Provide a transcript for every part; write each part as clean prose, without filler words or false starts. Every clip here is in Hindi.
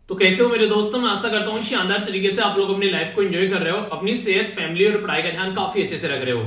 तो कैसे हो मेरे दोस्तों। मैं आशा करता हूँ शानदार तरीके से आप लोग अपनी लाइफ को एंजॉय कर रहे हो, अपनी सेहत, फैमिली और पढ़ाई का ध्यान काफी अच्छे से रख रहे हो।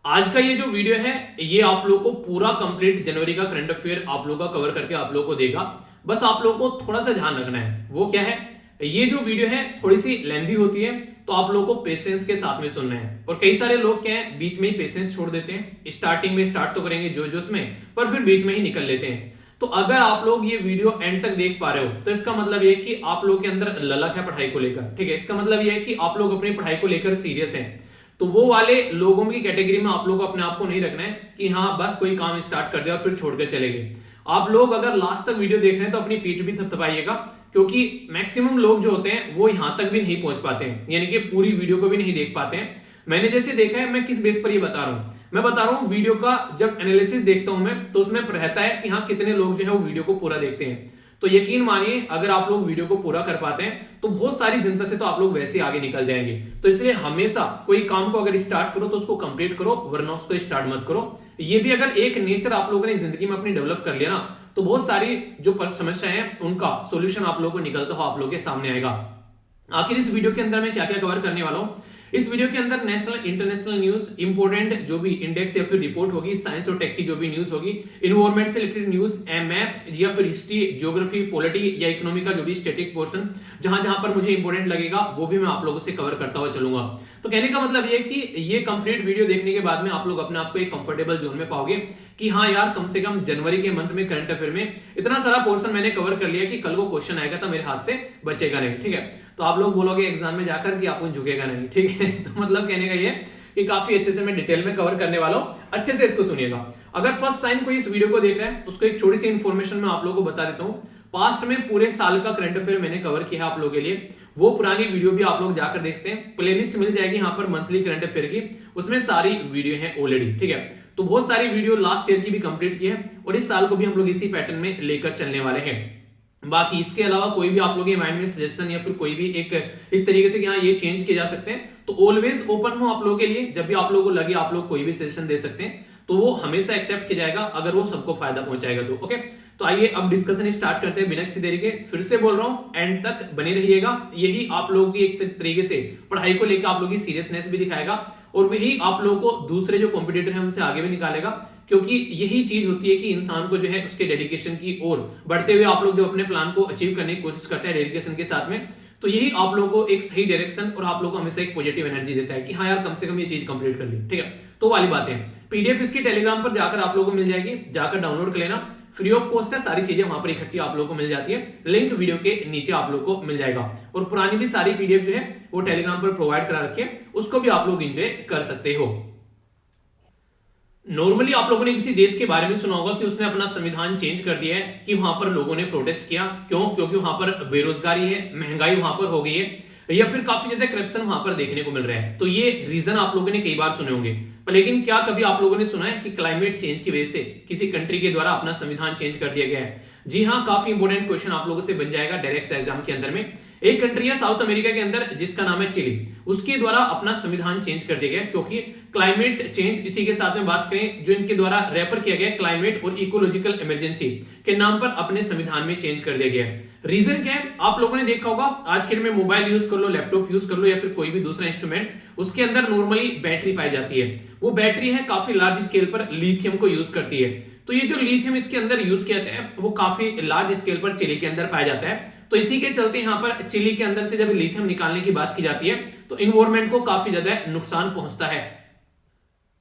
आज का ये जो वीडियो है ये आप लोग को पूरा कंप्लीट जनवरी का करंट अफेयर आप लोग का कवर करके आप लोग को देगा। बस आप लोग को थोड़ा सा ध्यान रखना है, वो क्या है, ये जो वीडियो है थोड़ी सी लेंथी होती है, तो आप लोग को पेशेंस के साथ में सुनना है। और कई सारे लोग क्या है, बीच में ही पेशेंस छोड़ देते हैं। स्टार्टिंग में स्टार्ट तो करेंगे जोश जोश में, पर फिर बीच में ही निकल लेते हैं। तो अगर आप लोग ये वीडियो एंड तक देख पा रहे हो तो इसका मतलब ये कि आप लोग के अंदर ललक है पढ़ाई को लेकर। ठीक है, इसका मतलब ये है कि आप लोग अपनी पढ़ाई को लेकर सीरियस हैं। तो वो वाले लोगों की कैटेगरी में आप लोग को अपने आप को नहीं रखना है कि हाँ बस कोई काम स्टार्ट कर दिया और फिर छोड़कर चले गए। आप लोग अगर लास्ट तक वीडियो देख रहे हैं तो अपनी पीठ भी थपथपाइएगा, क्योंकि मैक्सिमम लोग जो होते हैं वो यहां तक भी नहीं पहुंच पाते हैं, यानी कि पूरी वीडियो को भी नहीं देख पाते हैं। मैंने जैसे देखा है, मैं किस बेस पर ये बता रहा हूं, मैं बता रहा हूं वीडियो का जब एनालिसिस देखता हूं मैं, तो उसमें रहता है कि हाँ कितने लोग जो है वो वीडियो को पूरा देखते हैं। तो यकीन मानिए अगर आप लोग वीडियो को पूरा कर पाते हैं तो बहुत सारी जनता से तो आप लोग वैसे ही आगे निकल जाएंगे। तो इसलिए हमेशा कोई काम को अगर स्टार्ट करो तो उसको कंप्लीट करो, वरना उसको स्टार्ट मत करो। ये भी अगर एक नेचर आप लोगों ने जिंदगी में अपनी डेवलप कर लिया ना, तो बहुत सारी जो समस्याएं हैं उनका सोल्यूशन आप लोगों को निकलता हो आप लोगों के सामने आएगा। आखिर इस वीडियो के अंदर मैं क्या क्या कवर करने वाला हूं, इस वीडियो के अंदर नेशनल इंटरनेशनल न्यूज, इंपोर्टेंट जो भी इंडेक्स या फिर रिपोर्ट होगी, साइंस और टेक की जो भी न्यूज होगी, इन्वायरमेंट से रिलेटेड न्यूज, मैप या फिर हिस्ट्री, ज्योग्राफी, पॉलिटी या इकोनॉमी का जो भी स्टैटिक पोर्शन जहां जहां पर मुझे इंपोर्टेंट लगेगा वो भी मैं आप लोगों से कवर करता हुआ चलूंगा। तो कहने का मतलब ये कि ये कंप्लीट वीडियो देखने के बाद में आप लोग अपने आप को एक कंफर्टेबल जोन में पाओगे कि हाँ यार कम से कम जनवरी के मंथ में करंट अफेयर में इतना सारा पोर्शन मैंने कवर कर लिया कि कल को क्वेश्चन आएगा तो मेरे हाथ से बचेगा नहीं। ठीक है, तो आप लोग बोलोगे एग्जाम में जाकर कि आपको झुकेगा नहीं। ठीक है, तो मतलब कहने का ये कि काफी अच्छे से मैं डिटेल में कवर करने वाला हूं, अच्छे से इसको सुनिएगा। अगर फर्स्ट टाइम कोई इस वीडियो को देख रहा है उसको एक छोटी सी इंफॉर्मेशन मैं आप लोगों को बता देता हूं। पास्ट में पूरे साल का करंट अफेयर मैंने कवर किया है आप लोगों के लिए, वो पुरानी वीडियो भी आप लोग जाकर देखते हैं। प्लेलिस्ट मिल जाएगी यहाँ पर मंथली करंट अफेयर की, उसमें सारी वीडियो है ऑलरेडी। ठीक है, तो बहुत सारी वीडियो लास्ट ईयर की भी कंप्लीट की है और इस साल को भी हम लोग इसी पैटर्न में लेकर चलने वाले हैं। बाकी इसके अलावा कोई भी आप लोग के माइंड में सजेशन या फिर कोई भी एक इस तरीके से कि हाँ ये चेंज किए जा सकते हैं, तो ऑलवेज ओपन हो आप लोगों के लिए। जब भी आप लोगों को लगे आप लोग कोई भी सजेशन दे सकते हैं, तो वो हमेशा एक्सेप्ट किया जाएगा अगर वो सबको फायदा पहुंचाएगा तो। ओके, तो आइए अब डिस्कशन स्टार्ट करते हैं बिना किसी देरी के। फिर से बोल रहा हूं एंड तक बने रहिएगा, यही आप लोगों की एक तरीके से पढ़ाई को लेकर आप लोगों की सीरियसनेस भी दिखाएगा और वही आप लोगों को दूसरे जो कॉम्पिटिटर है उनसे आगे भी निकालेगा। क्योंकि यही चीज होती है कि इंसान को जो है उसके डेडिकेशन की ओर बढ़ते हुए आप लोग जब अपने प्लान को अचीव करने की कोशिश करते हैं डेडिकेशन के साथ में, तो यही आप लोगों को एक सही डायरेक्शन और आप लोगों को हमेशा एक पॉजिटिव एनर्जी देता है कि हाँ यार कम से कम ये चीज कंप्लीट कर ली। ठीक है, तो वाली बात है। पीडीएफ इसकी टेलीग्राम पर जाकर आप लोगों को मिल जाएगी, जाकर डाउनलोड कर लेना, फ्री ऑफ कॉस्ट है, सारी चीजें वहां पर इकट्ठी आप लोगों को मिल जाती है। लिंक वीडियो के नीचे आप लोगों को मिल जाएगा और पुरानी भी सारी पीडीएफ जो है वो टेलीग्राम पर प्रोवाइड करा रखी है, उसको भी आप लोग एंजॉय कर सकते हो। नॉर्मली आप लोगों ने किसी देश के बारे में सुना होगा कि उसने अपना संविधान चेंज कर दिया है, कि वहां पर लोगों ने प्रोटेस्ट किया। क्यों? क्योंकि वहां पर बेरोजगारी है, महंगाई वहां पर हो गई है, या फिर काफी ज्यादा करप्शन वहां पर देखने को मिल रहा है। तो ये रीजन आप लोगों ने कई बार सुने होंगे, पर लेकिन क्या कभी आप लोगों ने सुना है कि क्लाइमेट चेंज की वजह से किसी कंट्री के द्वारा अपना संविधान चेंज कर दिया गया है? जी हाँ, काफी इंपोर्टेंट क्वेश्चन आप लोगों से बन जाएगा डायरेक्ट एग्जाम के अंदर में। एक कंट्री है साउथ अमेरिका के अंदर जिसका नाम है चिली, उसके द्वारा अपना संविधान चेंज कर दिया गया क्योंकि क्लाइमेट चेंज, इसी के साथ में बात करें जो इनके द्वारा रेफर किया गया क्लाइमेट और इकोलॉजिकल इमरजेंसी के नाम पर अपने संविधान में चेंज कर दिया गया है। रीजन क्या है? आप लोगों ने देखा होगा आज के दिन में मोबाइल यूज कर लो, लैपटॉप यूज कर लो या फिर कोई भी दूसरा इंस्ट्रूमेंट, उसके अंदर नॉर्मली बैटरी पाई जाती है। वो बैटरी है काफी लार्ज स्केल पर लिथियम को यूज करती है। तो ये जो लिथियम इसके अंदर यूज किया जाता है वो काफी लार्ज स्केल पर चिली के अंदर पाया जाता है। तो इसी के चलते यहाँ पर चिली के अंदर से जब लिथियम निकालने की बात की जाती है तो इन्वायरमेंट को काफी ज्यादा नुकसान पहुंचता है।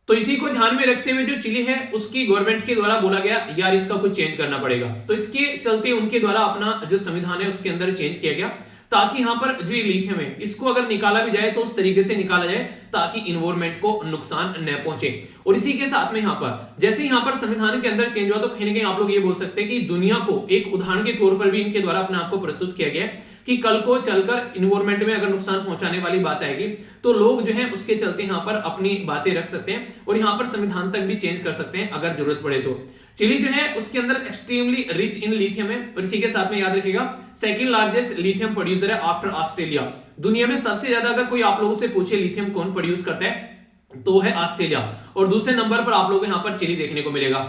तो इसी को ध्यान में रखते हुए जो चिली है उसकी गवर्नमेंट के द्वारा बोला गया यार इसका कुछ चेंज करना पड़ेगा। तो इसके चलते उनके द्वारा अपना जो संविधान है उसके अंदर चेंज किया गया, ताकि यहाँ पर जो लिथियम है इसको अगर निकाला भी जाए तो उस तरीके से निकाला जाए ताकि इन्वायरमेंट को नुकसान न पहुंचे। और इसी के साथ में यहाँ पर जैसे यहाँ पर संविधान के अंदर चेंज हुआ तो कहीं ना कहीं आप लोग ये बोल सकते हैं कि दुनिया को एक उदाहरण के तौर पर भी इनके द्वारा अपने आप को प्रस्तुत किया गया है कि कल को चलकर इन्वायरमेंट में अगर नुकसान पहुंचाने वाली बात आएगी तो लोग जो है उसके चलते यहाँ पर अपनी बातें रख सकते हैं और यहाँ पर संविधान तक भी चेंज कर सकते हैं अगर जरूरत पड़े तो। चिली जो है उसके अंदर एक्सट्रीमली रिच इन लिथियम है और इसी के साथ में याद रखिएगा सेकंड लार्जेस्ट लिथियम प्रोड्यूसर है आफ्टर ऑस्ट्रेलिया। दुनिया में सबसे ज्यादा अगर कोई आप लोगों से पूछे लिथियम कौन प्रोड्यूस करता है तो है ऑस्ट्रेलिया, और दूसरे नंबर पर आप लोगों को यहाँ पर चिली देखने को मिलेगा।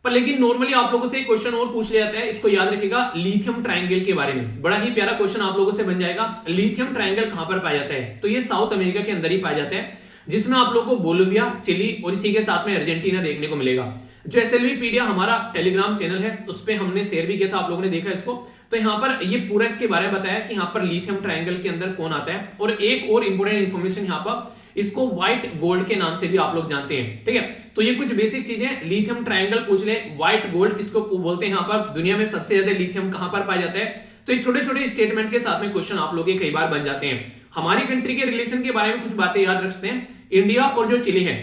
पर लेकिन नॉर्मली आप लोगों से एक क्वेश्चन और पूछ लिया जाता है, इसको याद रखिएगा, लिथियम ट्रायंगल के बारे में। बड़ा ही प्यारा क्वेश्चन आप लोगों से बन जाएगा। लिथियम ट्रायंगल कहां पर पाया जाता है? तो ये साउथ अमेरिका के अंदर ही पाया जाता है, जिसमें आप लोगों को बोलिविया, चिली और इसी के साथ में अर्जेंटीना देखने को मिलेगा। जो एसएलवीपीडिया हमारा टेलीग्राम चैनल है उस पर हमने शेयर भी किया था, आप लोगों ने देखा इसको। तो यहाँ पर ये पूरा इसके बारे में बताया कि यहाँ पर लिथियम ट्रायंगल के अंदर कौन आता है। और एक और इंपोर्टेंट इंफॉर्मेशन यहाँ पर, इसको व्हाइट गोल्ड के नाम से भी आप लोग जानते हैं, ठीक है। तो ये कुछ बेसिक चीजें, लिथियम ट्रायंगल पूछ ले, व्हाइट गोल्ड किसको बोलते हैं, यहाँ पर दुनिया में सबसे ज्यादा लिथियम कहां पर पाया जाता है। तो ये छोटे छोटे स्टेटमेंट के साथ में क्वेश्चन आप लोग कई बार बन जाते हैं। हमारी कंट्री के रिलेशन के बारे में कुछ बातें याद रखते हैं। इंडिया और जो चिली है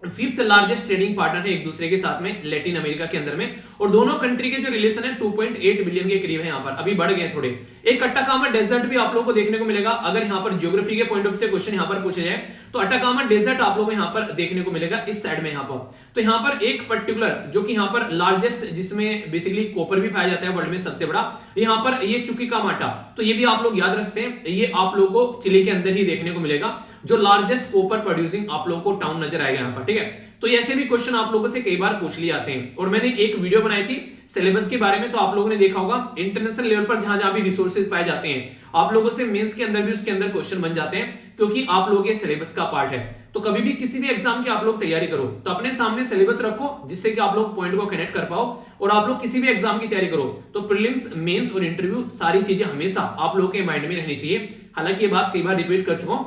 5th लार्जेस्ट ट्रेडिंग पार्टनर है एक दूसरे के साथ में लैटिन अमेरिका के अंदर में, और दोनों कंट्री के जो रिलेशन है 2.8 बिलियन के करीब है। यहाँ पर अभी बढ़ गए थोड़े। एक अटाकामा डेजर्ट भी आप लोगों को देखने को मिलेगा। अगर यहाँ पर ज्योग्राफी के पॉइंट ऑफ से क्वेश्चन यहाँ पर पूछे जाए तो अटाकामा डेजर्ट आप लोगों को यहाँ पर देखने को मिलेगा इस साइड में यहाँ पर। तो यहाँ पर एक पर्टिकुलर जो कि यहाँ पर लार्जेस्ट, जिसमें बेसिकली कॉपर भी पाया जाता है वर्ल्ड में सबसे बड़ा, यहाँ पर ये चुकीकामाटा, तो ये भी आप लोग याद रखते हैं। ये आप लोगों को चिली के अंदर ही देखने को मिलेगा, जो लार्जेस्ट कॉपर प्रोड्यूसिंग आप लोगों को टाउन नजर आएगा यहाँ पर, ठीक है। तो ऐसे भी क्वेश्चन आप लोगों से कई बार पूछ लिए जाते हैं। और मैंने एक वीडियो बनाई थी सिलेबस के बारे में, तो आप लोगों ने देखा होगा। इंटरनेशनल लेवल पर जहां जहां भी रिसोर्सेज पाए जाते हैं, आप लोगों से मेंस के अंदर भी उसके अंदर क्वेश्चन बन जाते हैं, क्योंकि आप लोग ये सिलेबस का पार्ट है। तो कभी भी किसी भी एग्जाम की आप लोग तैयारी करो तो अपने सामने सिलेबस रखो, जिससे कि आप लोग पॉइंट को कनेक्ट कर पाओ। और आप लोग किसी भी एग्जाम की तैयारी करो तो प्रीलिम्स, मेंस और इंटरव्यू सारी चीजें हमेशा आप लोगों के माइंड में रहनी चाहिए। हालांकि ये बात कई बार रिपीट कर चुका हूं,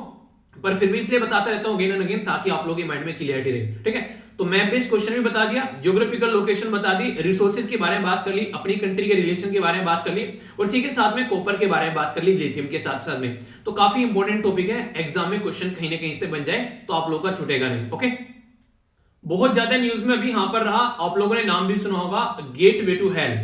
पर फिर भी इसलिए बताता रहता हूं अगेन एंड अगेन, ताकि आप लोगों के माइंड में क्लियरिटी रहे, ठीक है। तो मैप बेस्ड क्वेश्चन भी बता दिया, ज्योग्राफिकल लोकेशन बता दी, रिसोर्सेज के बारे में बात कर ली, अपनी कंट्री के रिलेशन के बारे में बात कर ली, और इसी के साथ में कॉपर के बारे में बात कर ली, लिथियम के साथ साथ में। तो काफी इंपॉर्टेंट टॉपिक है, एग्जाम में क्वेश्चन कहीं ना कहीं से बन जाए तो आप लोगों का छूटेगा नहीं, ओके। बहुत ज्यादा न्यूज में अभी यहां पर रहा, आप लोगों ने नाम भी सुना होगा, gateway to hell.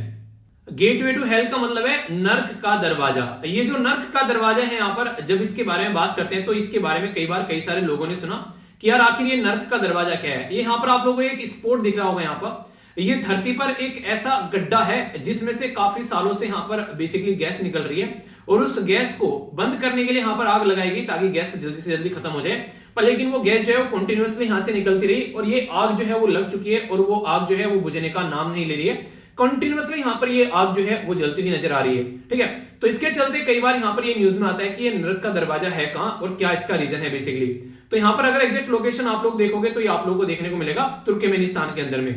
Gateway to hell का मतलब है नर्क का दरवाजा। ये जो नर्क का दरवाजा है, यहाँ पर जब इसके बारे में बात करते हैं तो इसके बारे में कई बार कई सारे लोगों ने सुना कि यार आखिर ये नर्क का दरवाजा क्या है। ये यहाँ पर आप लोगों को एक स्पॉट दिख रहा होगा, यहाँ पर ये धरती पर एक ऐसा गड्ढा है जिसमें से काफी सालों से यहाँ पर बेसिकली गैस निकल रही है, और उस गैस को बंद करने के लिए यहाँ पर आग लगाएगी ताकि गैस जल्दी से जल्दी खत्म हो जाए। पर लेकिन वो गैस जो है वो कंटिन्यूअसली यहाँ से निकलती रही, और ये आग जो है वो लग चुकी है, और वो आग जो है वो बुझने का नाम नहीं ले रही है। कंटिन्यूअसली यहाँ पर ये आग जो है वो जलती हुई नजर आ रही है, ठीक है। तो इसके चलते कई बार यहाँ पर ये न्यूज में आता है कि ये नर्क का दरवाजा है कहां और क्या इसका रीजन है बेसिकली। तो यहाँ पर अगर एग्जैक्ट लोकेशन आप लोग देखोगे तो ये आप लोगों को देखने को मिलेगा तुर्कमेनिस्तान के अंदर में।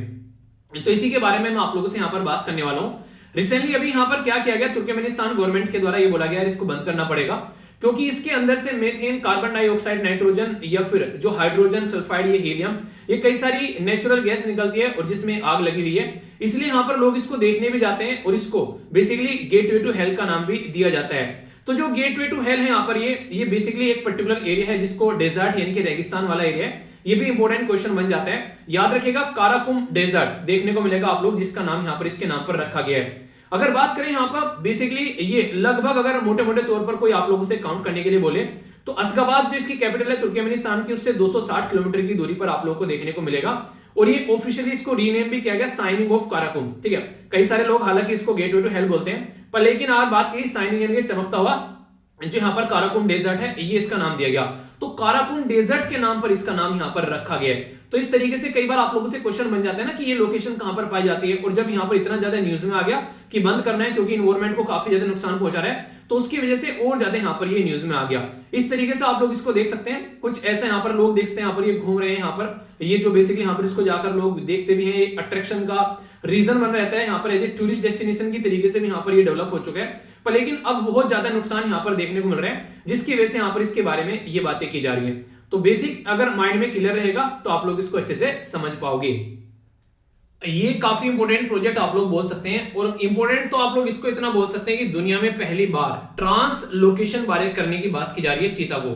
तो इसी के बारे में मैं आप लोगों से यहाँ पर बात करने वाला हूँ। रिसेंटली अभी यहाँ पर क्या किया गया, तुर्कमेनिस्तान गवर्नमेंट के द्वारा ये बोला गया इसको बंद करना पड़ेगा, क्योंकि इसके अंदर से मेथेन, कार्बन डाइऑक्साइड, नाइट्रोजन या फिर जो हाइड्रोजन सल्फाइड, ये हीलियम, ये कई सारी नेचुरल गैस निकलती है और जिसमें आग लगी हुई है। इसलिए यहाँ पर लोग इसको देखने भी जाते हैं, और इसको बेसिकली गेटवे टू हेल का नाम भी दिया जाता है। तो जो गेटवे टू हेल है यहाँ पर ये बेसिकली एक पर्टिकुलर एरिया है जिसको डेजर्ट यानी कि रेगिस्तान वाला एरिया है। ये भी इंपॉर्टेंट क्वेश्चन बन जाता है, याद रखिएगा। काराकुम डेजर्ट देखने को मिलेगा आप लोग, जिसका नाम यहाँ पर इसके नाम पर रखा गया है। अगर बात करें यहाँ पर बेसिकली ये लगभग, अगर मोटे मोटे तौर पर कोई आप लोगों से काउंट करने के लिए बोले तो अशगाबाद जो इसकी कैपिटल है तुर्कमेनिस्तान की, उससे 260 किलोमीटर की दूरी पर आप लोगों को देखने को मिलेगा। और ये ऑफिशियली इसको रीनेम भी किया गया साइनिंग ऑफ काराकुम, ठीक है। कई सारे लोग हालांकि इसको गेटवे टू हेल बोलते हैं, पर लेकिन आज बात की साइनिंग यानी चमकता हुआ, जो यहाँ पर काराकुम डेजर्ट है ये इसका नाम दिया गया। तो काराकुम डेजर्ट के नाम पर इसका नाम यहाँ पर रखा गया है। तो इस तरीके से कई बार आप लोगों से क्वेश्चन बन जाता है ना कि ये लोकेशन कहां पर पाई जाती है, और जब यहाँ पर इतना ज्यादा न्यूज में आ गया कि बंद करना है क्योंकि इन्वायरमेंट को काफी ज्यादा नुकसान पहुंचा रहा है, तो उसकी वजह से और ज्यादा यहाँ पर ये न्यूज में आ गया। इस तरीके से आप लोग इसको देख सकते हैं। कुछ ऐसा यहाँ पर लोग देखते हैं, यहाँ पर ये घूम रहे हैं, यहाँ पर ये जो बेसिकली यहाँ पर इसको जाकर लोग देखते भी हैं, अट्रैक्शन का रीजन बन रहता है यहाँ पर, एज ए टूरिस्ट डेस्टिनेशन की तरीके से भी यहाँ पर ये डेवलप हो चुका है। पर लेकिन अब बहुत ज्यादा नुकसान यहाँ पर देखने को मिल रहा है, जिसकी वजह से यहाँ पर इसके बारे में ये बातें की जा रही है। तो बेसिक अगर माइंड में क्लियर रहेगा तो आप लोग इसको अच्छे से समझ पाओगे। ये काफी इंपॉर्टेंट प्रोजेक्ट आप लोग बोल सकते हैं, और इंपॉर्टेंट तो आप लोग इसको इतना बोल सकते हैं कि दुनिया में पहली बार ट्रांसलोकेशन बारे करने की बात की जा रही है चीता को।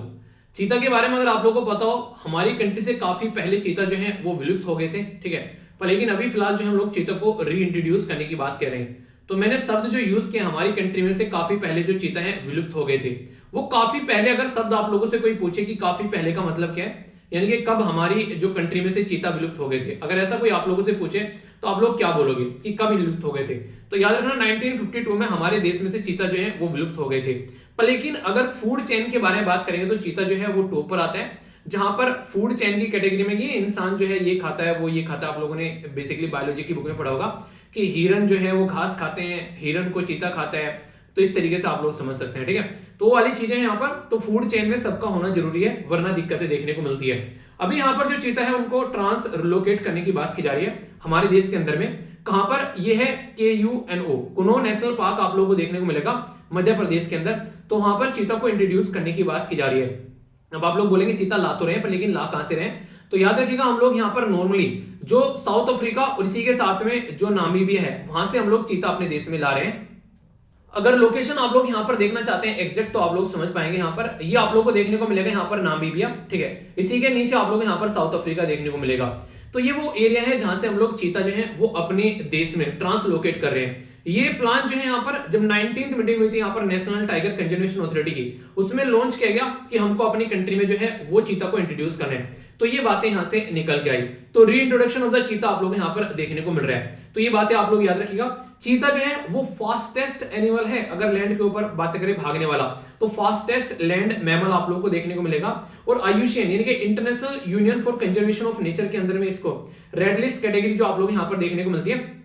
चीता के बारे में अगर आप लोगों को पता हो, हमारी कंट्री से काफी पहले चीता जो है वो विलुप्त हो गए थे, ठीक है। पर लेकिन अभी फिलहाल जो हम लोग चीता को री इंट्रोड्यूस करने की बात कर रहे हैं। तो मैंने शब्द जो यूज किया, हमारी कंट्री में से काफी पहले जो चीता है विलुप्त हो गए थे, वो काफी पहले। अगर शब्द आप लोगों से कोई पूछे कि काफी पहले का मतलब क्या है, यानी कि कब हमारी जो कंट्री में से चीता विलुप्त हो गए थे, अगर ऐसा कोई आप लोगों से पूछे तो आप लोग क्या बोलोगे कि कब विलुप्त हो गए थे? तो याद रखना 1952 में हमारे देश में से चीता जो है वो विलुप्त हो गए थे। पर लेकिन अगर फूड चेन के बारे में बात करेंगे तो चीता जो है वो टॉप पर आता है। जहां पर फूड चेन की कैटेगरी में ये इंसान जो है ये खाता है, वो ये खाता है। आप लोगों ने बेसिकली बायोलॉजी की बुक में पढ़ा होगा कि हिरन जो है वो घास खाते हैं, हिरन को चीता खाता है। तो इस तरीके से आप लोग समझ सकते हैं, ठीक है। तो वो वाली चीजें यहाँ पर, तो फूड चेन में सबका होना जरूरी है, वरना दिक्कतें देखने को मिलती है। अभी यहाँ पर जो चीता है उनको ट्रांसलोकेट करने की बात की जा रही है हमारे देश के अंदर में। कहां पर? ये है KUNO, कुनो नेशनल पार्क आप लोगों को देखने को मिलेगा मध्य प्रदेश के अंदर। तो वहां पर चीता को इंट्रोड्यूस करने की बात की जा रही है। अब आप लोग बोलेंगे चीता ला तो रहे हैं, पर लेकिन ला कहां से रहे हैं? तो याद रखिएगा, हम लोग यहाँ पर नॉर्मली जो साउथ अफ्रीका और इसी के साथ में जो नामीबिया है, वहां से हम लोग चीता अपने देश में ला रहे हैं। अगर लोकेशन आप लोग यहाँ पर देखना चाहते हैं एग्जैक्ट, तो आप लोग समझ पाएंगे। यहाँ पर ये आप लोग को देखने को मिलेगा यहाँ पर नामीबिया, ठीक है। इसी के नीचे आप लोग यहाँ पर साउथ अफ्रीका देखने को मिलेगा। तो ये वो एरिया है जहां से हम लोग चीता जो है वो अपने देश में ट्रांसलोकेट कर रहे हैं। ये प्लान जो है यहाँ पर जब 19th मीटिंग हुई थी यहाँ पर नेशनल टाइगर कंजर्वेशन अथॉरिटी की, उसमें लॉन्च किया गया कि हमको अपनी कंट्री में जो है वो चीता को इंट्रोड्यूस करना है। तो ये बातें यहां से निकल के आई। तो री इंट्रोडक्शन ऑफ द चीता आप लोग यहाँ पर देखने को मिल रहा है। तो ये बातें आप लोग याद रखिएगा। चीता जो है वो फास्टेस्ट एनिमल है, अगर लैंड के ऊपर बात करें भागने वाला, तो फास्टेस्ट लैंड मैमल आप लोगों को देखने को मिलेगा। और IUCN यानी कि international union for conservation of nature के अंदर में इसको रेड लिस्ट कैटेगरी जो आप लोग यहाँ पर देखने को मिलती है,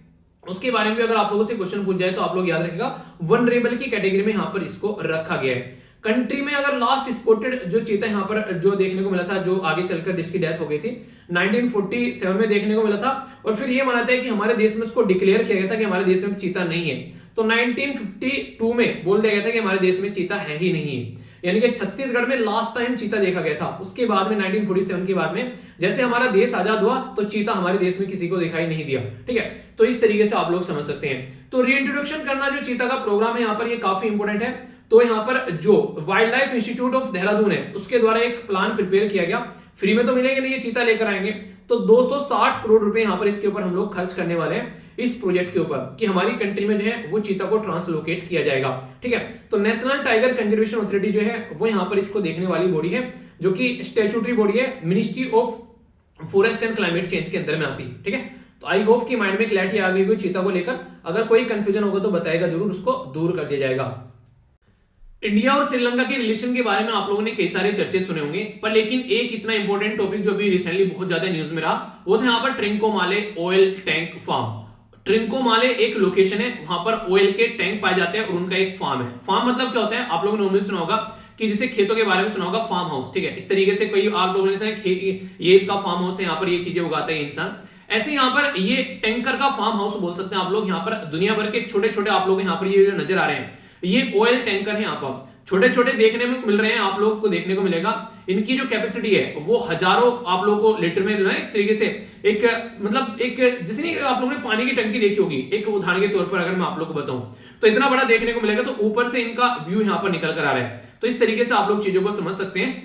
उसके बारे में भी अगर आप लोगों से क्वेश्चन पूछ जाए तो आप लोग याद रखिएगा वनरेबल की कैटेगरी में यहाँ पर इसको रखा गया है। कंट्री में अगर लास्ट स्पॉटेड जो चीता यहाँ पर जो देखने को मिला था, जो आगे चलकर जिसकी डेथ हो गई थी 1947 में देखने को मिला था। और फिर ये माना था कि हमारे देश में इसको डिक्लेयर किया गया था कि हमारे देश में चीता नहीं है। तो 1952 में बोल दिया गया था कि हमारे देश में चीता है ही नहीं है, यानी कि छत्तीसगढ़ में लास्ट टाइम चीता देखा गया था। उसके बाद में 1947 के बाद में जैसे हमारा देश आजाद हुआ तो चीता हमारे देश में किसी को दिखाई नहीं दिया, ठीक है। तो इस तरीके से आप लोग समझ सकते हैं। तो रीइंट्रोडक्शन करना जो चीता का प्रोग्राम है यहाँ पर, ये काफी इंपोर्टेंट है। तो यहाँ पर जो wild life institute of Dehradun है उसके द्वारा एक प्लान प्रिपेयर किया गया। फ्री में तो मिलेंगे नहीं, ये चीता लेकर आएंगे। तो 260 करोड़ रुपए यहाँ पर इसके ऊपर हम लोग खर्च करने वाले हैं इस प्रोजेक्ट के ऊपर, कि हमारी कंट्री में जो है वो चीता को ट्रांसलोकेट किया जाएगा, ठीक है। तो नेशनल टाइगर कंजर्वेशन अथॉरिटी जो है वो यहाँ पर इसको देखने वाली बॉडी है, जो कि स्टैट्यूटरी बॉडी है, ministry of forest and climate change के अंदर में आती है, ठीक है। तो आई होप कि माइंड में क्लैरिटी आ गई होगी चीता को लेकर। अगर कोई कंफ्यूजन होगा तो बताएगा जरूर, उसको दूर कर दिया जाएगा। इंडिया और श्रीलंका के रिलेशन के बारे में आप लोगों ने कई सारे चर्चे सुने होंगे, पर लेकिन एक इतना इंपॉर्टेंट टॉपिक जो अभी रिसेंटली बहुत ज्यादा न्यूज में रहा, वो था यहाँ पर ट्रिंकोमाले ऑयल टैंक फार्म। ट्रिंकोमाले एक लोकेशन है, वहां पर ऑयल के टैंक पाए जाते हैं और उनका एक फार्म है। फार्म मतलब क्या होता है? आप लोगों ने नॉर्मली सुना होगा कि जैसे खेतों के बारे में सुना होगा, फार्म हाउस, ठीक है। इस तरीके से कोई आप लोगों ने ये इसका फार्म हाउस है, यहाँ पर ये चीजें उगाता है इंसान। ऐसे यहाँ पर ये टैंकर का फार्म हाउस बोल सकते हैं आप लोग। यहाँ पर दुनिया भर के छोटे छोटे आप लोग यहाँ पर ये जो नजर आ रहे हैं, ये ऑयल टैंकर है। यहाँ पर छोटे छोटे देखने में मिल रहे हैं, आप लोग को देखने को मिलेगा। इनकी जो कैपेसिटी है वो हजारों आप लोगों को लीटर में एक तरीके से एक मतलब एक जैसे नहीं आप लोगों ने पानी की टंकी देखी होगी, एक उदाहरण के तौर पर अगर मैं आप लोग को बताऊं तो इतना बड़ा देखने को मिलेगा। तो ऊपर से इनका व्यू यहाँ पर निकल कर आ रहा है। तो इस तरीके से आप लोग चीजों को समझ सकते हैं।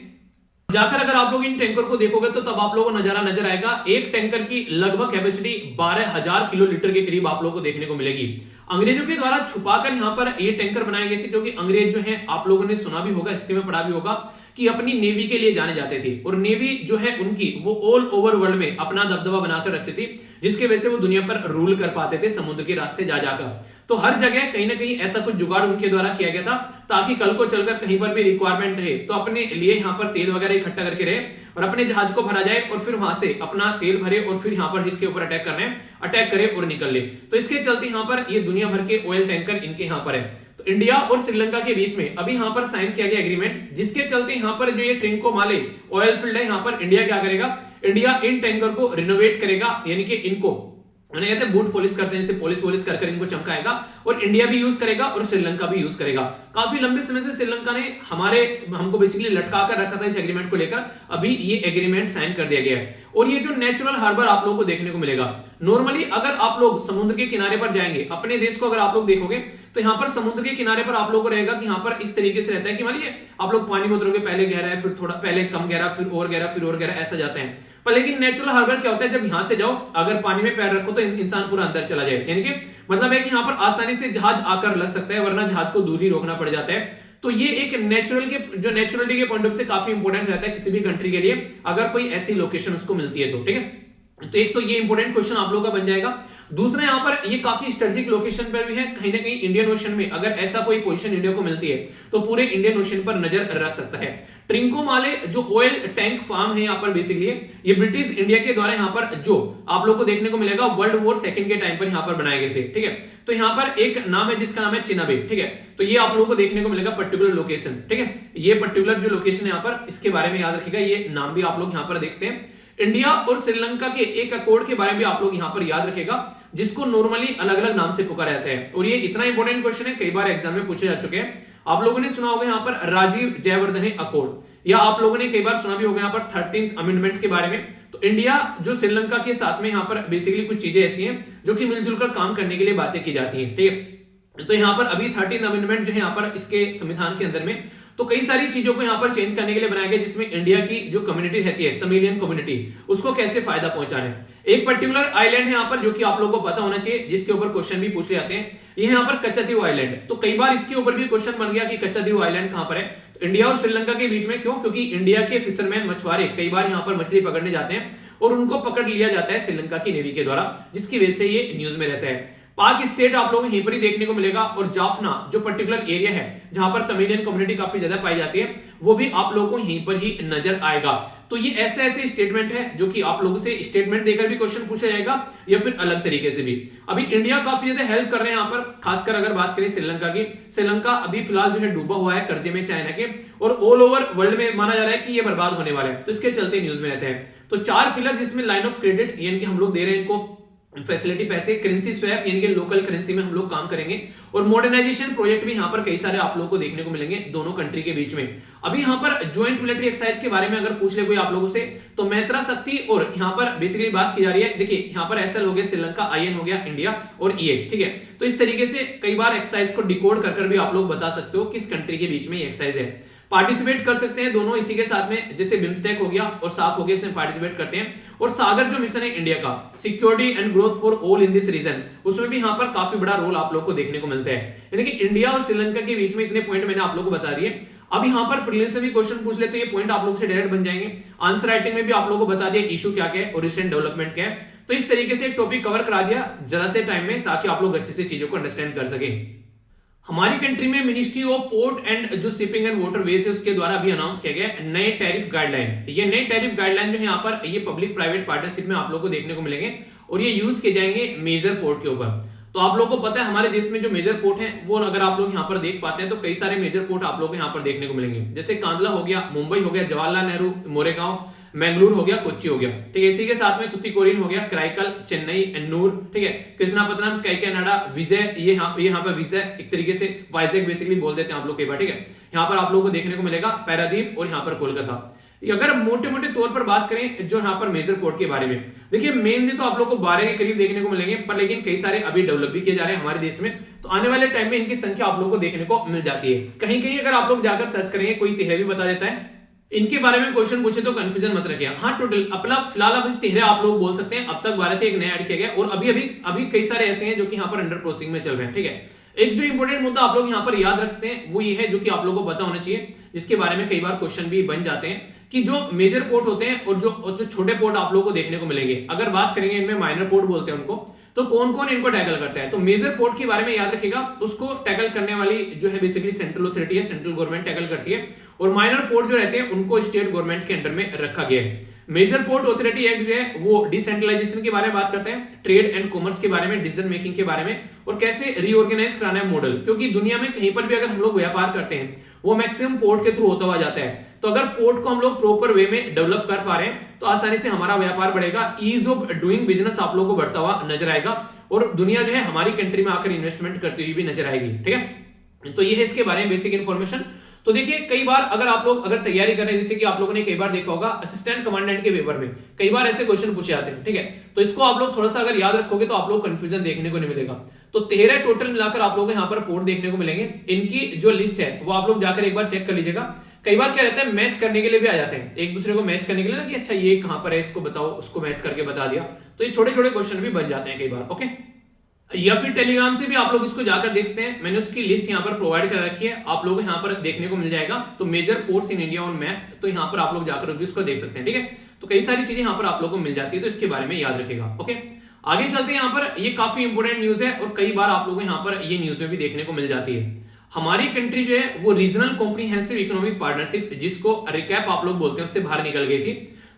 जाकर अगर आप लोग इन टैंकर को देखोगे तो तब आप लोगों को नजारा नजर आएगा। एक टैंकर की लगभग कैपेसिटी 12,000 किलो लीटर के करीब आप लोगों को देखने को मिलेगी। अंग्रेजों के द्वारा छुपाकर यहाँ पर ये टैंकर बनाए गए थे, क्योंकि अंग्रेज जो है आप लोगों ने सुना भी होगा, हिस्ट्री में पढ़ा भी होगा कि अपनी नेवी के लिए जाने जाते थे। और नेवी जो है उनकी वो ऑल ओवर वर्ल्ड में अपना दबदबा बनाकर रखते थे, जिसके वजह से वो दुनिया पर रूल कर पाते थे समुद्र के रास्ते जा जाकर। तो हर जगह कहीं ना कहीं ऐसा कुछ जुगाड़ उनके द्वारा किया गया था, ताकि कल को चलकर कहीं पर भी रिक्वायरमेंट रहे तो अपने लिए यहाँ पर तेल वगैरह इकट्ठा करके रहे और अपने जहाज को भरा जाए और फिर वहां से अपना तेल भरे और फिर यहाँ पर जिसके ऊपर अटैक करना है अटैक करे और निकल ले। तो इसके चलते यहाँ पर ये दुनिया भर के ऑयल टैंकर इनके यहाँ पर है। तो इंडिया और श्रीलंका के बीच में अभी यहाँ पर साइन किया गया एग्रीमेंट, जिसके चलते यहाँ पर जो ये ट्रिंकोमाले ऑयल फील्ड है, यहाँ पर इंडिया क्या करेगा, इंडिया इन टैंकर को रिनोवेट करेगा, यानी कि इनको कहते हैं बूट पॉलिश करते हैं, पॉलिश कर इनको चमकाएगा। और इंडिया भी यूज करेगा और श्रीलंका भी यूज करेगा। काफी लंबे समय से श्रीलंका ने हमको बेसिकली लटका कर रखा था इस एग्रीमेंट को लेकर। अभी ये एग्रीमेंट साइन कर दिया गया है। और ये जो नेचुरल हार्बर आप लोगों को देखने को मिलेगा, नॉर्मली अगर आप लोग समुद्र के किनारे पर जाएंगे, अपने देश को अगर आप लोग देखोगे तो यहाँ पर समुद्र के किनारे पर आप लोगों को रहेगा कि यहाँ पर इस तरीके से रहता है कि मानिए आप लोग पानी में उतरोगे, पहले गहरा है, फिर थोड़ा पहले कम गहरा, फिर और गहरा, फिर और गहरा, ऐसा जाते हैं। पर लेकिन नेचुरल हार्बर क्या होता है, जब यहां से जाओ अगर पानी में पैर रखो तो इंसान पूरा अंदर चला जाए, यानी कि मतलब है कि यहाँ पर आसानी से जहाज आकर लग सकता है, वरना जहाज को दूर ही रोकना पड़ जाता है। तो ये एक नेचुरलिटी के पॉइंट ऑफ से काफी इंपॉर्टेंट रहता है किसी भी कंट्री के लिए, अगर कोई ऐसी लोकेशन उसको मिलती है तो, ठीक है। तो एक तो ये इंपॉर्टेंट क्वेश्चन आप लोगों का बन जाएगा। दूसरा यहाँ पर ये काफी स्ट्रेटेजिक लोकेशन पर भी है, कहीं ना कहीं इंडियन ओशन में अगर ऐसा कोई पोजीशन इंडिया को मिलती है तो पूरे इंडियन ओशन पर नजर रख सकता है। ट्रिंकोमाले जो ऑयल टैंक फार्म है यहाँ पर बेसिकली ये ब्रिटिश इंडिया के द्वारा यहाँ पर जो आप लोग को देखने को मिलेगा वर्ल्ड वॉर सेकंड के टाइम पर यहाँ पर बनाए गए थे, ठीक है। तो यहाँ पर एक नाम है जिसका नाम है चिनाबे, ठीक है। तो ये आप लोगों को देखने को मिलेगा पर्टिकुलर लोकेशन, ठीक है। ये पर्टिकुलर जो लोकेशन है यहाँ पर, इसके बारे में याद रखिएगा, ये नाम भी आप लोग यहाँ पर देखते हैं। इंडिया और श्रीलंका के एक अकॉर्ड के बारे में आप लोग यहां पर याद रखेगा, जिसको नॉर्मली अलग अलग नाम से पुकारा जाता है। और ये इतना इंपॉर्टेंट क्वेश्चन है, कई बार एग्जाम में पूछे जा चुके हैं। आप लोगों ने सुना होगा यहां पर राजीव जयवर्धने अकॉर्ड, या आप लोगों ने कई बार सुना भी होगा यहाँ पर 13th अमेंडमेंट के बारे में। तो इंडिया जो श्रीलंका के साथ में यहाँ पर बेसिकली कुछ चीजें ऐसी हैं जो कि मिलजुल कर काम करने के लिए बातें की जाती हैं, ठीक है। तो यहाँ पर अभी 13th अमेंडमेंट जो है यहाँ पर इसके संविधान के अंदर में तो कई सारी चीजों को यहाँ पर चेंज करने के लिए बनाया गया, जिसमें इंडिया की जो कम्युनिटी रहती है तमिलियन कम्युनिटी, उसको कैसे फायदा पहुंचाना है। एक पर्टिकुलर आइलैंड है यहाँ पर जो कि आप लोगों को पता होना चाहिए, जिसके ऊपर क्वेश्चन भी पूछे जाते हैं, ये यहाँ पर कच्चादीव आइलैंड। तो कई बार इसके ऊपर भी क्वेश्चन बन गया कि कच्चादीव आइलैंड कहां पर है, तो इंडिया और श्रीलंका के बीच में। क्यों? क्योंकि इंडिया के फिशरमैन मछुआरे कई बार यहाँ पर मछली पकड़ने जाते हैं और उनको पकड़ लिया जाता है श्रीलंका की नेवी के द्वारा, जिसकी वजह से ये न्यूज में रहता है। पाक स्टेट आप लोगों को यहीं पर ही देखने को मिलेगा, और जाफना जो पर्टिकुलर एरिया है जहां पर तमिलियन कम्युनिटी काफी ज्यादा पाई जाती है, वो भी आप लोगों को यहीं पर ही नजर आएगा। तो ये ऐसे ऐसे स्टेटमेंट है जो कि आप लोगों से स्टेटमेंट देकर भी क्वेश्चन पूछा जाएगा या फिर अलग तरीके से भी। अभी इंडिया काफी ज्यादा हेल्प कर रहे हैं यहाँ पर, खासकर अगर बात करें श्रीलंका की। श्रीलंका अभी फिलहाल जो है डूबा हुआ है कर्जे में चाइना के, और ऑल ओवर वर्ल्ड में माना जा रहा है कि ये बर्बाद होने वाला है, तो इसके चलते न्यूज में रहते हैं। तो 4 पिलर, जिसमें लाइन ऑफ क्रेडिट यानी कि हम लोग दे रहे हैं इनको फैसिलिटी पैसे, करेंसी स्वैप यानी कि लोकल करेंसी में हम लोग काम करेंगे, और मॉडर्नाइजेशन प्रोजेक्ट भी यहाँ पर कई सारे आप लोगों को देखने को मिलेंगे दोनों कंट्री के बीच में। अभी यहाँ पर ज्वाइंट मिलिट्री एक्सरसाइज के बारे में अगर पूछ ले कोई आप लोगों से, तो मैत्रा शक्ति और यहाँ पर बेसिकली बात की जा रही है। देखिए यहाँ पर एसएल हो गया श्रीलंका, आईएन हो गया इंडिया, और ईएच, ठीक है। तो इस तरीके से कई बार एक्सरसाइज को डिकोड कर भी आप लोग बता सकते हो किस कंट्री के बीच में ये एक्सरसाइज है। पार्टिसिपेट कर सकते हैं दोनों इसी के साथ में, जैसे बिम्स्टेक हो गया और सार्क हो गया, इसमें पार्टिसिपेट करते हैं। और सागर जो मिशन है इंडिया का, security and growth for all in this region, उसमें भी यहाँ पर काफी बड़ा रोल आप लोग को देखने को मिलता है। यानी कि इंडिया और श्रीलंका के बीच में इतने पॉइंट मैंने आप लोग को बता दिए। अब यहाँ पर प्रीलिम्स से भी क्वेश्चन पूछ ले तो ये पॉइंट आप लोग से डायरेक्ट बन जाएंगे। आंसर राइटिंग में भी आप लोगों को बता दिया इशू क्या क्या है और रिसेंट डेवलपमेंट क्या है। तो इस तरीके से एक टॉपिक कवर करा दिया जरा से टाइम में, ताकि आप लोग अच्छे से चीजों को अंडरस्टैंड कर सके। हमारी कंट्री में मिनिस्ट्री ऑफ पोर्ट एंड जो शिपिंग एंड वाटरवेज है उसके द्वारा अभी अनाउंस किया गया नए टैरिफ गाइडलाइन। ये नए टैरिफ गाइडलाइन जो है यहाँ पर ये पब्लिक प्राइवेट पार्टनरशिप में आप लोगों को देखने को मिलेंगे, और ये यूज किए जाएंगे मेजर पोर्ट के ऊपर। तो आप लोगों को पता है हमारे देश में जो मेजर पोर्ट है वो अगर आप लोग यहाँ पर देख पाते हैं तो कई सारे मेजर पोर्ट आप लोग यहाँ पर देखने को मिलेंगे, जैसे कांदला हो गया, मुंबई हो गया, जवाहरलाल नेहरू, मोरेगांव, मैंगलोर हो गया, कोच्चि हो गया, ठीक है। इसी के साथ में तुतीकोरिन हो गया, कराईकल, चेन्नई, एन्नूर, ठीक है, कृष्णापत्तनम, कैकेनाडा, विजय, ये यहाँ पर विजय एक तरीके से वाइजैक बेसिकली बोल देते हैं आप लोग कई बार, ठीक है। यहाँ पर आप लोगों को देखने को मिलेगा पैरादीप और यहाँ पर कोलकाता। अगर मोटे मोटे तौर पर बात करें जो यहाँ पर मेजर पोर्ट के बारे में, देखिए मेनली तो आप लोग को 12 के करीब देखने को मिलेंगे, पर लेकिन कई सारे अभी डेवलप भी किए जा रहे हैं हमारे देश में, तो आने वाले टाइम में इनकी संख्या आप लोगों को देखने को मिल जाती है। कहीं कहीं अगर आप लोग जाकर सर्च करेंगे कोई 13 भी बता देता है। इनके बारे में क्वेश्चन पूछे तो कंफ्यूजन मत रखिए। हाँ, टोटल अपना फिलहाल अभी 13 आप लोग बोल सकते हैं, अब तक 12 थे, एक नया ऐड किया गया, और अभी कई सारे ऐसे हैं जो कि यहाँ पर अंडर प्रोसेसिंग में चल रहे हैं, ठीक है। एक जो इंपॉर्टेंट मुद्दा आप लोग यहाँ पर याद रखते हैं वो ये है, जो कि आप लोगों को पता होना चाहिए, जिसके बारे में कई बार क्वेश्चन भी बन जाते हैं, कि जो मेजर पोर्ट होते हैं और जो छोटे पोर्ट आप लोगों को देखने को मिलेंगे, अगर बात करेंगे इनमें माइनर पोर्ट बोलते हैं उनको, तो कौन कौन इनको टैकल करता है। तो मेजर पोर्ट के बारे में याद रखिएगा, उसको टैकल करने वाली जो है बेसिकली सेंट्रल अथॉरिटी है, सेंट्रल गवर्नमेंट टैकल करती है, और माइनर पोर्ट जो रहते हैं उनको स्टेट गवर्नमेंट के अंडर में रखा गया है। मेजर पोर्ट अथॉरिटी एक्ट जो है वो डिसेंट्रलाइजेशन के बारे में बात करते हैं, ट्रेड एंड कॉमर्स के बारे में, डिसीजन मेकिंग के बारे में, और कैसे रीऑर्गेनाइज कराना है मॉडल, क्योंकि दुनिया में कहीं पर भी अगर हम लोग व्यापार करते हैं वो मैक्सिमम पोर्ट के थ्रू होता हुआ जाता है। तो अगर पोर्ट को हम लोग प्रॉपर वे में डेवलप कर पा रहे हैं तो आसानी से हमारा व्यापार बढ़ेगा, ईज ऑफ डूइंग बिजनेस आप लोगों को बढ़ता हुआ नजर आएगा, और दुनिया जो है हमारी कंट्री में आकर इन्वेस्टमेंट करती हुई भी नजर आएगी, ठीक है। तो ये है इसके बारे में बेसिक इन्फॉर्मेशन। तो देखिए कई बार अगर आप लोग तैयारी कर रहे हैं, जैसे कि आप लोगों ने कई बार देखा होगा असिस्टेंट कमांडेंट के पेपर में कई बार ऐसे क्वेश्चन पूछे जाते हैं, ठीक है। तो इसको आप लोग थोड़ा सा अगर याद रखोगे तो आप लोग कंफ्यूजन देखने को नहीं मिलेगा। तो 13 टोटल मिलाकर आप लोगों को यहाँ पर पोर्ट देखने को मिलेंगे। इनकी जो लिस्ट है वो आप लोग जाकर एक बार चेक कर लीजिएगा। कई बार क्या रहता है, मैच करने के लिए भी आ जाते हैं, एक दूसरे को मैच करने के लिए ना, कि अच्छा ये कहां पर है, इसको बताओ, उसको मैच करके बता दिया। तो ये छोटे छोटे क्वेश्चन भी बन जाते हैं कई बार, ओके। या फिर टेलीग्राम से भी आप लोग इसको जाकर देख सकते हैं, मैंने उसकी लिस्ट यहाँ पर प्रोवाइड कर रखी है, आप लोग यहाँ पर देखने को मिल जाएगा। तो major ports in India on map, तो यहाँ पर आप लोग जाकर इसको देख सकते हैं, ठीक है। तो कई सारी चीजें यहाँ पर आप लोगों को मिल जाती है, तो इसके बारे में याद रखेगा। ओके, आगे चलते हैं। यहाँ पर ये काफी इंपोर्टेंट न्यूज है और कई बार आप लोगों को यहाँ पर ये न्यूज में भी देखने को मिल जाती है। हमारी कंट्री जो है वो रीजनल कॉम्प्रिहेंसिव इकोनॉमिक पार्टनरशिप, जिसको रिकैप आप लोग बोलते हैं, उससे बाहर निकल गई थी।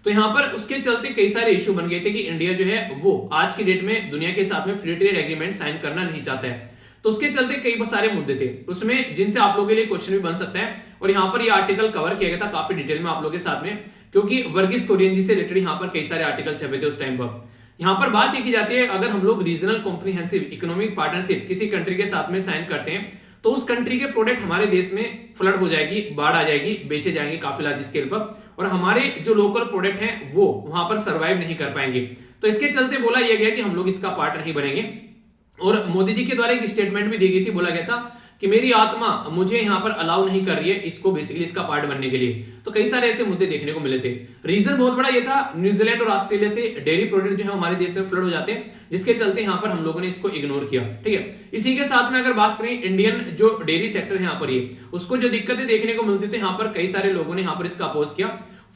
तो यहाँ पर उसके चलते कई सारे इश्यू बन गए थे कि इंडिया जो है वो आज की डेट में दुनिया के साथ में फ्री ट्रेड एग्रीमेंट साइन करना नहीं चाहता है। तो उसके चलते कई सारे मुद्दे थे उसमें, जिनसे आप लोगों के लिए क्वेश्चन भी बन सकता है। और यहाँ पर ये आर्टिकल कवर किया गया था काफी डिटेल में आप लोगों के साथ में, क्योंकि वर्गीस कुरियन जी से रिलेटेड यहाँ पर कई सारे आर्टिकल छपे थे उस टाइम पर। यहाँ पर बात ये की जाती है, अगर हम लोग रीजनल कॉम्प्रिहेंसिव इकोनॉमिक पार्टनरशिप किसी कंट्री के साथ में साइन करते हैं तो उस कंट्री के प्रोडक्ट हमारे देश में फ्लड हो जाएगी, बाढ़ आ जाएगी, बेचे जाएंगे काफी लार्ज स्केल पर, और हमारे जो लोकल प्रोडक्ट हैं वो वहां पर सर्वाइव नहीं कर पाएंगे। तो इसके चलते बोला यह गया कि हम लोग इसका पार्ट नहीं बनेंगे। और मोदी जी के द्वारा एक स्टेटमेंट भी दी गई थी, बोला गया था कि मेरी आत्मा मुझे यहाँ पर अलाउ नहीं कर रही है इसको बेसिकली इसका पार्ट बनने के लिए। तो कई सारे ऐसे मुद्दे देखने को मिले थे। रीजन बहुत बड़ा ये था, न्यूजीलैंड और ऑस्ट्रेलिया से डेयरी प्रोडक्ट जो है हमारे देश में फ्लड हो जाते हैं, जिसके चलते यहाँ पर हम लोगों ने इसको इग्नोर किया। ठीक है, इसी के साथ में अगर बात करें इंडियन जो डेयरी सेक्टर है यहाँ पर, ये उसको जो दिक्कतें देखने को मिलती थी, यहाँ पर कई सारे लोगों ने यहाँ पर इसका अपोज किया।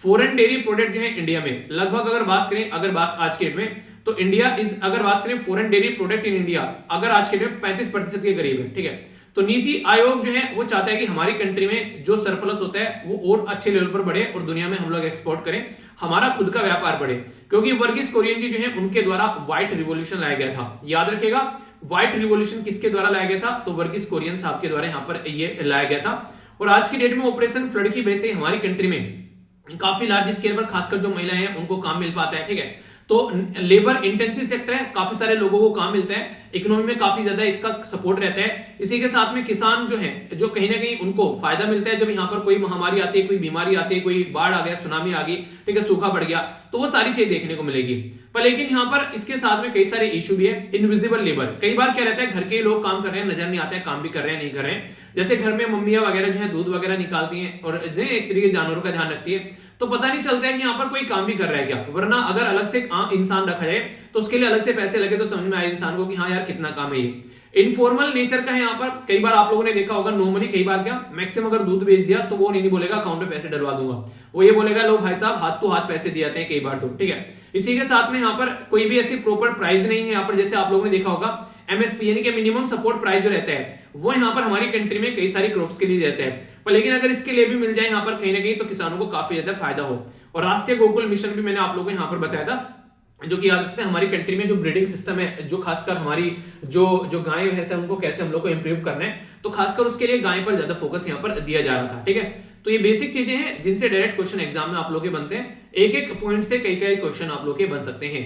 फॉरेन डेयरी प्रोडक्ट जो है इंडिया में लगभग अगर बात करें, अगर बात आज के डेट में, तो इंडिया इस अगर बात करें foreign dairy product in India अगर आज के डेट में 35% के करीब है। ठीक है, तो नीति आयोग जो है वो चाहता है कि हमारी कंट्री में जो सरप्लस होता है वो और अच्छे लेवल पर बढ़े और दुनिया में हम लोग एक्सपोर्ट करें, हमारा खुद का व्यापार बढ़े। क्योंकि वर्गीस कुरियन जी जो है उनके द्वारा व्हाइट रिवॉल्यूशन लाया गया था। याद रखिएगा, व्हाइट रिवॉल्यूशन किसके द्वारा लाया गया था? तो वर्गीस कुरियन साहब के द्वारा यहाँ पर ये लाया गया था। और आज की डेट में ऑपरेशन फ्लड की वजह से हमारी कंट्री में काफी लार्ज स्केल पर खासकर जो महिलाएं हैं उनको काम मिल पाता है। ठीक है, तो लेबर इंटेंसिव सेक्टर है, काफी सारे लोगों को काम मिलता है, इकोनॉमी में काफी ज्यादा इसका सपोर्ट रहता है। इसी के साथ में किसान जो है जो कहीं ना कहीं उनको फायदा मिलता है जब यहाँ पर कोई महामारी आती है, कोई बीमारी आती है, कोई बाढ़ आ गया, सुनामी आ गई, ठीक है, सूखा पड़ गया, तो वो सारी चीज देखने को मिलेगी। पर लेकिन यहाँ पर इसके साथ में कई सारे इशू भी है। इनविजिबल लेबर, कई बार क्या रहता है, घर के लोग काम कर रहे हैं, नजर नहीं आता है काम भी कर रहे हैं नहीं कर रहे हैं। जैसे घर में मम्मियां वगैरह जो है दूध वगैरह निकालती हैं और एक तरीके जानवरों का ध्यान रखती है, तो पता नहीं चलता है कि यहाँ पर कोई काम भी कर रहा है क्या। वरना अगर अलग से इंसान रखा जाए तो उसके लिए अलग से पैसे लगे तो समझ में आए इंसान को कि हाँ यार कितना काम है ये। इनफॉर्मल नेचर का है यहाँ पर। कई बार आप लोगों ने देखा होगा, नॉर्मली कई बार क्या मैक्सिमम अगर दूध बेच दिया तो वो नहीं बोलेगा अकाउंट में पैसे डलवा दूंगा, वो ये बोलेगा लो भाई साहब हाथ तो हाथ पैसे दिए जाते हैं कई बार तो। ठीक है, इसी के साथ में यहाँ पर कोई भी ऐसी प्रॉपर प्राइस नहीं है यहाँ पर। जैसे आप लोगों ने देखा होगा एमएसपी यानी कि मिनिमम सपोर्ट प्राइस जो रहता है वो यहाँ पर हमारी कंट्री में कई सारी क्रॉप्स के लिए रहता है। पर लेकिन अगर इसके लिए भी मिल जाए यहाँ पर कहीं ना कहीं तो किसानों को काफी ज्यादा फायदा हो। और राष्ट्रीय गोकुल मिशन भी मैंने आप लोगों को यहाँ पर बताया था, जो कि याद रखते हैं हमारी कंट्री में जो ब्रीडिंग सिस्टम है, जो खासकर हमारी जो गाय भैंस है उनको कैसे हम लोग को इंप्रूव करना है, तो खासकर उसके लिए गाय पर ज्यादा फोकस यहाँ पर दिया जा रहा था। ठीक है, तो ये बेसिक चीजें हैं जिनसे डायरेक्ट क्वेश्चन एग्जाम में आप लोग के बनते हैं। एक एक पॉइंट से कई कई क्वेश्चन आप लोग के बन सकते हैं।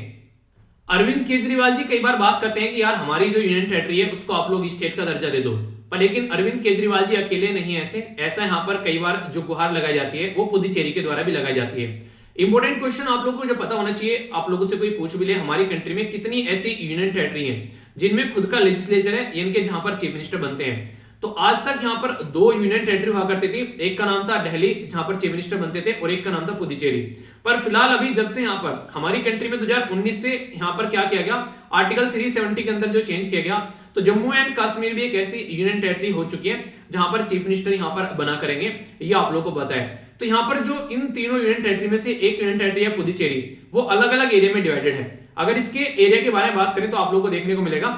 अरविंद केजरीवाल जी कई बार बात करते हैं कि यार हमारी जो यूनियन टेरिटरी है उसको आप लोग स्टेट का दर्जा दे दो, पर लेकिन अरविंद केजरीवाल जी अकेले नहीं ऐसा यहाँ पर कई बार जो गुहार लगाई जाती है वो पुडुचेरी के द्वारा भी लगाई जाती है। इंपॉर्टेंट क्वेश्चन आप लोगों को जो पता होना चाहिए, आप लोगों से कोई पूछ भी ले हमारी कंट्री में कितनी ऐसी यूनियन टेरिटरी है जिनमें खुद का लेजिस्लेचर है, इनके जहां पर चीफ मिनिस्टर बनते हैं। तो आज तक यहाँ पर 2 यूनियन टेरिटरी हुआ करती थी, एक का नाम था दिल्ली जहां पर चीफ मिनिस्टर बनते थे और एक का नाम था पुडुचेरी। पर फिलहाल अभी जब से यहाँ पर हमारी कंट्री में 2019 से यहाँ पर क्या किया गया, आर्टिकल 370 के अंदर जो चेंज किया गया, तो जम्मू एंड कश्मीर भी एक ऐसी यूनियन टेरिटरी हो चुकी है जहां पर चीफ मिनिस्टर यहाँ पर बना करेंगे, ये आप लोगों को पता है। तो यहाँ पर जो इन तीनों यूनियन टेरिटरी में से एक यूनियन टेरिटरी है पुडुचेरी, वो अलग अलग एरिया में डिवाइडेड है। अगर इसके एरिया के बारे में बात करें तो आप लोगों को देखने को मिलेगा,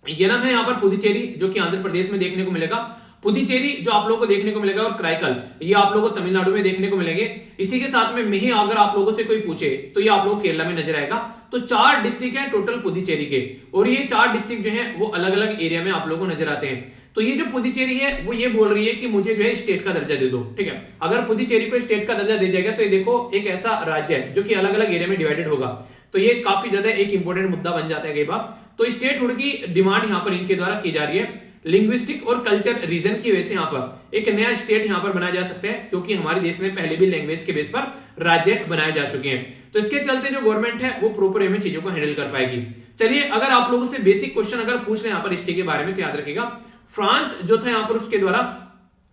ये नाम है यहाँ पर पुडुचेरी जो कि आंध्र प्रदेश में देखने को मिलेगा, पुडुचेरी जो आप लोगों को देखने को मिलेगा, और कराईकल ये आप लोगों को तमिलनाडु में देखने को मिलेंगे। इसी के साथ में मिही अगर आप लोगों से कोई पूछे तो ये आप लोग केरला में नजर आएगा। तो 4 डिस्ट्रिक्ट है टोटल पुडुचेरी के, और ये 4 डिस्ट्रिक्ट जो है वो अलग अलग एरिया में आप लोगों को नजर आते हैं। तो ये जो पुडुचेरी है वो ये बोल रही है कि मुझे जो है स्टेट का दर्जा दे दो। ठीक है, अगर पुडुचेरी को स्टेट का दर्जा दे दिया गया तो ये देखो एक ऐसा राज्य है जो कि अलग अलग एरिया में डिवाइडेड होगा। तो ये काफी ज्यादा एक इंपॉर्टेंट मुद्दा बन जाता है कई बार। तो स्टेटहुड की डिमांड यहाँ पर इनके द्वारा की जा रही है। लिंग्विस्टिक और कल्चर रीजन की वजह से यहाँ पर एक नया स्टेट यहाँ पर बनाया जा सकता है, क्योंकि हमारे देश में पहले भी लैंग्वेज के बेस पर राज्य बनाए जा चुके हैं। तो इसके चलते जो गवर्नमेंट है वो प्रॉपर वे में चीजों को हैंडल कर पाएगी। चलिए, अगर आप लोगों से बेसिक क्वेश्चन अगर पूछ रहे हैं यहाँ पर स्टेट के बारे में तो याद रखिएगा, फ्रांस जो था यहाँ पर उसके द्वारा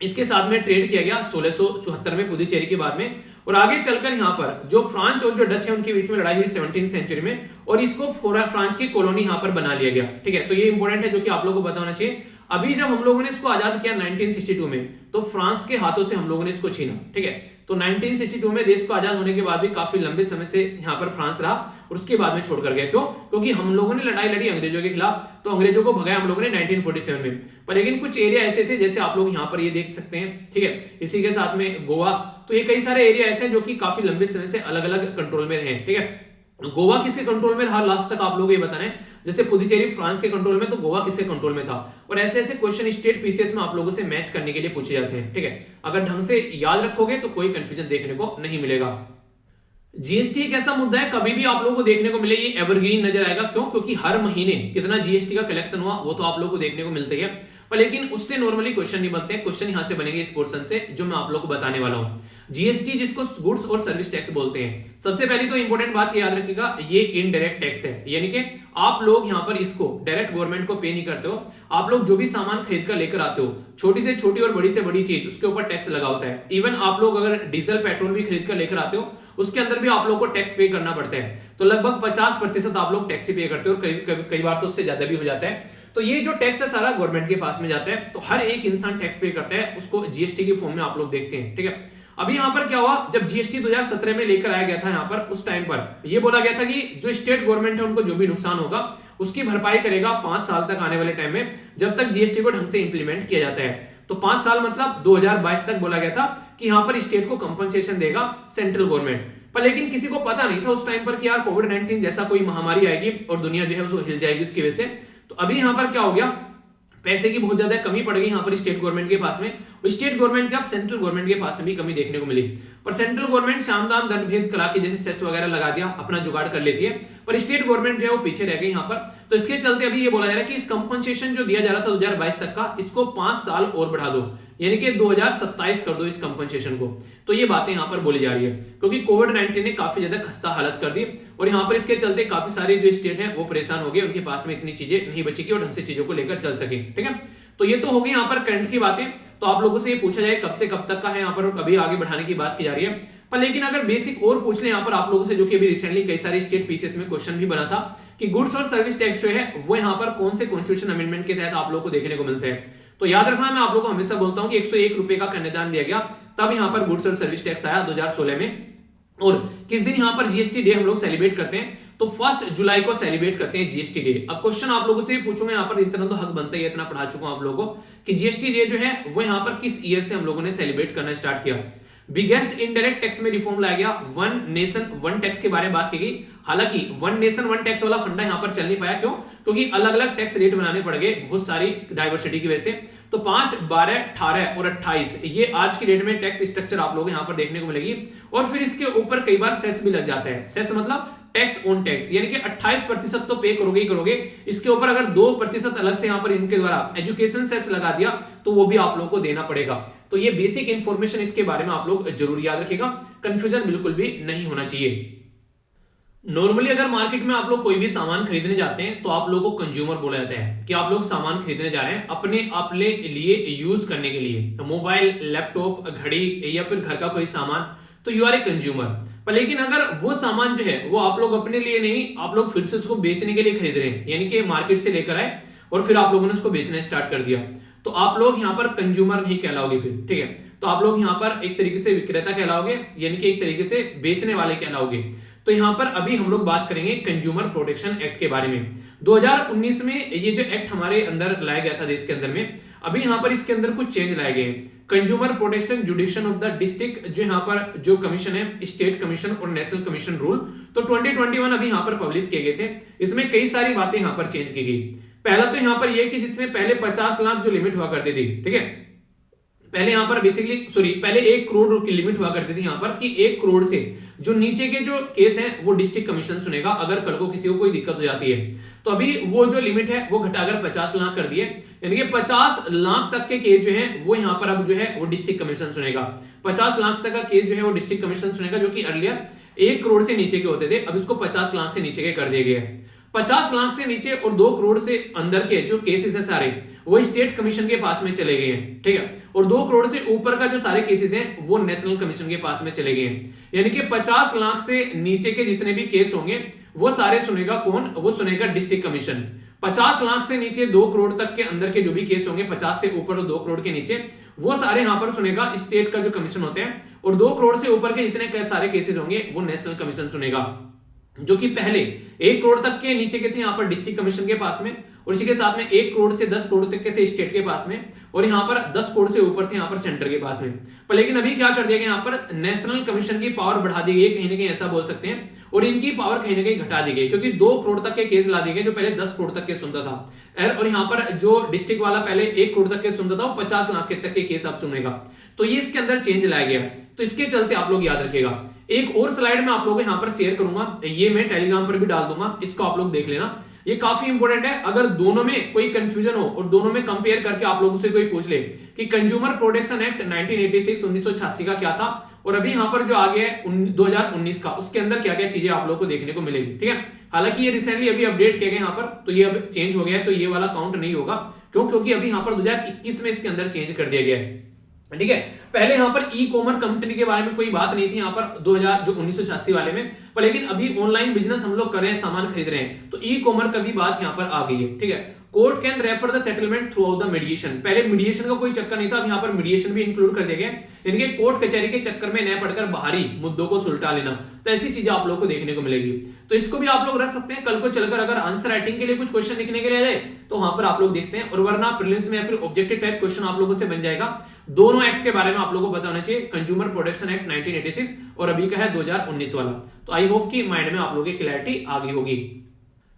इसके साथ में ट्रेड किया गया 1674 में पुडुचेरी के बाद में, और आगे चलकर यहाँ पर जो फ्रांस और जो डच है उनके बीच में लड़ाई हुई 17वीं सेंचुरी में, और इसको फ्रांस की कॉलोनी यहाँ पर बना लिया गया। ठीक है, तो ये इंपॉर्टेंट है जो कि आप लोगों को पता होना चाहिए। अभी जब हम लोगों ने इसको आजाद किया 1962 में, तो फ्रांस के हाथों से हम लोगों ने इसको छीना, ठीक है। तो 1962 में देश को आजाद होने के बाद भी काफी लंबे समय से यहाँ पर फ्रांस रहा और उसके बाद में छोड़कर गया। क्यों? क्योंकि हम लोगों ने लड़ाई लड़ी अंग्रेजों के खिलाफ, तो अंग्रेजों को भगाया हम लोगों ने 1947 में। पर लेकिन कुछ एरिया ऐसे थे, जैसे आप लोग यहाँ पर ये देख सकते हैं, ठीक है, इसी के साथ में गोवा, तो ये कई सारे एरिया ऐसे हैं जो कि काफी लंबे समय से अलग अलग कंट्रोल में रहे, ठीक है। गोवा किसके कंट्रोल में रहा लास्ट तक आप लोग ये बताना है। जैसे पुदुचेरी फ्रांस के कंट्रोल में, तो गोवा किसके कंट्रोल में था। और ऐसे ऐसे क्वेश्चन स्टेट पीसीएस में आप लोगों से मैच करने के लिए पूछे जाते हैं, ठीक है। अगर ढंग से याद रखोगे तो कोई कंफ्यूजन देखने को नहीं मिलेगा। जीएसटी एक ऐसा मुद्दा है, कभी भी आप लोगों को देखने को मिले ये एवरग्रीन नजर आएगा। क्यों? क्योंकि हर महीने कितना जीएसटी का कलेक्शन हुआ वो तो आप लोगों को देखने को मिलता ही है, पर लेकिन उससे नॉर्मली क्वेश्चन नहीं बनते हैं। क्वेश्चन यहां से बनेंगे इस पोर्शन से जो मैं आप लोगों को बताने वाला हूं। जीएसटी जिसको गुड्स और सर्विस टैक्स बोलते हैं। सबसे पहली तो इंपॉर्टेंट बात याद रखिएगा, ये इनडायरेक्ट टैक्स है, यानी कि आप लोग यहां पर इसको डायरेक्ट गवर्नमेंट को पे नहीं करते हो। आप लोग जो भी सामान खरीद कर लेकर आते हो, छोटी से छोटी और बड़ी से बड़ी चीज, उसके ऊपर टैक्स लगा होता है। इवन आप लोग अगर डीजल पेट्रोल भी खरीद कर लेकर आते हो, उसके अंदर भी आप लोग को टैक्स पे करना पड़ता है। तो लगभग 50% आप लोग टैक्स पे करते हो और कई बार तो उससे ज्यादा भी हो जाता है। तो ये जो टैक्स है सारा गवर्नमेंट के पास में जाता है। तो हर एक इंसान टैक्स पे करता है, उसको जीएसटी की फॉर्म में आप लोग देखते हैं, ठीक है। अभी यहां पर क्या हुआ, जब जीएसटी 2017 में लेकर आया गया था यहां पर, उस टाइम पर यह बोला गया था कि जो स्टेट गवर्नमेंट है उनको जो भी नुकसान होगा उसकी भरपाई करेगा 5 साल तक आने वाले टाइम में, जब तक जीएसटी को ढंग से इंप्लीमेंट किया जाता है। तो 5 साल मतलब 2022 तक बोला गया था कि यहां पर स्टेट को कंपनसेशन देगा सेंट्रल गवर्नमेंट। पर लेकिन किसी को पता नहीं था उस टाइम पर कि यार कोविड-19 जैसा कोई महामारी आएगी और दुनिया जो है वो हिल जाएगी उसकी वजह से। तो अभी यहां पर क्या हो गया, पैसे की बहुत ज्यादा कमी पड़ गई यहां पर स्टेट गवर्नमेंट के पास में। स्टेट गवर्नमेंट के अब सेंट्रल गवर्नमेंट के पास में भी कमी देखने को मिली। पर सेंट्रल गवर्नमेंट शाम दाम दंड भेद करा के जैसे सेस वगैरह लगा दिया, अपना जुगाड़ कर लेती है, पर स्टेट गवर्नमेंट जो है वो पीछे रह गई यहां पर। तो इसके चलते अभी ये बोला जा रहा है कि इस कंपनसेशन जो दिया जा रहा था 2022 तक का, इसको 5 साल और बढ़ा दो, यानी कि 2027 कर दो इस कंपनसेशन को। तो ये बातें यहां पर बोली जा रही है, क्योंकि कोविड-19 ने काफी ज्यादा खस्ता हालत कर दी और यहां पर इसके चलते काफी सारे जो स्टेट हैं वो परेशान हो गए, उनके पास में इतनी चीजें नहीं बची कि वो ढंग से चीजों को लेकर चल सके, ठीक है। तो ये तो हो गई यहाँ पर करंट की बातें। तो आप लोगों से ये पूछा जाए कब से कब तक का है यहाँ पर और कभी आगे बढ़ाने की बात की जा रही है। पर लेकिन अगर बेसिक और पूछ ले यहाँ पर आप लोगों से, जो कि अभी रिसेंटली कई सारे स्टेट पीसीएस में क्वेश्चन भी बना था कि गुड्स और सर्विस टैक्स जो है वो यहाँ पर कौन से कॉन्स्टिट्यूशन अमेंडमेंट के तहत आप लोगों को देखने को मिलते हैं। तो याद रखना, मैं आप लोगों को हमेशा बोलता हूँ कि 101 रुपए का कन्यादान दिया गया, तब यहाँ पर गुड्स और सर्विस टैक्स आया 2016 में। और किस दिन यहाँ पर जीएसटी डे हम लोग सेलिब्रेट करते हैं, तो 1 जुलाई को सेलिब्रेट करते हैं जीएसटी डे। अब क्वेश्चन आप लोगों से पूछूंगा यहाँ पर, इतना तो हक बनता ही है, इतना पढ़ा चुका हूं आप लोगों को कि जीएसटी डे जो है वो यहाँ पर किस ईयर से हम लोगों ने सेलिब्रेट करना स्टार्ट किया। बिगेस्ट इनडायरेक्ट टैक्स में रिफॉर्म लाया गया, वन नेशन वन टैक्स के बारे में बात की गई। हालांकि वन नेशन वन टैक्स वाला फंडा यहाँ पर चल नहीं पाया, क्यों? क्योंकि अलग अलग टैक्स रेट बनाने पड़ गए बहुत सारी डाइवर्सिटी की वजह से। तो 5, 12, 18 और 28 ये आज की डेट में टैक्स स्ट्रक्चर आप लोग यहाँ पर देखने को मिलेगी। और फिर इसके ऊपर कई बार सेस भी लग जाता है। सेस मतलब टैक्स ऑन टैक्स, यानी कि 28% तो पे करोगे ही करोगे। इसके ऊपर अगर 2% अलग से यहाँ पर इनके द्वारा एजुकेशन सेस लगा दिया तो वो भी आप लोग को देना पड़ेगा। तो ये बेसिक इंफॉर्मेशन इसके बारे में आप लोग जरूर याद रखिएगा, कंफ्यूजन बिल्कुल भी नहीं होना चाहिए। नॉर्मली अगर मार्केट में आप लोग कोई भी सामान खरीदने जाते हैं तो आप लोगों को कंज्यूमर बोला जाता है कि आप लोग सामान खरीदने जा रहे हैं अपने लिए यूज करने के लिए, मोबाइल, लैपटॉप, घड़ी या फिर घर का कोई सामान, तो यू आर ए कंज्यूमर। पर लेकिन अगर वो सामान जो है वो आप लोग अपने लिए नहीं, आप लोग फिर से उसको बेचने के लिए खरीद रहे हैं, यानी कि मार्केट से लेकर आए और फिर आप लोगों ने उसको बेचना स्टार्ट कर दिया, तो आप लोग यहाँ पर कंज्यूमर नहीं कहलाओगे फिर, ठीक है। तो आप लोग यहाँ पर एक तरीके से विक्रेता कहलाओगे, यानी कि एक तरीके से बेचने वाले कहलाओगे। तो यहाँ पर अभी हम लोग बात करेंगे कंज्यूमर प्रोटेक्शन एक्ट के बारे में। 2019 में ये जो एक्ट हमारे अंदर लाया गया था देश के अंदर में, अभी यहाँ पर इसके अंदर कुछ चेंज लाए गए। Consumer protection जुडिक्शन of the district जो यहाँ पर जो कमीशन है, स्टेट कमीशन और नेशनल कमीशन रूल, तो 2021 अभी यहाँ पर पब्लिश किए गए थे। इसमें कई सारी बातें यहाँ पर चेंज की गई। पहला तो यहाँ पर यह कि जिसमें पहले 50 लाख जो लिमिट हुआ करती थी, ठीक है, पहले यहाँ पर पहले 1 करोड़ की लिमिट हुआ करती थी यहाँ पर कि 1 करोड़ से जो नीचे के जो केस हैं वो डिस्ट्रिक्ट कमीशन सुनेगा अगर कल को किसी को कोई दिक्कत हो जाती है। तो अभी वो जो लिमिट है वो घटाकर 50 लाख कर दिए, यानी कि 50 लाख तक के केस जो है वो यहाँ पर अब जो है वो डिस्ट्रिक्ट कमीशन सुनेगा। 50 लाख तक का केस जो है वो डिस्ट्रिक्ट कमीशन सुनेगा, जो कि अर्लियर 1 करोड़ से नीचे के होते थे, अब इसको 50 लाख से नीचे के कर दिए गए। 50 लाख से नीचे और 2 करोड़ से अंदर के जो केसेस है सारे वो स्टेट कमीशन के पास में चले गए हैं, ठीक है, और 2 करोड़ से ऊपर का जो सारे केसेस हैं वो नेशनल कमीशन के पास में चले गए हैं। यानी कि 50 लाख से नीचे के जितने भी केस होंगे वो सारे सुनेगा कौन? वो सुनेगा डिस्ट्रिक्ट कमीशन। 50 लाख से नीचे 2 करोड़ तक के अंदर के जो भी केस होंगे, 50 से ऊपर और 2 करोड़ के नीचे, वो सारे यहां पर सुनेगा स्टेट का जो कमीशन होते हैं, और 2 करोड़ से ऊपर के जितने सारे केसेस होंगे वो नेशनल कमीशन सुनेगा, जो कि पहले 1 करोड़ तक के नीचे के थे यहां पर डिस्ट्रिक्ट कमीशन के पास में, और इसी के साथ में 1 करोड़ से 10 करोड़ तक के थे स्टेट के पास में, और यहां पर 10 करोड़ से ऊपर थे यहां पर सेंटर के पास में। पर लेकिन अभी क्या कर दिया गया, यहां पर नेशनल कमीशन की पावर बढ़ा दी गई, कहीं ना कहीं ऐसा बोल सकते हैं, और इनकी पावर कहीं ना कहीं घटा दी गई, क्योंकि 2 करोड़ तक के केस ला दिए गए जो पहले 10 करोड़ तक के सुनता था, और यहां पर जो डिस्ट्रिक्ट वाला पहले 1 करोड़ तक के सुनता था वो 50 लाख तक के केस अब सुनेगा। तो ये इसके अंदर चेंज लाया गया, तो इसके चलते आप लोग याद रखिएगा। एक और स्लाइड में आप लोगों को यहां पर शेयर करूंगा, ये मैं टेलीग्राम पर भी डाल दूंगा, इसको आप लोग देख लेना, ये काफी इंपॉर्टेंट है। अगर दोनों में कोई कंफ्यूजन हो और दोनों में कंपेयर करके आप लोगों से कोई पूछ ले कि कंज्यूमर प्रोटेक्शन एक्ट 1986 का क्या था, और अभी यहां पर जो आ गया है 2019 का, उसके अंदर क्या क्या चीजें आप लोगों को देखने को मिलेगी, ठीक है। हालांकि ये रिसेंटली अभी अपडेट किया गया यहां पर, तो ये अब चेंज हो गया है, तो ये वाला काउंट नहीं होगा, क्योंकि अभी यहां पर 2021 में इसके अंदर चेंज कर दिया गया है, ठीक है। पहले यहां पर ई कॉमर्स कंपनी के बारे में कोई बात नहीं थी यहां पर 1986 वाले में, पर लेकिन अभी ऑनलाइन बिजनेस हम लोग कर रहे हैं, सामान खरीद रहे हैं, तो ई कॉमर्स का भी बात यहां पर आ गई है, ठीक है। Court can refer the settlement through out the mediation, पहले मीडिएशन का कोई चक्कर नहीं था, अब यहां पर मीडिएशन भी इंक्लूड कर दिया गया, इनके कोर्ट कचहरी के चक्कर में न पड़कर बाहरी मुद्दों को सुलटा लेना, तो ऐसी चीजें आप लोग को देखने को मिलेगी। तो इसको भी आप लोग रख सकते हैं, कल को चलकर अगर आंसर राइटिंग के लिए कुछ क्वेश्चन लिखने के लिए आ जाए तो वहां पर आप लोग देखते हैं, और वरना प्रीलिम्स में या फिर ऑब्जेक्टिव टाइप क्वेश्चन आप लोगों से बन जाएगा। दोनों एक्ट के बारे में आप लोगों को पता होना चाहिए, कंज्यूमर प्रोटेक्शन एक्ट 1986 और अभी का है 2019 वाला। तो आई होप कि माइंड में आप लोगों की क्लैरिटी आ गई होगी।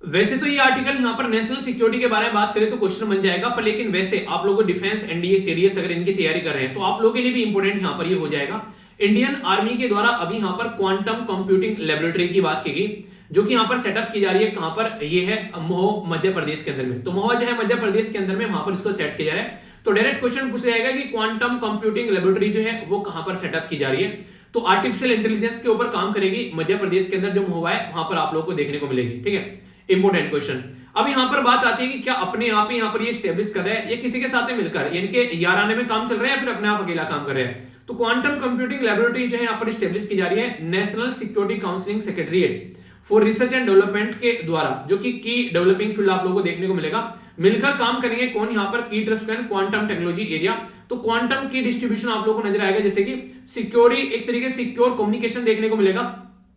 वैसे तो ये आर्टिकल यहाँ पर नेशनल सिक्योरिटी के बारे में बात करें तो क्वेश्चन बन जाएगा, पर लेकिन वैसे आप लोगों को डिफेंस एनडीए सीडीएस अगर इनकी तैयारी कर रहे हैं तो आप लोगों के लिए भी इंपॉर्टेंट यहाँ पर ये हो जाएगा। इंडियन आर्मी के द्वारा अभी यहाँ पर क्वांटम कंप्यूटिंग लेबोरेटरी की बात की गई, जो कि यहाँ पर सेटअप की जा रही है, कहां पर ये है महोह मध्य प्रदेश के अंदर में, तो महोह जो है मध्य प्रदेश के अंदर में, वहां पर इसको सेट किया जा रहा है। तो डायरेक्ट क्वेश्चन पूछ जाएगा कि क्वांटम कंप्यूटिंग लेबोरेटरी जो है वो कहां पर सेटअप की जा रही है, तो आर्टिफिशियल इंटेलिजेंस के ऊपर काम करेगी मध्य प्रदेश के अंदर, जो महोह है वहां पर आप लोगों को देखने को मिलेगी, ठीक है। Important question. अब यहां पर बात आती है कि क्या अपने आप ही यहां पर ये स्टैब्लिश कर रहा है या किसी के साथ में मिलकर, यानी कि याराने में काम चल रहा है या फिर अपने आप अकेला काम कर रहा है। तो क्वांटम कंप्यूटिंग लेबोरेटरी जो है यहां पर स्टैब्लिश की जा रही है national security counselling secretariat for research and development के द्वारा, जो कि की डेवलपिंग फील्ड आप लोगों को देखने को मिलेगा। मिलकर काम करेंगे कौन, यहां पर की trust and quantum technology area. तो क्वांटम की डिस्ट्रीब्यूशन आप लोगों को नजर आएगा, जैसे कि सिक्योरिटी एक तरीके से सिक्योर कम्युनिकेशन देखने को मिलेगा।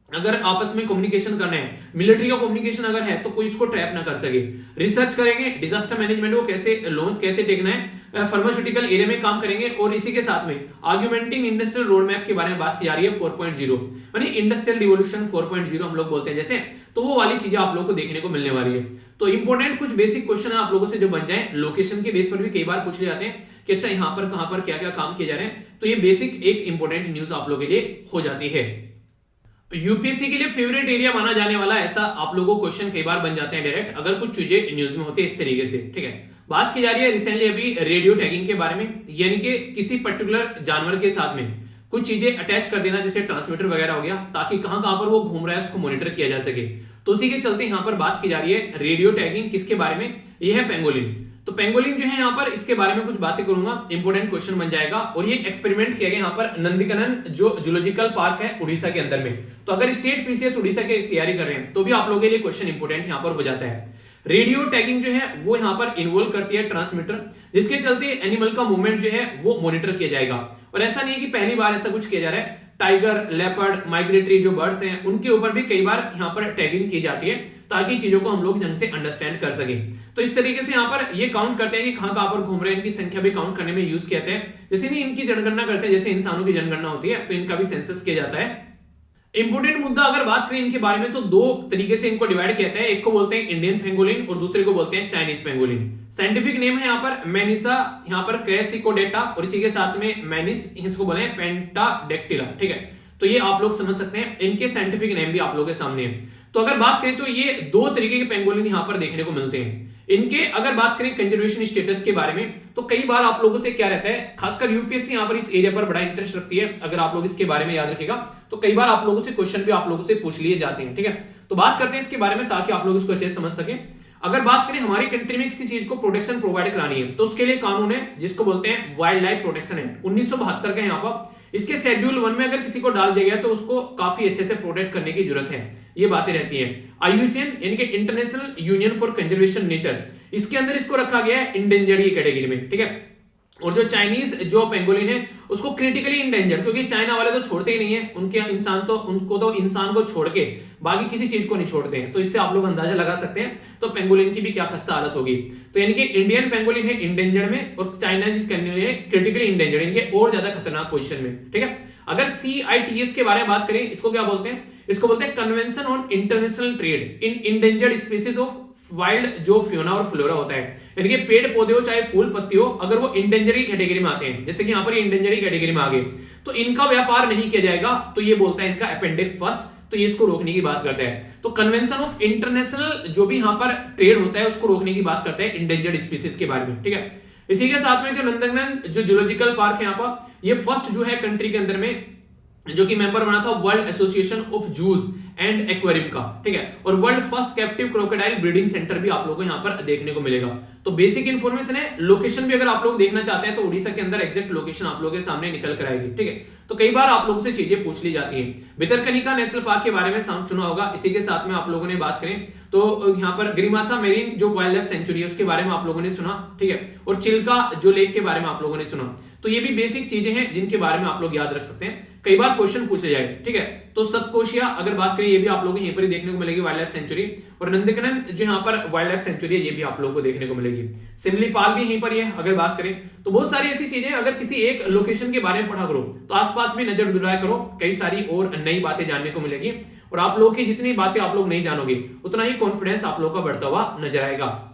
अगर आपस में कम्युनिकेशन करना है, मिलिट्री का कम्युनिकेशन अगर है तो कोई इसको ट्रैप ना कर सके। रिसर्च करेंगे डिजास्टर मैनेजमेंट को कैसे लॉन्च कैसे टेकना है, फार्मास्यूटिकल एरिया में काम करेंगे, और इसी के साथ में आर्गुमेंटिंग इंडस्ट्रियल रोड मैप के बारे में बात की जा रही है 4.0, यानी इंडस्ट्रियल रिवोल्यूशन 4.0 हम लोग बोलते हैं जैसे, तो वो वाली चीजें आप लोगों को देखने को मिलने वाली है। तो इंपॉर्टेंट कुछ बेसिक क्वेश्चन है आप लोगों से जो बन जाए, लोकेशन के बेस पर भी कई बार पूछ ले जाते हैं कि अच्छा यहाँ पर कहां पर क्या क्या काम किए जा रहे हैं, तो ये बेसिक एक इंपॉर्टेंट न्यूज आप लोगों के लिए हो जाती है। यूपीएससी के लिए फेवरेट एरिया माना जाने वाला ऐसा आप लोगों को क्वेश्चन कई बार बन जाते हैं डायरेक्ट, अगर कुछ चीजें न्यूज में होती है इस तरीके से, ठीक है। बात की जा रही है रिसेंटली अभी रेडियो टैगिंग के बारे में, यानी कि किसी पर्टिकुलर जानवर के साथ में कुछ चीजें अटैच कर देना, जैसे ट्रांसमीटर वगैरह हो गया, ताकि कहां कहां पर वो घूम रहा है उसको मॉनिटर किया जा सके। तो उसी के चलते यहां पर बात की जा रही है रेडियो टैगिंग किसके बारे में, ये है पेंगोलिन। तो पेंगोलिन जो है यहाँ पर, इसके बारे में कुछ बातें करूंगा, इंपॉर्टेंट क्वेश्चन बन जाएगा। और ये एक्सपेरिमेंट किया गया यहाँ पर नंदीकानन जो जूलॉजिकल पार्क है उड़ीसा के अंदर में। तो अगर स्टेट पीसीएस उड़ीसा की तैयारी कर रहे हैं तो भी आप लोगों के लिए क्वेश्चन इंपॉर्टेंट यहाँ पर हो जाता है। रेडियो टैगिंग जो है वो यहाँ पर इन्वॉल्व करती है ट्रांसमीटर, जिसके चलते एनिमल का मूवमेंट जो है वो मॉनिटर किया जाएगा। और ऐसा नहीं है कि पहली बार ऐसा कुछ किया जा रहा है, टाइगर, लेपर्ड, माइग्रेटरी जो बर्ड्स हैं उनके ऊपर भी कई बार यहाँ पर टैगिंग की जाती है, ताकि चीजों को हम लोग ढंग से अंडरस्टैंड कर सकें। तो इस तरीके से यहाँ पर ये काउंट करते हैं कि कहां कहां पर घूम रहे हैं, इनकी संख्या भी काउंट करने में यूज किया है। जैसे नहीं इनकी जनगणना करते हैं, जैसे इंसानों की जनगणना होती है, तो इनका भी सेंसस किया जाता है। इंपोर्टेंट मुद्दा अगर बात करें इनके बारे में तो दो तरीके से इनको डिवाइड किया जाता है, एक को बोलते हैं इंडियन पेंगोलिन और दूसरे को बोलते हैं चाइनीज पेंगोलिन। साइंटिफिक नेम है यहाँ पर मेनिसा, यहाँ पर क्रेसिकोडेटा, और इसी के साथ में मेनिस, इसको बोले पेंटाडेक्टिला, ठीक है। तो ये आप लोग समझ सकते हैं, इनके साइंटिफिक नेम भी आप लोगों के सामने है। तो अगर बात करें तो ये दो तरीके के पेंगोलिन यहाँ पर देखने को मिलते हैं। इनके अगर बात करें कंजर्वेशन स्टेटस के बारे में, तो कई बार आप लोगों से क्या रहता है, खासकर यूपीएससी यहाँ पर इस एरिया पर बड़ा इंटरेस्ट रखती है। अगर आप लोग इसके बारे में याद रखेगा तो कई बार आप लोगों से क्वेश्चन भी आप लोगों से पूछ लिए जाते हैं, ठीक है। तो बात करते हैं इसके बारे में ताकि आप लोग इसको अच्छे से समझ सकें। अगर बात करें हमारी कंट्री में किसी चीज को प्रोटेक्शन प्रोवाइड करानी है तो उसके लिए कानून है जिसको बोलते हैं वाइल्ड लाइफ प्रोटेक्शन एक्ट 1972 का यहाँ पर। इसके शेड्यूल 1 में अगर किसी को डाल दिया गया तो उसको काफी अच्छे से प्रोटेक्ट करने की जरूरत है, ये बातें रहती है। IUCN यानी कि international union for conservation nature, इसके अंदर इसको रखा गया है इंडेंजर्ड की कैटेगरी में, ठीक है। और जो चाइनीज जो पेंगोलिन है उसको क्रिटिकली इंडेंजर्ड, क्योंकि चाइना वाले तो छोड़ते ही नहीं है, उनको तो इंसान को छोड़ के बाकी किसी चीज को नहीं छोड़ते हैं, तो इससे आप लोग अंदाजा लगा सकते हैं तो पेंगोलिन की भी क्या खस्ता हालत होगी। तो यानी कि इंडियन पेंगोलिन है इंडेंजर्ड में और चाइनीज पेंगोलिन है क्रिटिकली इंडेंजर्ड, इनके और ज्यादा खतरनाक पोजीशन में, ठीक है। अगर CITES के बारे में बात करें, इसको क्या बोलते हैं, इसको बोलते हैं convention on international trade in endangered species of wild, जो फ्योना और फ्लोरा होता है, यानी कि पेड़ पौधे हो चाहे फूल पत्ती हो, अगर वो इंडेंजर्ड की कैटेगरी में आते हैं, जैसे कि यहाँ पर इंडेंजर्ड की कैटेगरी में आ गए, तो इनका व्यापार नहीं किया जाएगा, तो ये बोलता है इनका अपेंडिक्स फर्स्ट, तो ये इसको रोकने की बात करता है। तो कन्वेंशन ऑफ इंटरनेशनल जो भी यहाँ पर ट्रेड होता है उसको रोकने की बात करता है इंडेंजर्ड स्पीसीज के बारे में, ठीक है। इसी के साथ में जो नंदनवन जो जूलॉजिकल पार्क है यहाँ पर, ये फर्स्ट जो है कंट्री के अंदर में जो कि मेंबर बना था world association of zoos and aquarium का, ठीक है। और world first captive crocodile breeding centre भी आप लोगों को यहाँ पर देखने को मिलेगा। तो बेसिक इन्फॉर्मेशन है, लोकेशन भी अगर आप लोग देखना चाहते हैं तो उड़ीसा के अंदर एग्जैक्ट लोकेशन आप लोगों के सामने निकल कर आएगी, ठीक है। तो कई बार आप लोगों से चीजें पूछ ली जाती हैं। भितरकनिका नेशनल पार्क के बारे में साम सुना होगा। इसी के साथ में आप लोगों ने बात करें तो यहाँ पर गिरिमाथा मेरीन जो वाइल्ड लाइफ सेंचुरी है उसके बारे में आप लोगों ने सुना, ठीक है। और चिल्का जो लेक के बारे में आप लोगों ने सुना। तो ये भी बेसिक चीजें हैं जिनके बारे में आप लोग याद रख सकते हैं, कई बार क्वेश्चन पूछे जाए, ठीक है। तो सतकोशिया अगर बात करें, ये भी आप लोगों को यहीं पर ही देखने को मिलेगी वाइल्ड लाइफ सेंचुरी, और नंदनकनन जो यहाँ पर वाइल्ड लाइफ सेंचुरी है ये भी आप लोगों को देखने को मिलेगी। सिमलीपाल भी यहीं पर ही है अगर बात करें तो। बहुत सारी ऐसी चीजें, अगर किसी एक लोकेशन के बारे में पढ़ा करो तो आसपास भी नजर दुराया करो, कई सारी और नई बातें जानने को मिलेगी, और आप लोग की जितनी बातें आप लोग नहीं जानोगे उतना ही कॉन्फिडेंस आप लोग का बढ़ता हुआ नजर आएगा।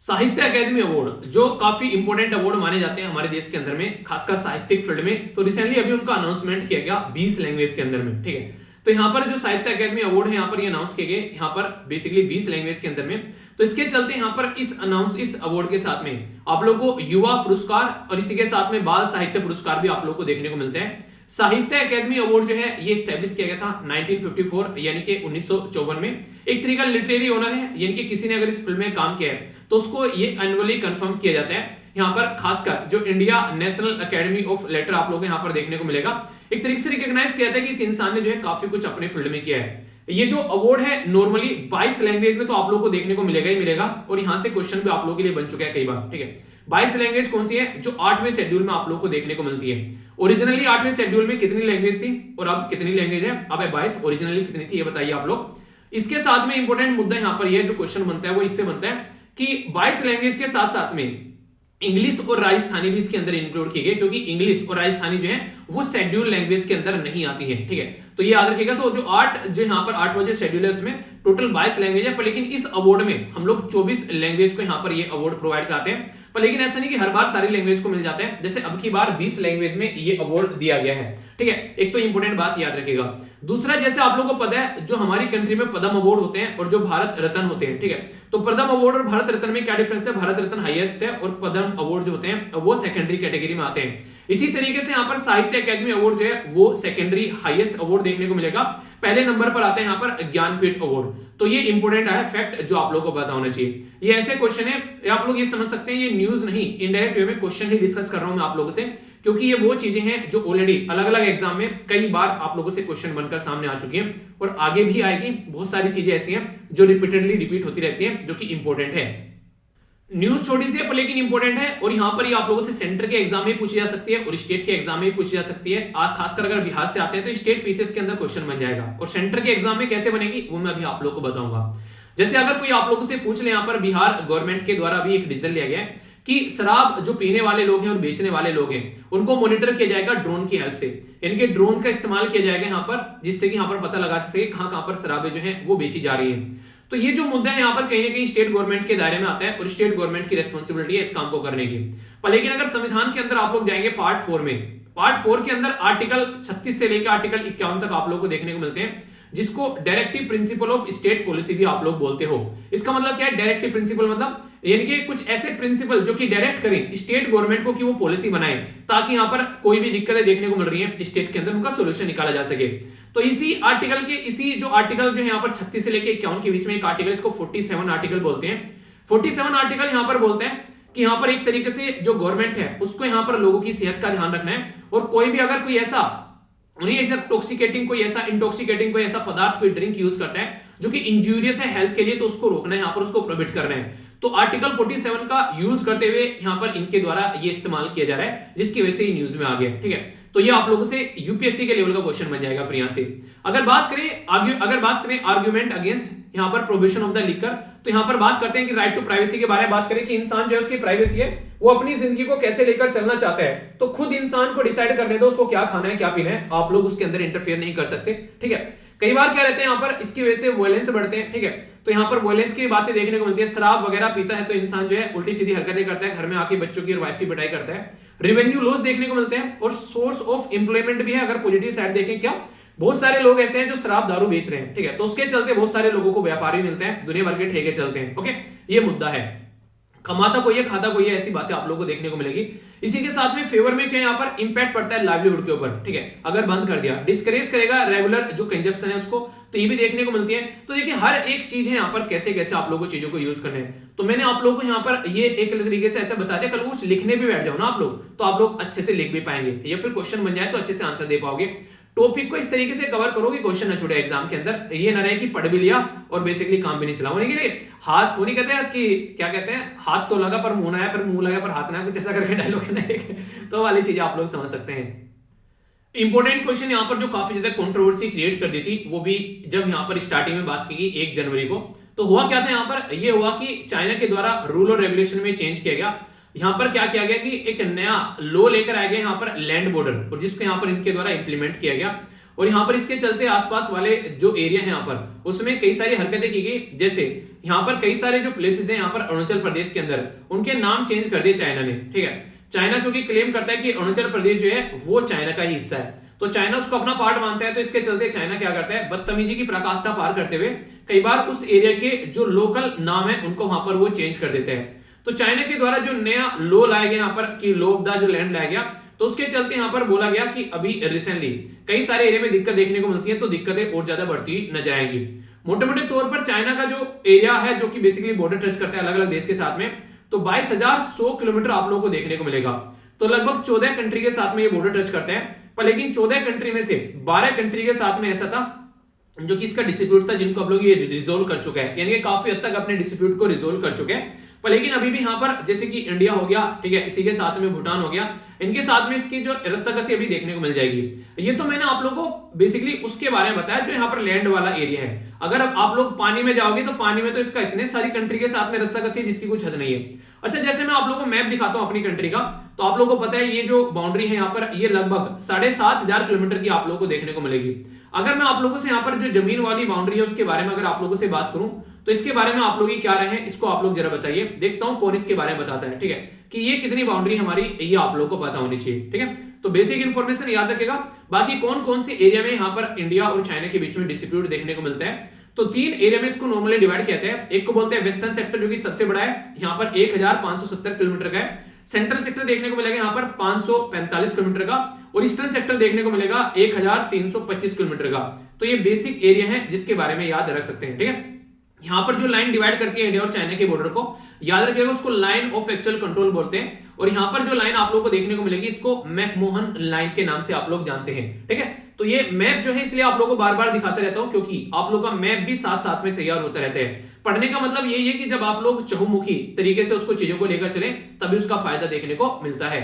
साहित्य अकादमी अवार्ड जो काफी इंपॉर्टेंट अवार्ड माने जाते हैं हमारे देश के अंदर में, खासकर साहित्यिक फील्ड में, तो रिसेंटली अभी उनका अनाउंसमेंट किया गया 20 लैंग्वेज के अंदर में, ठीक है। तो यहाँ पर जो साहित्य अकादमी अवार्ड है यहाँ पर ये अनाउंस किए गए, यहाँ पर बेसिकली 20 लैंग्वेज के अंदर में। तो इसके चलते यहाँ पर इस अवार्ड के साथ में आप लोग को युवा पुरस्कार और इसी के साथ में बाल साहित्य पुरस्कार भी आप लोग को देखने को मिलते हैं। साहित्य अकादमी अवार्ड जो है ये स्टैब्लिश किया गया था 1954 यानी कि 1954 में। एक तरीका लिटरेरी ऑनर है, यानी कि किसी ने अगर इस फिल्म में काम किया है तो उसको ये एनुअली कंफर्म किया जाता है। यहाँ पर खासकर जो India national academy of letter आप लोग यहाँ पर देखने को मिलेगा, एक तरीके से रिकॉग्नाइज किया जाता है कि इस इंसान ने जो है काफी कुछ अपने फील्ड में किया है। ये जो अवार्ड है नॉर्मली 22 लैंग्वेज में तो आप लोग को देखने को मिलेगा ही मिलेगा, और यहाँ से क्वेश्चन भी आप लोगों के लिए बन चुका है कई बार, ठीक है। 22 लैंग्वेज कौन सी है, जो 8वें शेड्यूल में आप लोग को देखने को मिलती है। ओरिजिनली 8वें शेड्यूल में कितनी लैंग्वेज थी और अब कितनी लैंग्वेज है, अब 22, ओरिजिनली कितनी थी ये बताइए आप लोग। इसके साथ में इंपॉर्टेंट मुद्दा यहाँ पर ये जो क्वेश्चन बनता है वो इससे बनता है कि 22 लैंग्वेज के साथ साथ में इंग्लिश और राजस्थानी भी इसके अंदर इंक्लूड किए गए, क्योंकि इंग्लिश और राजस्थानी जो है वो शेड्यूल लैंग्वेज के अंदर नहीं आती है, ठीक है। तो ये याद रखिएगा। तो जो यहाँ पर 8 जो शेड्यूल है उसमें टोटल 22 लैंग्वेज है, पर लेकिन इस अवार्ड में हम लोग 24 लैंग्वेज को यहाँ पर ये अवार्ड प्रोवाइड कराते हैं। पर लेकिन ऐसा नहीं कि हर बार सारी लैंग्वेज को मिल जाता है, जैसे अब की बार 20 लैंग्वेज में ये अवार्ड दिया गया है, ठीक है। एक तो इंपॉर्टेंट बात याद रखिएगा। दूसरा, जैसे आप लोगों को पता है जो हमारी कंट्री में पद्म अवार्ड होते हैं और जो भारत रत्न होते हैं, ठीक है। तो पद्म अवार्ड और भारत रत्न में क्या डिफरेंस है, भारत रत्न हाईएस्ट है और पद्म अवार्ड जो होते हैं वो सेकेंडरी कैटेगरी में आते हैं। इसी तरीके से यहाँ पर साहित्य अकादमी अवार्ड जो है वो सेकेंडरी हाईएस्ट अवार्ड देखने को मिलेगा। पहले नंबर पर आता है यहाँ पर ज्ञानपीठ अवार्ड। तो ये इंपॉर्टेंट है फैक्ट जो आप लोगों को पता होना चाहिए। ये ऐसे क्वेश्चन है, आप लोग ये समझ सकते हैं ये न्यूज नहीं, इनडायरेक्ट वे में क्वेश्चन ही डिस्कस कर रहा हूं मैं आप लोगों से, क्योंकि ये वो चीजें हैं जो ऑलरेडी अलग अलग एग्जाम में कई बार आप लोगों से क्वेश्चन बनकर सामने आ चुकी हैं और आगे भी आएगी। बहुत सारी चीजें ऐसी हैं जो रिपीटेडली रिपीट होती रहती हैं, जो कि इंपॉर्टेंट है। न्यूज छोटी सी है पर लेकिन इंपॉर्टेंट है, और यहां पर ये आप लोगों से सेंटर के एग्जाम में पूछी जा सकती है और स्टेट के एग्जाम में पूछी जा सकती है। खासकर अगर बिहार से आते हैं तो स्टेट पीसीएस के अंदर क्वेश्चन बन जाएगा, और सेंटर के एग्जाम में कैसे बनेगी वो मैं अभी आप लोगों को बताऊंगा। जैसे अगर कोई आप लोगों से पूछ ले, यहाँ पर बिहार गवर्नमेंट के द्वारा भी एक डिसीजन लिया गया है कि शराब जो पीने वाले लोग हैं और बेचने वाले लोग हैं उनको मॉनिटर किया जाएगा ड्रोन की हेल्प से। इनके ड्रोन का इस्तेमाल किया जाएगा यहाँ पर, जिससे कि यहाँ पर पता लगा सके कहां पर शराबें जो है वो बेची जा रही है। तो ये जो मुद्दा है यहाँ पर कहीं ना कहीं स्टेट गवर्नमेंट के दायरे में आता है और स्टेट गवर्नमेंट की रेस्पॉन्सिबिलिटी है इस काम को करने की। पर लेकिन अगर संविधान के अंदर आप लोग जाएंगे पार्ट 4 में, पार्ट 4 के अंदर आर्टिकल 36 से लेकर आर्टिकल 51 तक आप लोग को देखने को मिलते हैं, जिसको directive principle of state policy भी आप लोग बोलते हो। इसका मतलब क्या है डायरेक्टिव प्रिंसिपल, मतलब यानी कि कुछ ऐसे प्रिंसिपल जो कि डायरेक्ट करें स्टेट गवर्नमेंट को कि वो पॉलिसी बनाए, ताकि यहाँ पर कोई भी दिक्कतें देखने को मिल रही है स्टेट के अंदर उनका सोल्यूशन निकाला जा सके। तो इसी आर्टिकल के जो आर्टिकल जो है यहाँ पर 36 से लेकर 51 के बीच में एक आर्टिकल, इसको 47 आर्टिकल बोलते हैं। 47 आर्टिकल यहाँ पर बोलते हैं कि यहाँ पर एक तरीके से जो गवर्नमेंट है उसको यहाँ पर लोगों की सेहत का ध्यान रखना है, और कोई भी अगर कोई ऐसा उन्हें ऐसा टॉक्सिकेटिंग कोई ऐसा इंटॉक्सिकेटिंग कोई ऐसा पदार्थ कोई ड्रिंक यूज करता है जो कि इंजूरियस है हेल्थ के लिए, तो उसको रोकना है, यहाँ पर उसको प्रोहिबिट करना है। तो आर्टिकल 47 का यूज करते हुए यहाँ पर इनके द्वारा ये इस्तेमाल किया जा रहा है, जिसकी वजह से ये न्यूज में आ गया। ठीक है, तो ये आप लोगों से यूपीएससी के लेवल का क्वेश्चन बन जाएगा फिर यहाँ से। अगर बात करें आर्ग्यूमेंट अगेंस्ट यहाँ पर प्रोहिबिशन ऑफ द लिकर, तो यहाँ पर बात करते हैं कि राइट टू प्राइवेसी के बारे में बात करें कि इंसान जो है उसकी प्राइवेसी है, वो अपनी जिंदगी को कैसे लेकर चलना चाहता है, तो खुद इंसान को डिसाइड करने दो उसको क्या खाना है क्या पीना है, आप लोग उसके अंदर इंटरफेयर नहीं कर सकते। ठीक है, कई बार क्या रहते हैं यहाँ पर इसकी वजह से वायलेंस बढ़ते हैं। ठीक है, तो यहाँ पर वायलेंस की बातें देखने को मिलती है, शराब वगैरह पीता है तो इंसान जो है उल्टी सीधी हरकतें करता है, घर में आके बच्चों की और वाइफ की पिटाई करता है, रेवेन्यू लॉस देखने को मिलते हैं, और सोर्स ऑफ एम्प्लॉयमेंट भी है। अगर पॉजिटिव साइड देखें, क्या बहुत सारे लोग ऐसे हैं जो शराब दारू बेच रहे हैं। ठीक है, तो उसके चलते बहुत सारे लोगों को व्यापारी मिलते हैं, दुनिया भर के ठेके चलते हैं। ओके, ये मुद्दा है, कमाता कोई है खाता कोई है, ऐसी बातें आप लोगों को देखने को मिलेगी। इसी के साथ में फेवर में क्या यहाँ पर इंपैक्ट पड़ता है लाइवलीहुड के ऊपर। ठीक है, अगर बंद कर दिया डिस्करेज करेगा रेगुलर जो कंजप्शन है उसको, तो ये भी देखने को मिलती है। तो देखिए हर एक चीज है यहाँ पर कैसे कैसे आप लोगों को चीजों को यूज करने हैं। तो मैंने आप लोगों को यहाँ पर ये एक तरीके से ऐसा बता दिया, कल कुछ लिखने भी बैठ जाओ ना आप लोग, तो आप लोग अच्छे से लिख भी पाएंगे, या फिर क्वेश्चन बन जाए तो अच्छे से आंसर दे पाओगे। टॉपिक को इस तरीके से कवर करो कि क्वेश्चन न छूटे एग्जाम के अंदर, ये ना रहे कि पढ़ भी लिया और बेसिकली काम भी नहीं चला। उन्हें हाथ उन्हें कहते हैं कि क्या कहते हैं, हाथ तो लगा पर मुंह ना आया, फिर मुंह लगा पर हाथ ना आया, कुछ ऐसा करके डायलॉग है ना, तो वाली चीजें आप लोग समझ सकते हैं। इंपॉर्टेंट क्वेश्चन यहाँ पर जो काफी ज्यादा कंट्रोवर्सी क्रिएट कर दी थी, वो भी जब यहाँ पर स्टार्टिंग में बात की गई 1 जनवरी को, तो हुआ क्या था यहाँ पर, ये हुआ कि चाइना के द्वारा रूल और रेगुलेशन में चेंज किया गया। यहाँ पर क्या किया गया कि एक नया लॉ लेकर आया गया यहाँ पर लैंड बॉर्डर, और जिसको यहाँ पर इनके द्वारा इंप्लीमेंट किया गया, और यहाँ पर इसके चलते आसपास वाले जो एरिया है यहाँ पर उसमें कई सारी हरकतें की गई। जैसे यहाँ पर कई सारे जो प्लेसेस हैं यहाँ पर अरुणाचल प्रदेश के अंदर, उनके नाम चेंज कर दिए चाइना ने। ठीक है, चाइना क्योंकि क्लेम करता है कि अरुणाचल प्रदेश जो है वो चाइना का ही हिस्सा है, तो चाइना उसको अपना पार्ट मानता है, तो इसके चलते चाइना क्या करता है, बदतमीजी की पराकाष्ठा पार करते हुए कई बार उस एरिया के जो लोकल नाम है उनको वहां पर वो चेंज कर देते हैं। तो चाइना के द्वारा जो नया लॉ लाया गया यहाँ पर कि लॉ ऑफ द जो लैंड लाया गया, तो उसके चलते यहाँ पर बोला गया कि अभी रिसेंटली कई सारे एरिया में दिक्कत देखने को मिलती है, तो दिक्कतें और ज्यादा बढ़ती न जाएंगी। मोटे मोटे तौर पर चाइना का जो एरिया है जो कि बेसिकली बॉर्डर टच करता है अलग अलग देश के साथ में, तो 22,100 किलोमीटर आप लोगों को देखने को मिलेगा। तो लगभग 14 कंट्री के साथ में ये बॉर्डर टच करते हैं, पर लेकिन 14 कंट्री में से 12 कंट्री के साथ में ऐसा था जो कि इसका डिस्प्यूट था, जिनको आप लोग ये रिजोल्व कर चुके हैं, यानी कि काफी हद तक अपने डिस्प्यूट को रिजोल्व कर चुके हैं। पर लेकिन अभी भी यहाँ पर जैसे कि इंडिया हो गया, ठीक है, इसी के साथ में भूटान हो गया, इनके साथ में इसकी जो रस्साकसी अभी देखने को मिल जाएगी। ये तो मैंने आप लोगों को बेसिकली उसके बारे में बताया जो यहाँ पर लैंड वाला एरिया है। अगर आप लोग पानी में जाओगे तो पानी में तो इसका इतने सारी कंट्री के साथ में रस्साकसी जिसकी कुछ हद नहीं है। अच्छा, जैसे मैं आप लोगों को मैप दिखाता हूँ अपनी कंट्री का, तो आप लोगों को पता है ये जो बाउंड्री है यहाँ पर ये लगभग 7,500 किलोमीटर की आप लोगों को देखने को मिलेगी। अगर मैं आप लोगों से यहाँ पर जो जमीन वाली बाउंड्री है उसके बारे में अगर आप लोगों से बात करूं, तो इसके बारे में आप लोग क्या रहे हैं इसको आप लोग जरा बताइए, देखता हूं कौन इसके बारे में बताता है। ठीक है, कि ये कितनी बाउंड्री हमारी, ये आप लोग को पता होनी चाहिए। ठीक है, तो बेसिक इंफॉर्मेशन याद रखेगा। बाकी कौन कौन से एरिया में यहाँ पर इंडिया और चाइना के बीच में डिस्प्यूट देखने को मिलता है, तो 3 एरिया में इसको नॉर्मली डिवाइड किया है। एक को बोलते हैं वेस्टर्न सेक्टर जो कि सबसे बड़ा है, यहाँ पर 1,570 किलोमीटर का है। सेंट्रल सेक्टर देखने को मिलेगा यहाँ पर 545 किलोमीटर का, और ईस्टर्न सेक्टर देखने को मिलेगा 1,325 किलोमीटर का। तो ये बेसिक एरिया है जिसके बारे में याद रख सकते हैं। ठीक है, यहाँ पर जो लाइन डिवाइड करती है इंडिया और चाइना के बॉर्डर को, याद रखिएगा उसको लाइन ऑफ एक्चुअल कंट्रोल बोलते हैं। और यहाँ पर जो लाइन आप लोगों को देखने को मिलेगी इसको मैकमोहन लाइन के नाम से आप लोग जानते हैं। ठीक है, तो ये मैप जो है इसलिए आप लोगों को बार बार दिखाते रहता हूं क्योंकि आप लोगों का मैप भी साथ साथ में तैयार होते रहते हैं। पढ़ने का मतलब यही है कि जब आप लोग चहुमुखी तरीके से उसको चीजों को लेकर चले तभी उसका फायदा देखने को मिलता है।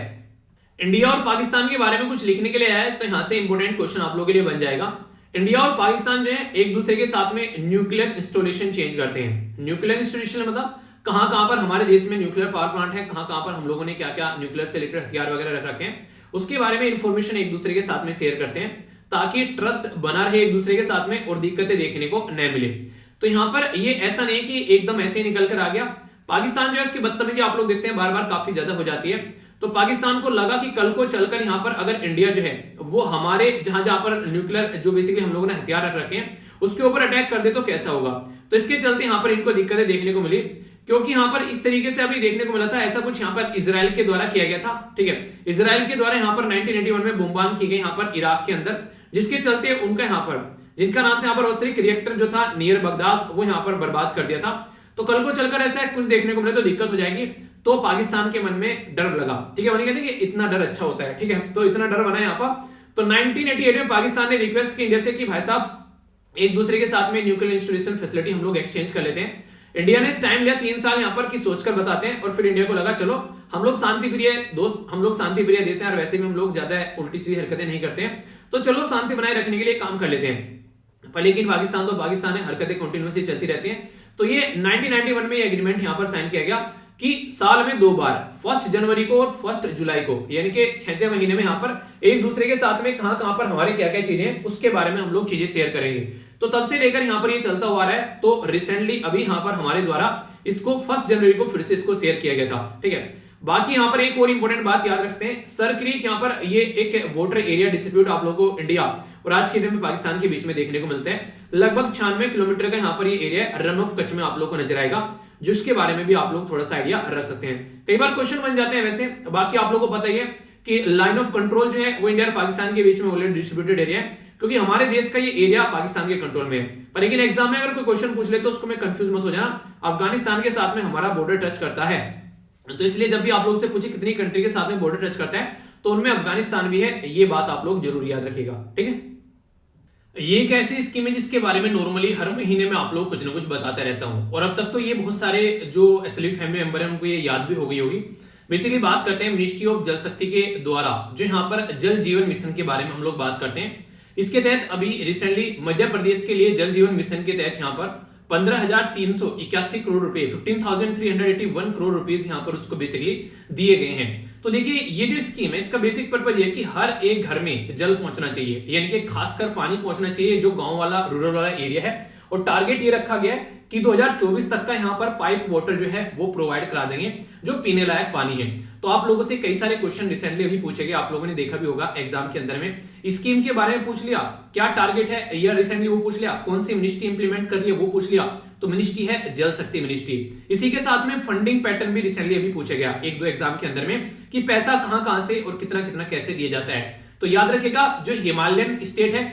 इंडिया और पाकिस्तान के बारे में कुछ लिखने के लिए आया है, तो यहां से इंपोर्टेंट क्वेश्चन आप लोगों के लिए बन जाएगा। इंडिया और पाकिस्तान जो है एक दूसरे के साथ में न्यूक्लियर इंस्टॉलेशन चेंज करते हैं। न्यूक्लियर इंस्टॉलेशन मतलब कहां पर हमारे देश में न्यूक्लियर पावर प्लांट है, कहां पर हम लोगों ने क्या क्या न्यूक्लियर से रिलेटेड हथियार वगैरह रख रखे हैं, उसके बारे में इंफॉर्मेशन एक दूसरे के साथ में शेयर करते हैं ताकि ट्रस्ट बना रहे एक दूसरे के साथ में और दिक्कतें देखने को न मिले। तो यहाँ पर ये ऐसा नहीं कि एकदम ऐसे ही निकल कर आ गया। पाकिस्तान जो है उसकी बदतमीजी आप लोग देखते हैं बार बार काफी ज्यादा हो जाती है। तो पाकिस्तान को लगा कि कल को चलकर यहाँ पर अगर इंडिया जो है वो हमारे जहां पर न्यूक्लियर जो बेसिकली हम लोगों ने हथियार रख रखे हैं उसके ऊपर अटैक कर दे तो कैसा होगा। तो इसके चलते यहाँ पर इनको दिक्कतें देखने को मिली, क्योंकि यहाँ पर इस तरीके से अभी देखने को मिला था ऐसा कुछ यहाँ पर इजराइल के द्वारा किया गया था। ठीक है, इजराइल के द्वारा यहाँ पर 1981 में बमबारी की गई यहाँ पर इराक के अंदर, जिसके चलते उनका यहाँ पर जिनका नाम था यहाँ पर ऑस्ट्रिक रिएक्टर जो था नियर बगदाद वो यहाँ पर बर्बाद कर दिया था। तो कल को चलकर ऐसा कुछ देखने को मिले तो दिक्कत हो जाएगी। तो पाकिस्तान के मन में डर लगा, ठीक है। कहते हैं कि इतना डर अच्छा होता है, ठीक है, तो इतना डर बना यहाँ पर। तो 1988 में पाकिस्तान ने रिक्वेस्ट की इंडिया से कि भाई साहब एक दूसरे के साथ में न्यूक्लियर इंस्टॉलेशन फैसिलिटी हम लोग एक्सचेंज कर लेते हैं। इंडिया ने टाइम लिया 3 साल यहाँ पर कि सोचकर बताते हैं, और फिर इंडिया को लगा चलो हम लोग शांति प्रिय दोस्त, हम लोग शांति प्रिय देश हैं और वैसे भी हम लोग ज्यादा उल्टी सीधी हरकतें नहीं करते हैं, तो चलो शांति बनाए रखने के लिए काम कर लेते हैं। पर लेकिन पाकिस्तान तो पाकिस्तान है, हरकतें कंटिन्यूसली चलती रहती हैं। तो ये 1991 में ये एग्रीमेंट यहाँ पर साइन किया गया कि साल में 2 बार 1 जनवरी को और 1 जुलाई को, यानी कि 6 महीने में यहाँ पर एक दूसरे के साथ में कहां पर हमारी क्या क्या चीजें हैं उसके बारे में हम लोग चीजें शेयर करेंगे। तो तब से लेकर यहाँ पर ये चलता हुआ रहा है। तो रिसेंटली अभी यहाँ पर हमारे द्वारा इसको 1 जनवरी को फिर से इसको शेयर किया गया था, ठीक है। बाकी यहाँ पर एक और इंपॉर्टेंट बात याद रखते हैं, सर क्रीक यहाँ पर ये एक वाटर एरिया डिस्ट्रीब्यूट आप लोगों को इंडिया और आज के दिन में पाकिस्तान के बीच में देखने को मिलता है। लगभग 96 किलोमीटर का यहाँ पर ये एरिया रन ऑफ कच्छ में आप लोग को नजर आएगा, जिसके बारे में भी आप लोग थोड़ा सा आइडिया रख सकते हैं। कई बार क्वेश्चन बन जाते हैं वैसे। बाकी आप लोगों को पता ही है कि लाइन ऑफ कंट्रोल जो है वो इंडिया और पाकिस्तान के बीच में ऑलरेडी डिस्ट्रीब्यूटेड एरिया है, क्योंकि हमारे देश का ये एरिया पाकिस्तान के कंट्रोल में है। पर लेकिन एग्जाम में अगर कोई क्वेश्चन पूछ ले तो उसको में कंफ्यूज मत हो जाना, अफगानिस्तान के साथ में हमारा बॉर्डर टच करता है, तो इसलिए जब भी आप लोग से पूछे कितनी कंट्री के साथ में बॉर्डर टच करता है तो उनमें अफगानिस्तान भी है, ये बात आप लोग जरूर याद रखिएगा, ठीक है। ये एक ऐसी स्कीम है जिसके बारे में नॉर्मली हर महीने में आप लोग कुछ ना कुछ बताते रहता हूं, और अब तक तो ये बहुत सारे जो एसएलवी फैमिली मेंबर हैं उनको ये याद भी हो गई होगी। बेसिकली बात करते हैं मिनिस्ट्री ऑफ जल शक्ति के द्वारा जो यहाँ पर जल जीवन मिशन के बारे में हम लोग बात करते हैं। इसके तहत अभी रिसेंटली मध्य प्रदेश के लिए जल जीवन मिशन के तहत यहाँ पर 15,381 करोड़ रुपए 15,381 करोड़ रुपीस यहाँ पर उसको बेसिकली दिए गए हैं। तो देखिए ये जो स्कीम है इसका बेसिक पर्पज ये है कि हर एक घर में जल पहुंचना चाहिए, यानी कि खासकर पानी पहुंचना चाहिए जो गांव वाला रूरल वाला एरिया है। और टारगेट ये रखा गया है कि 2024 तक का यहाँ पर पाइप वाटर जो है वो प्रोवाइड करा देंगे जो पीने लायक पानी है। तो आप लोगों से कई सारे क्वेश्चन रिसेंटली अभी पूछे गए, आप लोगों ने देखा भी होगा एग्जाम के अंदर में। स्कीम के बारे में पूछ लिया, क्या टारगेट है या रिसेंटली वो पूछ लिया, कौन सी मिनिस्ट्री इंप्लीमेंट कर रही है वो पूछ लिया, तो मिनिस्ट्री है जल शक्ति मिनिस्ट्री। इसी के साथ में फंडिंग पैटर्न भी रिसेंटली अभी पूछा गया 1-2 एग्जाम के अंदर में कि पैसा कहां से और कितना कितना कैसे दिया जाता है। तो याद रखिएगा जो हिमालयन स्टेट है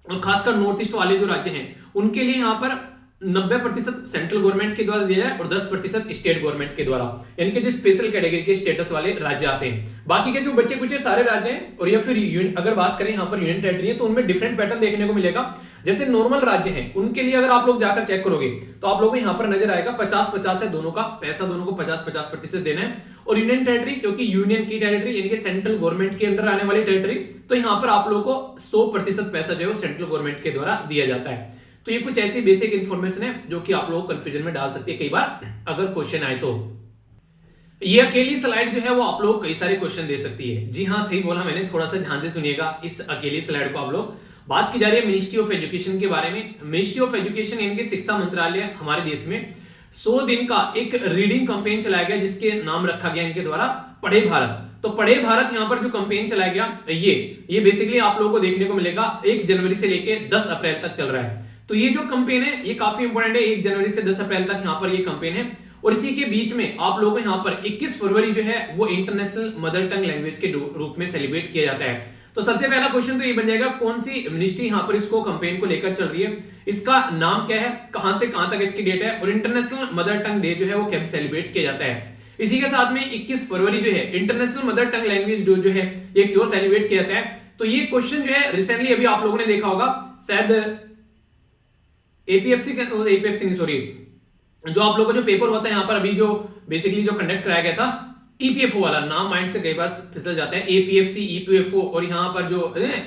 और खासकर नॉर्थ ईस्ट वाले जो राज्य हैं उनके लिए यहाँ पर 90% सेंट्रल गवर्नमेंट के द्वारा दिया जाए और 10% स्टेट गवर्नमेंट के द्वारा, यानी कि जो स्पेशल कैटेगरी के स्टेटस वाले राज्य आते हैं। बाकी के जो बच्चे कुछ सारे राज्य हैं और या फिर अगर बात करें यहाँ पर यूनियन टेरिटरी है तो उनमें डिफरेंट पैटर्न देखने को मिलेगा। जैसे नॉर्मल राज्य हैं उनके लिए अगर आप लोग जाकर चेक करोगे तो आप लोगों को यहाँ पर नजर आएगा 50-50 है दोनों का पैसा, दोनों को 50-50% देना है। और यूनियन टेरिटरी क्योंकि यूनियन की टेरिटरी यानी कि सेंट्रल गवर्नमेंट के अंडर आने वाली टेरिटरी, तो यहाँ पर आप लोगों को 100% पैसा जो है वो सेंट्रल गवर्नमेंट के द्वारा दिया जाता है। तो ये कुछ ऐसी बेसिक इंफॉर्मेशन है जो कि आप लोगों को कंफ्यूजन में डाल सकती है कई बार अगर क्वेश्चन आए तो। ये अकेली स्लाइड जो है वो आप लोग कई सारे क्वेश्चन दे सकती है। जी हाँ सही बोला मैंने, थोड़ा सा ध्यान से सुनिएगा इस अकेली स्लाइड को। आप लोग बात की जा रही है मिनिस्ट्री ऑफ एजुकेशन के बारे में। मिनिस्ट्री ऑफ एजुकेशन यानी कि शिक्षा मंत्रालय हमारे देश में 100 दिन का एक रीडिंग कैंपेन चलाया गया जिसके नाम रखा गया इनके द्वारा पढ़े भारत। तो पढ़े भारत यहाँ पर जो कैंपेन चलाया गया ये बेसिकली आप लोगों को देखने को मिलेगा 1 जनवरी से लेकर 10 अप्रैल तक चल रहा है। तो ये जो कैंपेन है ये काफी इंपॉर्टेंट है, 1 जनवरी से 10 अप्रैल तक यहाँ पर ये कैंपेन है। और इसी के बीच में आप लोगों को यहाँ पर 21 फरवरी जो है वो इंटरनेशनल मदर टंग लैंग्वेज के रूप में सेलिब्रेट किया जाता है। तो सबसे पहला क्वेश्चन तो ये बन जाएगा कौन सी मिनिस्ट्री यहाँ पर इसको कैंपेन को लेकर चल रही है, इसका नाम क्या है, कहां से कहां तक इसकी डेट है और इंटरनेशनल मदर टंग डे जो है वो कब सेलिब्रेट किया जाता है। इसी के साथ में 21 फरवरी जो है international mother tongue language day जो है ये क्यों सेलिब्रेट किया जाता है। तो ये क्वेश्चन जो है रिसेंटली अभी आप लोगों ने देखा होगा शायद एपीएफसी नहीं सॉरी जो आप लोगों का जो पेपर होता है यहाँ पर अभी जो बेसिकली जो कंडक्ट कराया गया था ईपीएफओ वाला, नाम माइंड से कई बार फिसल जाता है, एपीएफसी ईपीएफओ और यहाँ पर जो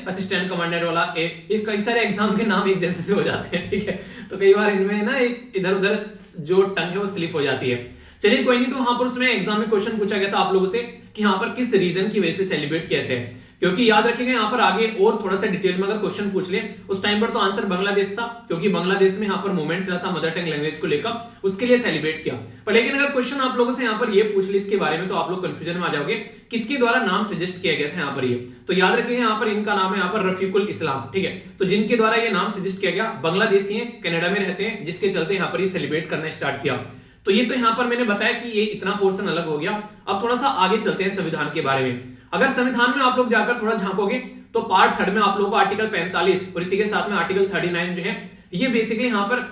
असिस्टेंट कमांडेंट वाला कई सारे एग्जाम के नाम एक जैसे से हो जाते हैं, ठीक है। तो कई बार इनमें ना एक इधर उधर जो टंग है वो स्लिप हो जाती है। चलिए कोई नहीं, तो वहां पर उसमें एग्जाम में क्वेश्चन पूछा गया था आप लोगों से कि यहाँ पर किस रीजन की वजह से सेलिब्रेट किए थे, क्योंकि याद रखिएगा यहाँ पर आगे और थोड़ा सा डिटेल में अगर क्वेश्चन पूछ ले उस टाइम पर तो आंसर बांग्लादेश था, क्योंकि बांग्लादेश में यहाँ पर मूवमेंट चला था मदर टंग लैंग्वेज को लेकर, उसके लिए सेलिब्रेट किया। पर लेकिन अगर क्वेश्चन आप लोगों से यहाँ पर ये पूछ ले इसके बारे में तो आप लोग कंफ्यूजन में आ जाओगे किसके द्वारा नाम सजेस्ट किया गया था यहाँ पर ये। तो याद रखिएगा यहाँ पर इनका नाम है यहाँ पर रफीकुल इस्लाम, ठीक है। तो जिनके द्वारा ये नाम सजेस्ट किया गया बांग्लादेशी है, कनाडा में रहते हैं, जिसके चलते यहाँ पर ये सेलिब्रेट करना स्टार्ट किया। तो ये तो यहाँ पर मैंने बताया कि ये इतना पोर्शन अलग हो गया। अब थोड़ा सा आगे चलते हैं संविधान के बारे में। अगर संविधान में आप लोग जाकर थोड़ा झांकोगे तो पार्ट 3 में आप लोगों को आर्टिकल 45 और इसी के साथ में आर्टिकल 39 जो है ये बेसिकली यहाँ पर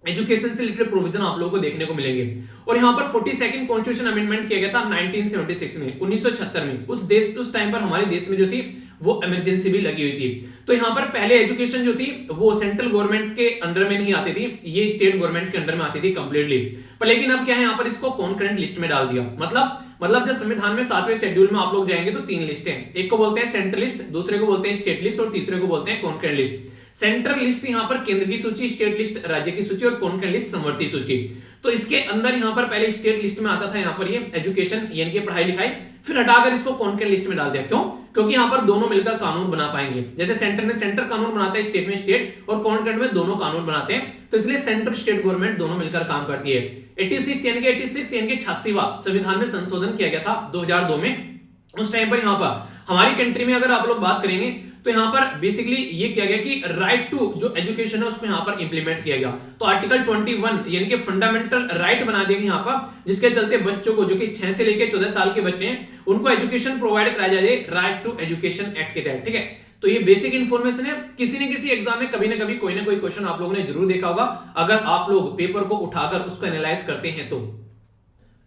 एजुकेशन से रिलेटेड प्रोविजन आप लोगों को देखने को मिलेंगे। और यहाँ पर 42nd कॉन्स्टिट्यूशन अमेंडमेंट किया गया था 1976 में, 1976 में। उस टाइम पर हमारे देश में जो थी वो इमरजेंसी भी लगी हुई थी। तो यहाँ पर पहले एजुकेशन जो थी वो सेंट्रल गवर्नमेंट के अंडर में नहीं आती थी, ये स्टेट गवर्नमेंट के अंडर में आती थी कंप्लीटली। पर लेकिन अब क्या है, यहाँ पर इसको कॉन्करेंट लिस्ट में डाल दिया। मतलब जब संविधान में 7वें शेड्यूल में आप लोग जाएंगे तो 3 लिस्ट हैं, एक को बोलते हैं सेंट्रल लिस्ट, दूसरे को बोलते हैं स्टेट लिस्ट और तीसरे को बोलते हैं कॉन्करेंट लिस्ट। सेंट्रल लिस्ट यहाँ पर केंद्र की सूची, स्टेट लिस्ट राज्य की सूची और कॉन्करेंट लिस्ट समवर्ती सूची। तो इसके अंदर यहाँ पर पहले स्टेट लिस्ट में आता था यहाँ पर ये एजुकेशन यानी कि पढ़ाई लिखाई, फिर हटाकर इसको कॉन्करेंट लिस्ट में डाल दिया। क्यों? क्योंकि यहाँ पर दोनों मिलकर कानून बना पाएंगे। जैसे सेंटर में सेंटर कानून बनाता है, स्टेट में स्टेट, और कॉन्करेंट में दोनों कानून बनाते हैं। तो इसलिए सेंट्रल स्टेट गवर्नमेंट दोनों मिलकर काम करती है। 86 यानी कि 86वां संविधान में संशोधन किया गया था 2002 में। उस टाइम पर यहाँ पर हमारी कंट्री में अगर आप लोग बात करेंगे तो यहाँ पर बेसिकली ये किया गया कि राइट टू जो एजुकेशन है उसमें यहाँ पर इंप्लीमेंट किया गया। तो आर्टिकल 21 यानी कि फंडामेंटल राइट बना दिया यहाँ पर, जिसके चलते बच्चों को जो कि 6 से लेकर 14 साल के बच्चे हैं उनको एजुकेशन प्रोवाइड कराया जाए राइट टू एजुकेशन एक्ट के तहत। ठीक है, तो ये बेसिक इन्फॉर्मेशन है। किसी न किसी एग्जाम में कभी ना कभी कोई ना कोई क्वेश्चन आप लोगों ने जरूर देखा होगा, अगर आप लोग पेपर को उठाकर उसको एनालाइज करते हैं तो।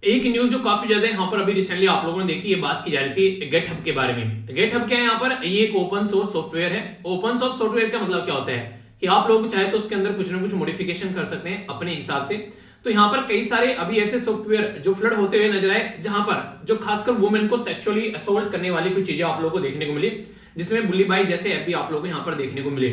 एक न्यूज जो काफी ज्यादा यहाँ पर अभी रिसेंटली आप लोगों ने देखी, ये बात की जा रही थी गेटहब के बारे में। गेटहब क्या है यहाँ पर, ये एक ओपन सोर्स सॉफ्टवेयर है। ओपन सोर्स सॉफ्टवेयर का मतलब क्या होता है कि आप लोग चाहे तो उसके अंदर कुछ ना कुछ मॉडिफिकेशन कर सकते हैं अपने हिसाब से। तो यहाँ पर कई सारे अभी ऐसे सॉफ्टवेयर जो फ्लड होते हुए नजर आए, जहां पर जो खासकर वुमेन को सेक्सुअली असोल्ट करने वाली कुछ चीजें आप लोगों को देखने को मिली, जिसमें बुल्ली बाई जैसे ऐप भी आप लोगों को यहाँ पर देखने को मिले।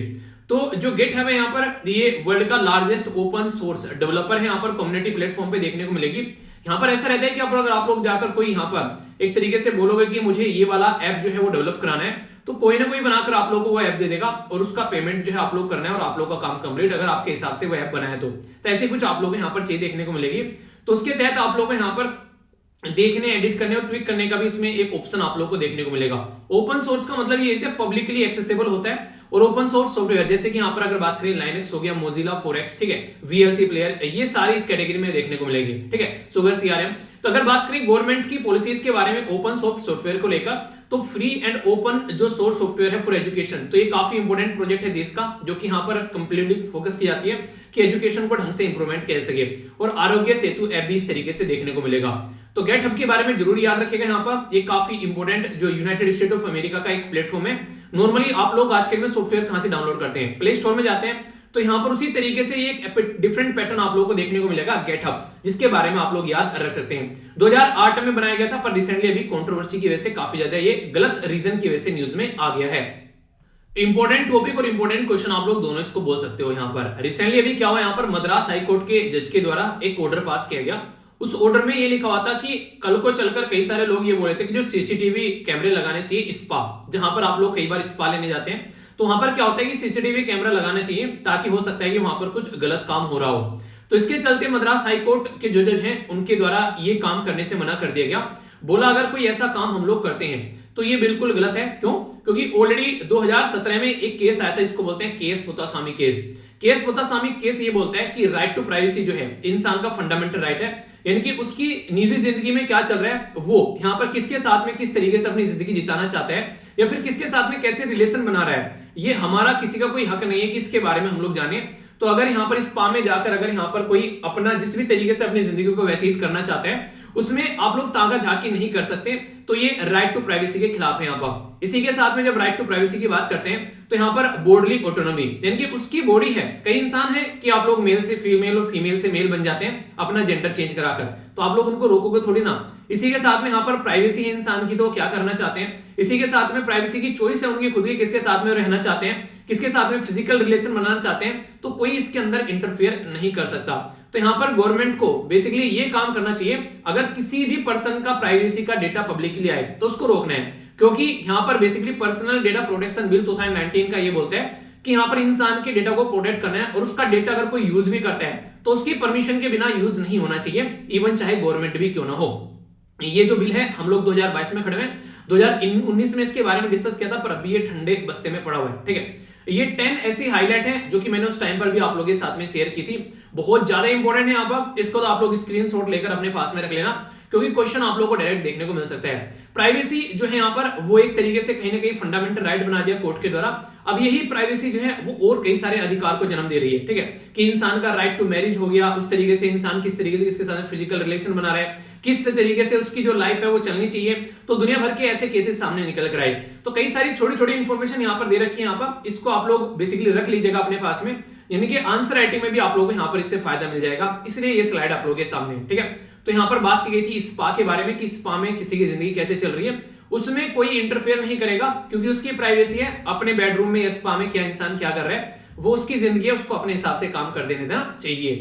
तो जो गेटहब है यहाँ पर, ये वर्ल्ड का लार्जेस्ट ओपन सोर्स डेवलपर है यहाँ पर कम्युनिटी प्लेटफॉर्म पे देखने को मिलेगी। यहाँ पर ऐसा रहता है कि अगर आप लोग जाकर कोई यहाँ पर एक तरीके से बोलोगे कि मुझे ये वाला ऐप जो है वो डेवलप कराना है, तो कोई ना कोई बनाकर आप लोगों को वो ऐप दे देगा और उसका पेमेंट जो है आप लोग करना है और आप लोग का काम कंप्लीट, अगर आपके हिसाब से वो ऐप बना है तो ऐसे कुछ आप लोग यहाँ पर चीज देखने को मिलेगी। तो उसके तहत आप लोग यहाँ पर देखने, एडिट करने और ट्विक करने का भी इसमें एक ऑप्शन आप लोगों को देखने को मिलेगा। ओपन सोर्स का मतलब ये है कि पब्लिकली एक्सेसिबल होता है। और ओपन सोर्स सॉफ्टवेयर जैसे कि यहाँ पर अगर बात करें लाइनक्स हो गया, मोजिला 4x, ठीक है, VLC प्लेयर, ये सारी इस कैटेगरी में देखने को मिलेगी। ठीक है, सुगर CRM। तो अगर बात करें गवर्नमेंट की पॉलिसीज के बारे में ओपन सोर्स सॉफ्टवेयर को लेकर, तो फ्री एंड ओपन जो सोर्स सॉफ्टवेयर है फॉर एजुकेशन, तो ये काफी इंपोर्टेंट प्रोजेक्ट है देश का, जो कि यहाँ पर कंप्लीटली फोकस की जाती है कि एजुकेशन को ढंग से इंप्रूवमेंट किया जा सके। और आरोग्य सेतु ऐप भी इस तरीके से देखने को मिलेगा। तो गेटहब के बारे में जरूर याद रखिएगा। यहाँ पर ये काफी इंपोर्टेंट जो यूनाइटेड स्टेट ऑफ अमेरिका का एक प्लेटफॉर्म है। नॉर्मली आप लोग आज के में सॉफ्टवेयर कहां से डाउनलोड करते हैं, प्ले स्टोर में जाते हैं, तो यहां पर उसी तरीके से एक डिफरेंट पैटर्न आप लोगों को देखने को मिलेगा गेटहब, जिसके बारे में आप लोग याद रख सकते हैं। 2008 में बनाया गया था, पर रिसेंटली अभी कंट्रोवर्सी की वजह से काफी ज्यादा ये गलत रीजन की वजह से न्यूज में आ गया है। इंपॉर्टेंट टॉपिक और इंपॉर्टेंट क्वेश्चन आप लोग दोनों इसको बोल सकते हो। यहाँ पर रिसेंटली अभी क्या हुआ, यहाँ पर मद्रास हाईकोर्ट के जज के द्वारा एक ऑर्डर पास किया गया। उस ऑर्डर में ये लिखा हुआ था कि कल को चलकर कई सारे लोग ये बोल रहे थे कि जो सीसीटीवी कैमरे लगाने चाहिए स्पा, जहां पर आप लोग कई बार स्पा लेने जाते हैं, तो वहां पर क्या होता है कि सीसीटीवी कैमरा लगाना चाहिए, ताकि हो सकता है कि वहां पर कुछ गलत काम हो रहा हो। तो इसके चलते मद्रास हाईकोर्ट के जो जज हैं उनके द्वारा ये काम करने से मना कर दिया गया। बोला अगर कोई ऐसा काम हम लोग करते हैं तो ये बिल्कुल गलत है। क्यों? क्योंकि ऑलरेडी 2017 में एक केस आया था, जिसको बोलते हैं case Puttaswamy case. Case Puttaswamy case ये बोलता है कि राइट टू प्राइवेसी जो है इंसान का फंडामेंटल राइट है, यानी कि उसकी निजी जिंदगी में क्या चल रहा है, वो यहाँ पर किसके साथ में किस तरीके से अपनी जिंदगी जिताना चाहता है, या फिर किसके साथ में कैसे रिलेशन बना रहा है, ये हमारा किसी का कोई हक नहीं है कि इसके बारे में हम लोग जाने। तो अगर यहाँ पर स्पा में जाकर अगर यहाँ पर कोई अपना जिस भी तरीके से अपनी जिंदगी को व्यतीत करना चाहता है, उसमें आप लोग ताका झाकी नहीं कर सकते। तो ये राइट टू प्राइवेसी के खिलाफ है यहाँ पर। इसी के साथ में जब राइट टू प्राइवेसी की बात करते हैं तो यहाँ पर बॉडली ऑटोनॉमी, यानी कि उसकी बॉडी है। कई इंसान है कि आप लोग मेल से फीमेल और फीमेल से मेल बन जाते हैं अपना जेंडर चेंज कराकर, तो आप लोग उनको रोकोगे थोड़ी ना। इसी के साथ में यहाँ पर प्राइवेसी है इंसान की, तो क्या करना चाहते हैं। इसी के साथ में प्राइवेसी की चॉइस है उनकी खुद की, किसके साथ में रहना चाहते हैं, किसके साथ में फिजिकल रिलेशन बनाना चाहते हैं, तो कोई इसके अंदर इंटरफेयर नहीं कर सकता। तो यहाँ पर गवर्नमेंट को बेसिकली ये काम करना चाहिए, अगर किसी भी पर्सन का प्राइवेसी का डेटा पब्लिकली आए तो उसको रोकना है। क्योंकि यहाँ पर basically personal data protection bill 2019 का ये बोलता है कि यहाँ पर इंसान के डेटा को प्रोटेक्ट करना है, और उसका डेटा अगर कोई यूज भी करता है तो उसकी परमिशन के बिना यूज नहीं होना चाहिए, इवन चाहे गवर्नमेंट भी क्यों ना हो। ये जो बिल है हम लोग 2022 में खड़े हैं, 2019 में इसके बारे में डिस्कस किया था, पर अभी ये ठंडे बस्ते में पड़ा हुआ है। ठीक है, ये 10 ऐसी हाईलाइट है जो कि मैंने उस टाइम पर भी आप लोगों के साथ में शेयर की थी। बहुत ज्यादा इंपॉर्टेंट है यहाँ पर, इसको तो आप लोग स्क्रीनशॉट लेकर अपने पास में रख लेना, क्योंकि क्वेश्चन आप लोगों को डायरेक्ट देखने को मिल सकता है। प्राइवेसी जो है यहाँ पर वो एक तरीके से कहीं ना कहीं फंडामेंटल राइट बना दिया कोर्ट के द्वारा। अब यही प्राइवेसी जो है वो और कई सारे अधिकार को जन्म दे रही है, ठीक है, कि इंसान का राइट टू मैरिज हो गया, उस तरीके से इंसान किस तरीके से किसके साथ फिजिकल रिलेशन बना रहा है, किस तरीके से उसकी जो लाइफ है वो चलनी चाहिए। तो दुनिया भर के ऐसे केसेस सामने निकल कर आए। तो कई सारी छोटी छोटी इंफॉर्मेशन यहाँ पर दे रखी है। यहाँ पर इसको आप लोग बेसिकली रख लीजिएगा अपने पास में, यानी कि आंसर राइटिंग में भी आप लोगों को यहाँ पर इससे फायदा मिल जाएगा, इसलिए ये स्लाइड आप लोगों के सामने, ठीक है। तो यहाँ पर बात की गई थी स्पा के बारे में कि स्पा में किसी की जिंदगी कैसे चल रही है, उसमें कोई इंटरफेयर नहीं करेगा क्योंकि उसकी प्राइवेसी है। अपने बेडरूम में या स्पा में क्या इंसान क्या कर रहा है वो उसकी जिंदगी है, उसको अपने हिसाब से काम कर देने देना चाहिए।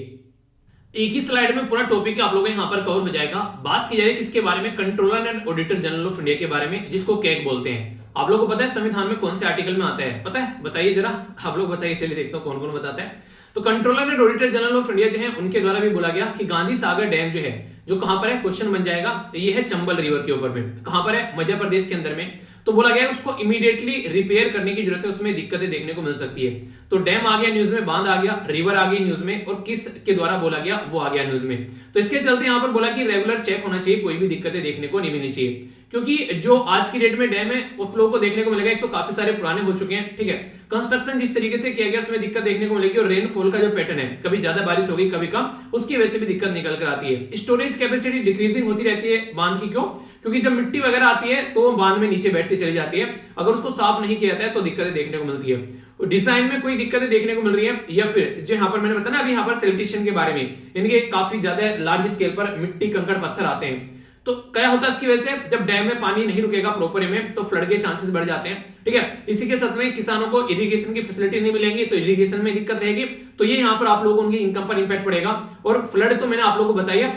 एक ही स्लाइड में पूरा टॉपिक आप लोगों यहाँ पर कवर हो जाएगा। बात की जाए किसके बारे में, controller and auditor general of India के बारे में, जिसको कैग बोलते हैं। आप लोगों को पता है संविधान में कौन से आर्टिकल में आता है, पता है, बताइए जरा, आप लोग बताइए, इसलिए देखता हूं कौन कौन बताता है। तो controller and auditor general of India जो है उनके द्वारा भी बोला गया कि गांधी सागर डैम जो है, जो कहां पर है, क्वेश्चन बन जाएगा, ये है चंबल रिवर के ऊपर में, कहां पर है, मध्य प्रदेश के अंदर में। तो बोला गया उसको इमीडिएटली रिपेयर करने की जरूरत है, उसमें दिक्कतें देखने को मिल सकती है। तो डैम आ गया न्यूज में, बांध आ गया, रिवर आ गई न्यूज में, और किस के द्वारा बोला गया वो आ गया न्यूज में। तो इसके चलते यहां पर बोला कि रेगुलर चेक होना चाहिए, कोई भी दिक्कतें देखने को नहीं मिलनी चाहिए, क्योंकि जो आज की डेट में डैम है उस लोगों को देखने को मिलेगा, एक तो काफी सारे पुराने हो चुके हैं, ठीक है, कंस्ट्रक्शन जिस तरीके से किया गया उसमें दिक्कत देखने को मिलेगी, और रेनफॉल का जो पैटर्न है, कभी ज्यादा बारिश होगी कभी कम, उसकी वजह से भी दिक्कत निकल कर आती है। स्टोरेज कैपेसिटी डिक्रीजिंग होती रहती है बांध की, क्यों, क्योंकि जब मिट्टी वगैरह आती है तो वो बांध में नीचे बैठती चली जाती है, अगर उसको साफ नहीं किया जाता है तो दिक्कतें देखने को मिलती है। डिजाइन में कोई दिक्कतें देखने को मिल रही है, या फिर जो यहाँ पर मैंने बताया ना अभी यहाँ पर सेल्टिशन के बारे में, यानी कि काफी ज्यादा लार्ज स्केल पर मिट्टी कंकड़ पत्थर आते हैं। तो क्या होता है इसकी वजह से, जब डैम में पानी नहीं रुकेगा प्रॉपर में तो फ्लड के चांसेस बढ़ जाते हैं, ठीक है। इसी के साथ में किसानों को इरिगेशन की फैसिलिटी नहीं मिलेंगी तो इरिगेशन में दिक्कत रहेगी, तो ये यहाँ पर आप लोगों को उनकी इनकम पर इंपैक्ट पड़ेगा। और फ्लड तो मैंने आप लोगों को बताया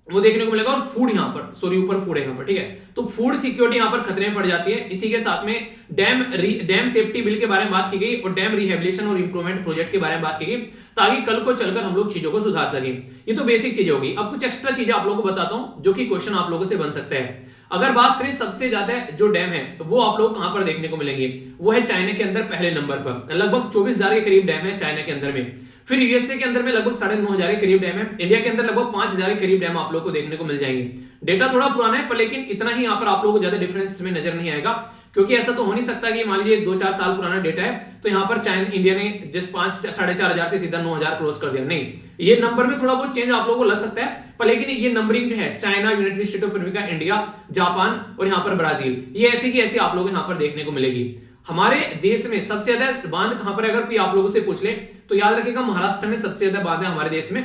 वो देखने को मिलेगा, और फूड यहाँ पर, सॉरी ऊपर फूड है यहाँ पर, ठीक है, तो फूड सिक्योरिटी यहाँ पर खतरे में पड़ जाती है। इसी के साथ में डैम सेफ्टी बिल के बारे में बात की गई, और डैम रिहेबिलिटेशन और इंप्रूवमेंट प्रोजेक्ट के बारे में बात की गई, ताकि कल को चलकर हम लोग चीजों को सुधार सकें। ये तो बेसिक चीजें होगी। अब कुछ एक्स्ट्रा चीजें आप लोगों को बताता हूं जो कि क्वेश्चन आप लोगों से बन सकता है। अगर बात करें सबसे ज्यादा जो डैम है वो आप लोग कहां पर देखने को मिलेंगे, वो है चाइना के अंदर पहले नंबर पर, लगभग 24,000 के करीब डैम है चाइना के अंदर में। फिर यूएसए के अंदर में लगभग 9,500 के करीब डैम है। इंडिया के अंदर लगभग 5,000 के करीब डैम आप लोग को देखने को मिल जाएंगे। डेटा थोड़ा पुराना है पर लेकिन इतना ही यहाँ पर आप लोगों को ज्यादा डिफरेंस में नजर नहीं आएगा, क्योंकि ऐसा तो हो नहीं सकता कि मान लीजिए 2-4 साल पुराना डेटा है तो यहाँ पर चाइना इंडिया ने जिस 5-4,500 से सीधा 9,000 क्रॉस कर दिया, नहीं, ये नंबर में थोड़ा बहुत चेंज आप लोगों को लग सकता है, पर लेकिन ये नंबरिंग जो है China, United state of America, India, Japan और यहाँ पर ब्राजील, ये ऐसी की ऐसी आप लोग यहाँ पर देखने को मिलेगी। हमारे देश में सबसे ज्यादा बांध कहां पर, अगर कोई आप लोगों से पूछ ले तो याद रखिएगा महाराष्ट्र में सबसे ज्यादा बांध है हमारे देश में,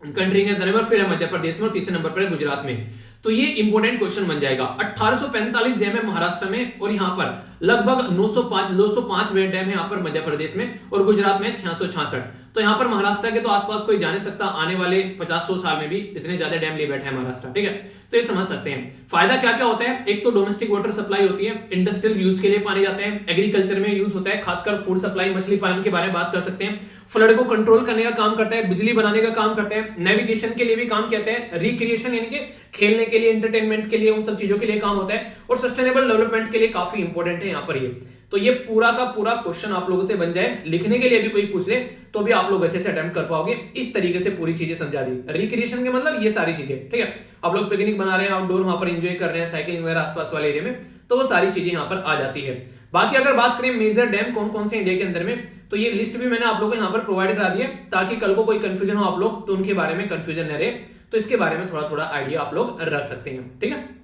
कंट्री के अंदर, फिर है मध्य प्रदेश में, और तीसरे नंबर पर है गुजरात में। तो ये इंपॉर्टेंट क्वेश्चन बन जाएगा। 1845 डैम है महाराष्ट्र में, और यहाँ पर लगभग 905 डैम है यहाँ पर मध्य प्रदेश में, और गुजरात में 666। तो यहाँ पर महाराष्ट्र के तो आसपास कोई जा नहीं सकता, आने वाले 50-100 साल में भी इतने ज्यादा डैम ले बैठा है महाराष्ट्र, ठीक है। तो ये समझ सकते हैं फायदा क्या क्या होता है। एक तो डोमेस्टिक वाटर सप्लाई होती है, इंडस्ट्रियल यूज के लिए पानी जाते हैं, एग्रीकल्चर में यूज होता है, खासकर फूड सप्लाई, मछली पालन के बारे में बात कर सकते हैं, फ्लड को कंट्रोल करने का काम करता है, बिजली बनाने का काम करता है, नेविगेशन के लिए भी काम किया है, रिक्रिएशन यानी कि खेलने के लिए, एंटरटेनमेंट के लिए, उन सब चीजों के लिए काम होता है, और सस्टेनेबल डेवलपमेंट के लिए काफी इंपॉर्टेंट है यहाँ पर ये। तो ये पूरा का पूरा क्वेश्चन आप लोगों से बन जाए, लिखने के लिए भी कोई पूछ ले तो भी आप लोग अच्छे से अटेम्प्ट कर पाओगे। इस तरीके से पूरी चीजें समझा दी। रिक्रिएशन के मतलब ये सारी चीजें, ठीक है, आप लोग पिकनिक बना रहे हैं, आउटडोर वहां पर एंजॉय कर रहे हैं, साइकिलिंग वगैरह आसपास वाले एरिया में, तो वो सारी चीजें यहाँ पर आ जाती है। बाकी अगर बात करें मेजर डैम कौन कौन से इंडिया के अंदर में, तो ये लिस्ट भी मैंने आप लोगों को यहाँ पर प्रोवाइड करा दी है, ताकि कल को कोई कंफ्यूजन हो आप लोग तो उनके बारे में कंफ्यूजन न रहे, तो इसके बारे में थोड़ा थोड़ा आइडिया आप लोग रख सकते हैं, ठीक है।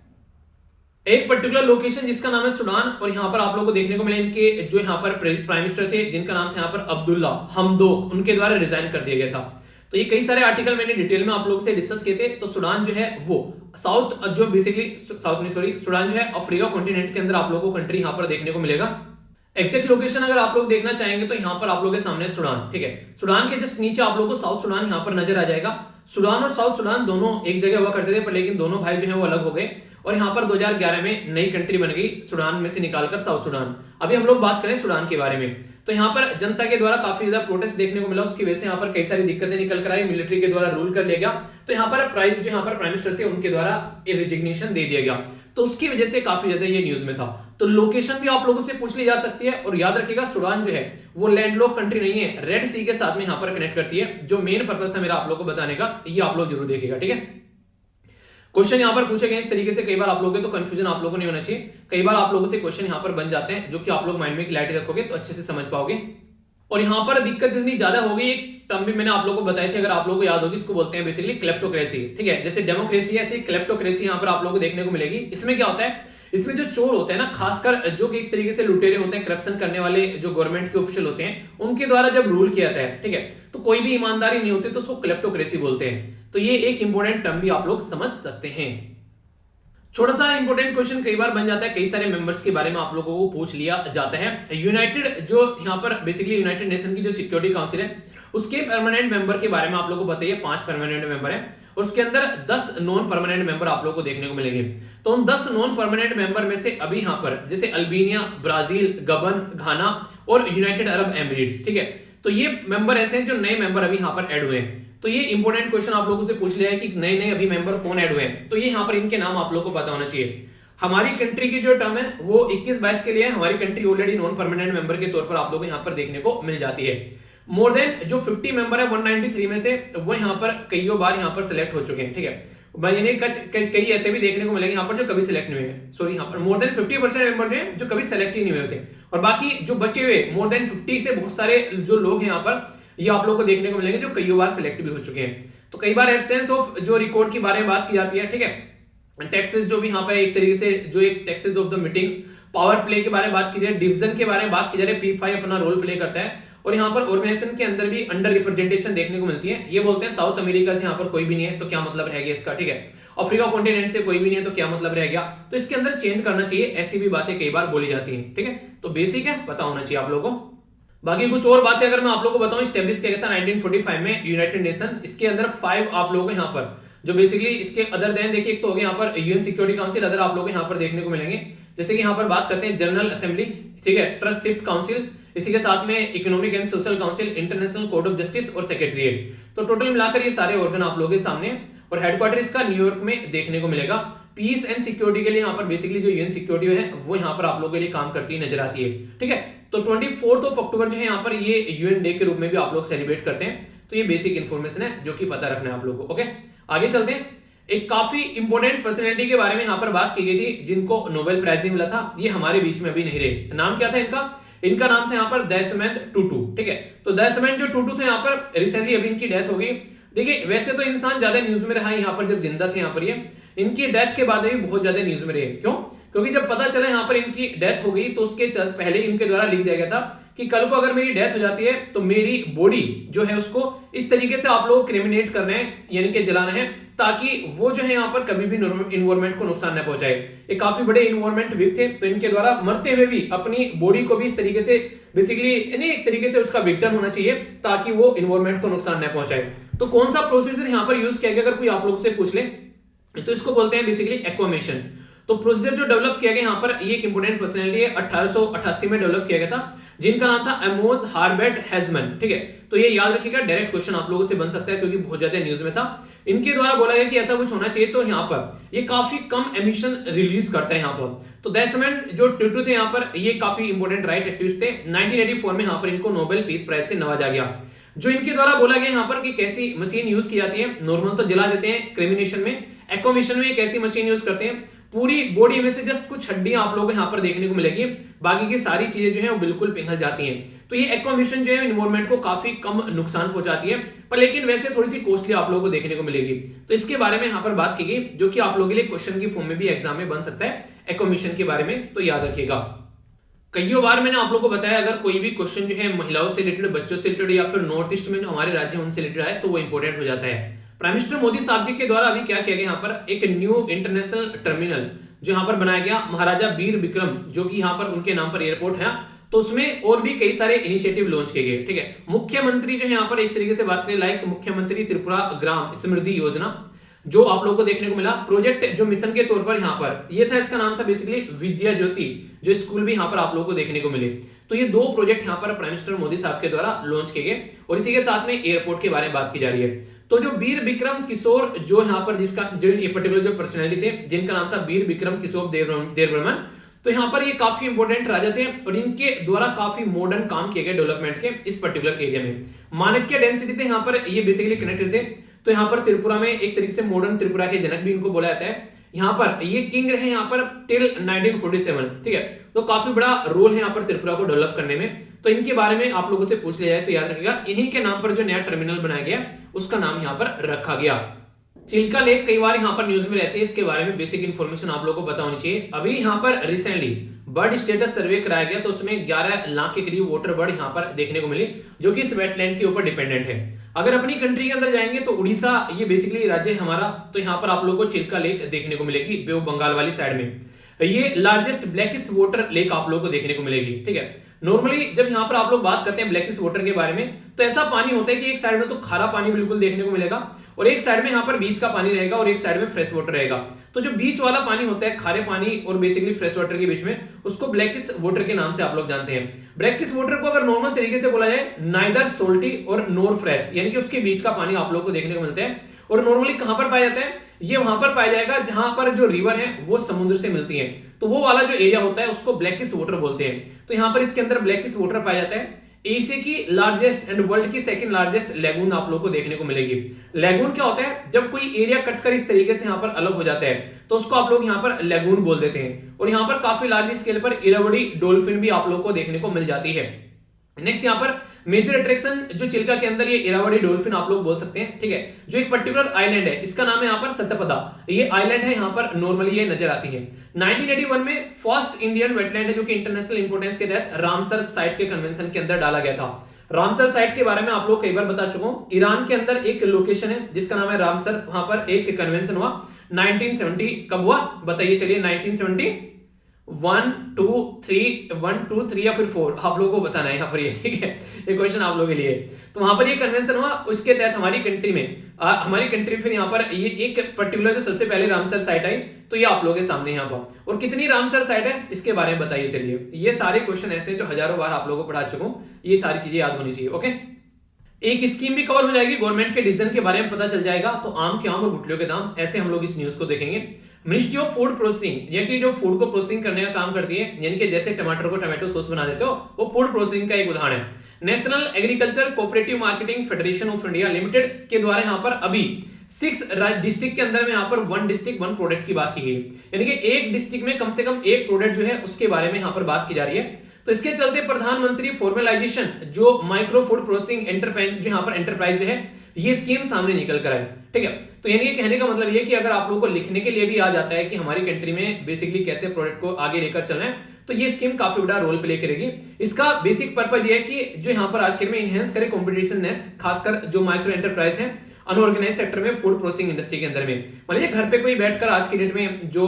एक पर्टिकुलर लोकेशन जिसका नाम है सूडान, और यहाँ पर आप लोगों को देखने को मिले इनके जो यहाँ पर प्राइम मिनिस्टर थे जिनका नाम था यहाँ पर अब्दुल्ला हमदोक, उनके द्वारा रिजाइन कर दिया गया था। तो ये कई सारे आर्टिकल मैंने डिटेल में आप लोगों से डिस्कस किए थे। तो सूडान जो है वो साउथ, जो बेसिकली साउथ नहीं सॉरी सूडान जो है अफ्रीका कॉन्टिनेंट के अंदर आप लोगों को कंट्री यहाँ पर देखने को मिलेगा। एग्जैक्ट लोकेशन अगर आप लोग देखना चाहेंगे तो यहाँ पर आप लोगों के सामने सूडान, ठीक है, सूडान के जस्ट नीचे आप लोगों को साउथ सूडान यहाँ पर नजर आ जाएगा। सूडान और साउथ सूडान दोनों एक जगह हुआ करते थे, पर लेकिन दोनों भाई जो है वो अलग हो गए, और यहाँ पर 2011 में नई कंट्री बन गई सूडान में से निकालकर साउथ सूडान। अभी हम लोग बात करें सूडान के बारे में, तो यहाँ पर जनता के द्वारा काफी ज्यादा प्रोटेस्ट देखने को मिला, उसकी वजह से यहाँ पर कई सारी दिक्कतें निकल कर आई, मिलिट्री के द्वारा रूल कर लिया गया, तो यहाँ पर प्राइम मिनिस्टर थे उनके द्वारा रिजिग्नेशन दे दिया गया, तो उसकी वजह से काफी ज्यादा ये न्यूज में था। तो लोकेशन भी आप लोगों से पूछ ली जा सकती है, और याद रखिएगा सूडान जो है वो लैंडलॉक कंट्री नहीं है, रेड सी के साथ में यहाँ पर कनेक्ट करती है, जो मेन पर्पस था मेरा आप लोगों को बताने का, ये आप लोग जरूर देखिएगा, ठीक है। क्वेश्चन यहाँ पर पूछे गए इस तरीके से, कई बार आप लोगों के तो कंफ्यूजन आप लोगों को नहीं होना चाहिए, कई बार आप लोगों से क्वेश्चन यहाँ पर बन जाते हैं जो कि आप लोग माइंड में क्लैरिटी रखोगे तो अच्छे से समझ पाओगे। और यहाँ पर दिक्कत इतनी ज्यादा हो गई, एक टर्म भी मैंने आप लोगों को बताई थी, अगर आप लोगों को याद होगी, इसको बोलते हैं बेसिकली क्लेप्टोक्रेसी। ठीक है, जैसे डेमोक्रेसी है ऐसे क्लेप्टोक्रेसी यहाँ पर आप लोगों को देखने को मिलेगी। इसमें क्या होता है, इसमें जो चोर होते हैं ना, खासकर जो कि एक तरीके से लुटेरे होते हैं, करप्शन करने वाले जो गवर्नमेंट के ऑफिशियल होते हैं, उनके द्वारा जब रूल किया जाता है, ठीक है, तो कोई भी ईमानदारी नहीं होती तो उसको क्लेप्टोक्रेसी बोलते हैं। तो ये एक इंपॉर्टेंट टर्म भी आप लोग समझ सकते हैं। छोटा सा इंपॉर्टेंट क्वेश्चन कई बार बन जाता है, कई सारे मेंबर्स के बारे में आप लोगों को पूछ लिया जाता है। यूनाइटेड जो यहाँ पर बेसिकली यूनाइटेड नेशन की जो सिक्योरिटी काउंसिल है उसके परमानेंट मेंबर के बारे में आप लोगों को बताइए। 5 परमानेंट मेंबर है और उसके अंदर 10 नॉन परमानेंट मेंबर आप लोगों को देखने को मिलेंगे। तो उन 10 नॉन परमानेंट मेंबर में से अभी यहाँ पर जैसे अल्बेनिया, ब्राजील, गबन, घाना और यूनाइटेड अरब एमिरेट्स, ठीक है, तो ये मेंबर ऐसे हैं जो नए मेंबर अभी यहाँ पर ऐड हुए हैं। तो ये इंपॉर्टेंट क्वेश्चन आप लोगों से पूछ लिया है कि नए नए अभी मेंबर कौन ऐड हुए हैं, तो ये यहाँ पर इनके नाम आप लोगों को पता होना चाहिए। हमारी कंट्री की जो टर्म है वो 21-22 के लिए है। हमारी country already non permanent member के तौर पर आप लोगों को यहाँ पर देखने को मिल जाती है। मोर देन जो 50 मेंबर है 193 में से वो यहाँ पर कई बार यहाँ पर सिलेक्ट हो चुके हैं। ठीक है, कई ऐसे भी देखने को मिलेंगे यहाँ पर जो कभी सिलेक्ट नहीं हुए। सॉरी, यहाँ पर मोर देन 50% मेंबर जो है जो कभी सिलेक्ट ही नहीं हुए थे, और बाकी जो बचे हुए मोर देन 50 से बहुत सारे जो लोग हैं यहाँ पर ये आप लोगों को देखने को मिलेंगे जो कई बार सिलेक्ट भी हो चुके हैं। तो कई बार एब्सेंस ऑफ जो रिकॉर्ड के बारे में बात की जाती है। ठीक है, टैक्सेस जो भी यहाँ पर एक तरीके से जो एक taxes of the meetings, power play के बारे में बात की जाए, डिवीजन के बारे में बात की जाए, P5 अपना रोल प्ले करता है। और यहाँ पर ऑर्गेनाइजेशन के अंदर भी अंडर रिप्रेजेंटेशन देखने को मिलती है। ये बोलते हैं साउथ अमेरिका से यहाँ पर कोई भी नहीं है तो क्या मतलब रह गया इसका। ठीक है, अफ्रीका कॉन्टिनेंट से कोई भी नहीं है तो क्या मतलब रह गया, तो इसके अंदर चेंज करना चाहिए। ऐसी भी बातें कई बार बोली जाती हैं। ठीक है, तो बेसिक है, पता होना चाहिए आप लोगों को। बाकी कुछ और बातें अगर मैं आप लोगों को बताऊं, स्टेब्लिश किया गया था 1945 में यूनाइटेड नेशन। इसके अंदर 5 आप लोगों को यहाँ पर जो बेसिकली इसके अदर देन देखिए, एक तो हो गया यहाँ पर यूएन सिक्योरिटी काउंसिल, अदर आप लोगों को यहाँ पर देखने को मिलेंगे। जैसे कि यहाँ पर बात करते हैं जनरल असेंबली, ठीक है, ट्रस्टशिप काउंसिल, इसी के साथ में economic and social council, international court of justice और सेक्रेटरीट। तो टोटल मिलाकर ये सारे ऑर्गन आप लोगों के सामने, और हेडक्वार्टर इसका न्यूयॉर्क में देखने को मिलेगा। पीस एंड सिक्योरिटी के लिए यहाँ पर बेसिकली जो यूएन सिक्योरिटी है वो यहाँ पर आप लोगों के लिए काम करती हुई नजर आती है। ठीक है, तो 24 अक्टूबर जो है यहाँ पर ये यूएन डे के रूप में भी आप लोग सेलिब्रेट करते हैं। तो ये बेसिक इंफॉर्मेशन है जो कि पता रखना है आप लोगों को। ओके, आगे चलते हैं। एक काफी इंपॉर्टेंट पर्सनैलिटी के बारे में यहाँ पर बात की गई थी जिनको नोबेल प्राइज मिला था। ये हमारे बीच में अभी नहीं रहे। नाम क्या था इनका नाम था यहाँ पर देशमेंद टुटू। ठीक है, तो देशमेंद जो टुटू थे यहाँ पर रिसेंटली अभी इनकी डेथ हो गई। देखिए वैसे तो इंसान ज्यादा न्यूज में रहा है यहाँ पर जब जिंदा थे यहाँ पर, ये इनकी डेथ के बाद भी बहुत ज्यादा न्यूज में रहे। क्यों? क्योंकि जब पता चला यहाँ पर इनकी डेथ हो गई तो उसके पहले इनके द्वारा लिख दिया गया था कि कल को अगर मेरी डेथ हो जाती है तो मेरी बॉडी जो है उसको इस तरीके से आप लोग क्रिमिनेट करना है, यानी कि जलाना है, ताकि वो जो है यहाँ पर कभी भी इन्वायरमेंट को नुकसान न पहुंचाए। ये काफी बड़े इन्वायरमेंट थे, तो इनके द्वारा मरते हुए भी अपनी बॉडी को भी इस तरीके से बेसिकली यानी एक तरीके से उसका विघटन होना चाहिए ताकि वो इन्वायरमेंट को नुकसान न पहुंचाए। तो कौन सा प्रोसीजर यहाँ पर यूज किया गया अगर कोई आप लोग से पूछ ले तो इसको बोलते हैं बेसिकली एक्वामेशन। तो प्रोसीजर जो डेवलप किया गया यहाँ पर, ये एक इंपोर्टेंट पर्सनैलिटी है, 1888 में डेवलप किया गया था, जिनका नाम था एमोस हार्बर्ट हेजमन। ठीक है, तो ये याद रखिएगा, डायरेक्ट क्वेश्चन आप लोगों से बन सकता है क्योंकि बहुत ज्यादा न्यूज में था। इनके द्वारा बोला गया कि ऐसा कुछ होना चाहिए, तो यहाँ पर ये काफी कम एमिशन रिलीज करता है यहाँ पर। तो देशमेंद जो टुटू थे यहाँ पर, ये काफी इंपोर्टेंट राइट एक्टिविस्ट थे। 1984 में यहाँ पर इनको नोबेल पीस प्राइज से नवाजा गया। जो इनके द्वारा बोला गया यहाँ पर कि कैसी मशीन यूज की जाती है, नॉर्मल तो जला देते हैं, क्रिमिनेशन में, एक्वामेशन में एक ऐसी मशीन यूज करते हैं, पूरी बॉडी में से जस्ट कुछ हड्डियां आप लोगों को यहाँ पर देखने को मिलेगी, बाकी की सारी चीजें जो है वो बिल्कुल पिघल जाती हैं। तो ये एक्वामेशन जो है इन्वायरमेंट को काफी कम नुकसान पहुंचाती है, पर लेकिन वैसे थोड़ी सी कॉस्टली आप लोगों को देखने को मिलेगी। तो इसके बारे में यहाँ पर बात की गई जो कि आप लोगों के लिए क्वेश्चन की फॉर्म में भी एग्जाम में बन सकता है एक्वामेशन के बारे में, तो याद रखिएगा। कई बार मैंने आप लोगों को बताया अगर कोई भी क्वेश्चन जो है महिलाओं से रिलेटेड, बच्चों से रिलेटेड या फिर नॉर्थ ईस्ट में जो हमारे राज्य है उनसे रिलेटेड है तो वो इंपॉर्टेंट हो जाता है। प्राइम मिनिस्टर मोदी साहब जी के द्वारा अभी क्या किया गया यहाँ पर, एक न्यू इंटरनेशनल टर्मिनल जो यहाँ पर बनाया गया महाराजा वीर विक्रम, जो कि यहाँ पर उनके नाम पर एयरपोर्ट है। तो उसमें और भी कई सारे इनिशिएटिव लॉन्च किए गए। ठीक है, मुख्यमंत्री जो है यहाँ पर एक तरीके से बात करें लाइक मुख्यमंत्री त्रिपुरा ग्राम समृद्धि योजना जो आप लोगों को देखने को मिला। प्रोजेक्ट जो मिशन के तौर पर यहाँ पर ये था, इसका नाम था बेसिकली विद्या ज्योति, जो स्कूल भी यहाँ पर आप लोगों को देखने को मिले। तो ये 2 प्रोजेक्ट यहाँ पर प्राइम मिनिस्टर मोदी साहब के द्वारा लॉन्च किए गए, और इसी के साथ में एयरपोर्ट के बारे में बात की जा रही है। तो जो वीर विक्रम किशोर जो यहाँ पर जिसका जो ये पर्टिकुलर जो पर्सनैलिटी थे जिनका नाम था वीर विक्रम किशोर देवबर्मन, तो यहाँ पर ये काफी इंपोर्टेंट राजा थे और इनके द्वारा काफी मॉडर्न काम किए गए डेवलपमेंट के इस पर्टिकुलर एरिया में। माणिक्य डेंसिटी थे यहाँ पर, ये बेसिकली कनेक्टेड थे तो यहाँ पर त्रिपुरा में एक तरीके से मॉडर्न त्रिपुरा के जनक भी इनको बोला जाता है। यहाँ पर ये किंग रहे यहाँ पर टिल 1947, ठीक है। तो काफी बड़ा रोल है यहाँ पर त्रिपुरा को डेवलप करने में। तो इनके बारे में आप लोगों से पूछ लिया जाए तो याद रखिएगा, इन्हीं के नाम पर जो नया टर्मिनल बनाया गया उसका नाम यहाँ पर रखा गया। चिल्का लेक कई बार यहाँ पर न्यूज में रहती है, इसके बारे में बेसिक इन्फॉर्मेशन आप लोगों को पता होनी चाहिए। अभी यहाँ पर रिसेंटली बर्ड स्टेटस सर्वे कराया गया, तो उसमें 11 लाख के करीब वाटर बर्ड यहाँ पर देखने को मिली, जो कि इस वेटलैंड के ऊपर डिपेंडेंट है। अगर अपनी कंट्री के अंदर जाएंगे तो उड़ीसा ये बेसिकली राज्य है हमारा, तो यहाँ पर आप लोगों को चिल्का लेक देखने को मिलेगी बे ऑफ बंगाल वाली साइड में। ये लार्जेस्ट ब्लैकिश वाटर लेक आप लोगों को देखने को मिलेगी, ठीक है। नॉर्मली जब यहाँ पर आप लोग बात करते हैं ब्लैकिश वाटर के बारे में, तो ऐसा पानी होता है कि एक साइड में तो खारा पानी बिल्कुल देखने को मिलेगा और एक साइड में यहाँ पर बीच का पानी रहेगा और एक साइड में फ्रेश वाटर रहेगा। तो जो बीच वाला पानी होता है खारे पानी और बेसिकली फ्रेश वाटर के बीच में, उसको ब्लैकिश वाटर के नाम से आप लोग जानते हैं। ब्लैकिश वाटर को अगर नॉर्मल तरीके से बोला जाए, नाइदर सोल्टी और नोर फ्रेश, यानी कि उसके बीच का पानी आप लोग को देखने को मिलता है। और नॉर्मली कहां पर पाया जाता है, ये वहां पर पाया जाएगा जहां पर जो रिवर है वो समुद्र से मिलती है, तो वो वाला जो एरिया होता है उसको ब्लैकिश वाटर बोलते हैं। तो यहाँ पर इसके अंदर ब्लैकिश वाटर पाया जाता है। एशिया की लार्जेस्ट एंड वर्ल्ड की सेकंड लार्जेस्ट लेगून आप लोगों को देखने को मिलेगी। लेगून क्या होता है, जब कोई एरिया कटकर इस तरीके से यहाँ पर अलग हो जाता है तो उसको आप लोग यहाँ पर लेगून बोल देते हैं। और यहाँ पर काफी लार्ज स्केल पर इरावदी डॉल्फिन भी आप लोग को देखने को मिल जाती है। नेक्स्ट यहाँ पर मेजर अट्रैक्शन जो चिल्का के अंदर ये इरावदी डॉल्फिन आप लोग बोल सकते हैं, ठीक है। जो एक पर्टिकुलर आइलैंड है, इसका नाम है यहाँ पर सत्यपदा, ये आइलैंड है, यहाँ पर नॉर्मली ये नजर आती है। 1981 में फर्स्ट इंडियन वेटलैंड है जो कि इंटरनेशनल इंपोर्टेंस के तहत रामसर साइट के कन्वेंशन के अंदर डाला गया था। रामसर साइट के बारे में आप लोग कई बार बता चुका हूं। ईरान के अंदर एक लोकेशन है जिसका नाम है रामसर, वहां पर एक कन्वेंशन हुआ 1970। कब हुआ बताइए, चलिए 1970 1 2 3 या फिर 4 आप लोगों को बताना है यहाँ पर ये, ठीक है। ये क्वेश्चन आप लोगों के लिए। तो वहां पर ये कन्वेंशन हुआ, उसके तहत हमारी कंट्री में फिर यहाँ पर ये एक पर्टिकुलर जो सबसे पहले रामसर साइट आई, तो ये आप लोगों के सामने यहाँ पर। और कितनी रामसर साइट है इसके बारे में बताइए चलिए। ये सारे क्वेश्चन ऐसे जो हजारों बार आप लोगों को पढ़ा चुका हूँ, ये सारी चीजें याद होनी चाहिए, ओके। एक स्कीम भी कवर हो जाएगी, गवर्नमेंट के डिसीजन के बारे में पता चल जाएगा। तो आम के आम और गुटलियों के दाम, ऐसे हम लोग इस न्यूज को देखेंगे। मिनिस्ट्री ऑफ फूड प्रोसेसिंग, यानी कि जो फूड को प्रोसेसिंग करने का काम करती है, यानी कि जैसे टमाटर को टमाटो सॉस बना देते हो, वो फूड प्रोसेसिंग का एक उदाहरण है। National agriculture cooperative marketing federation of India limited के द्वारा यहाँ पर अभी 6 डिस्ट्रिक्ट के अंदर में यहाँ पर 1 डिस्ट्रिक्ट 1 प्रोडक्ट की बात की गई, यानी कि एक डिस्ट्रिक्ट में कम से कम एक प्रोडक्ट जो है उसके बारे में यहाँ पर बात की जा रही है। तो इसके चलते प्रधानमंत्री फॉर्मलाइजेशन जो माइक्रो फूड प्रोसेसिंग एंटरप्राइज जो यहाँ पर एंटरप्राइज है, ये स्कीम सामने निकल कर आई, ठीक है। तो यानी कहने का मतलब ये कि अगर आप लोगों को लिखने के लिए भी आ जाता है कि हमारी कंट्री में बेसिकली कैसे प्रोडक्ट को आगे लेकर चलना है, तो ये स्कीम काफी बड़ा रोल प्ले करेगी। इसका बेसिक पर्पज ये है कि जो यहाँ पर आज के में इनहेंस करे कॉम्पिटिशननेस, खासकर जो माइक्रो एंटरप्राइज है अनऑर्गेनाइज सेक्टर में फूड प्रोसेसिंग इंडस्ट्री के अंदर में। मान लीजिए घर पे कोई बैठकर आज की डेट में जो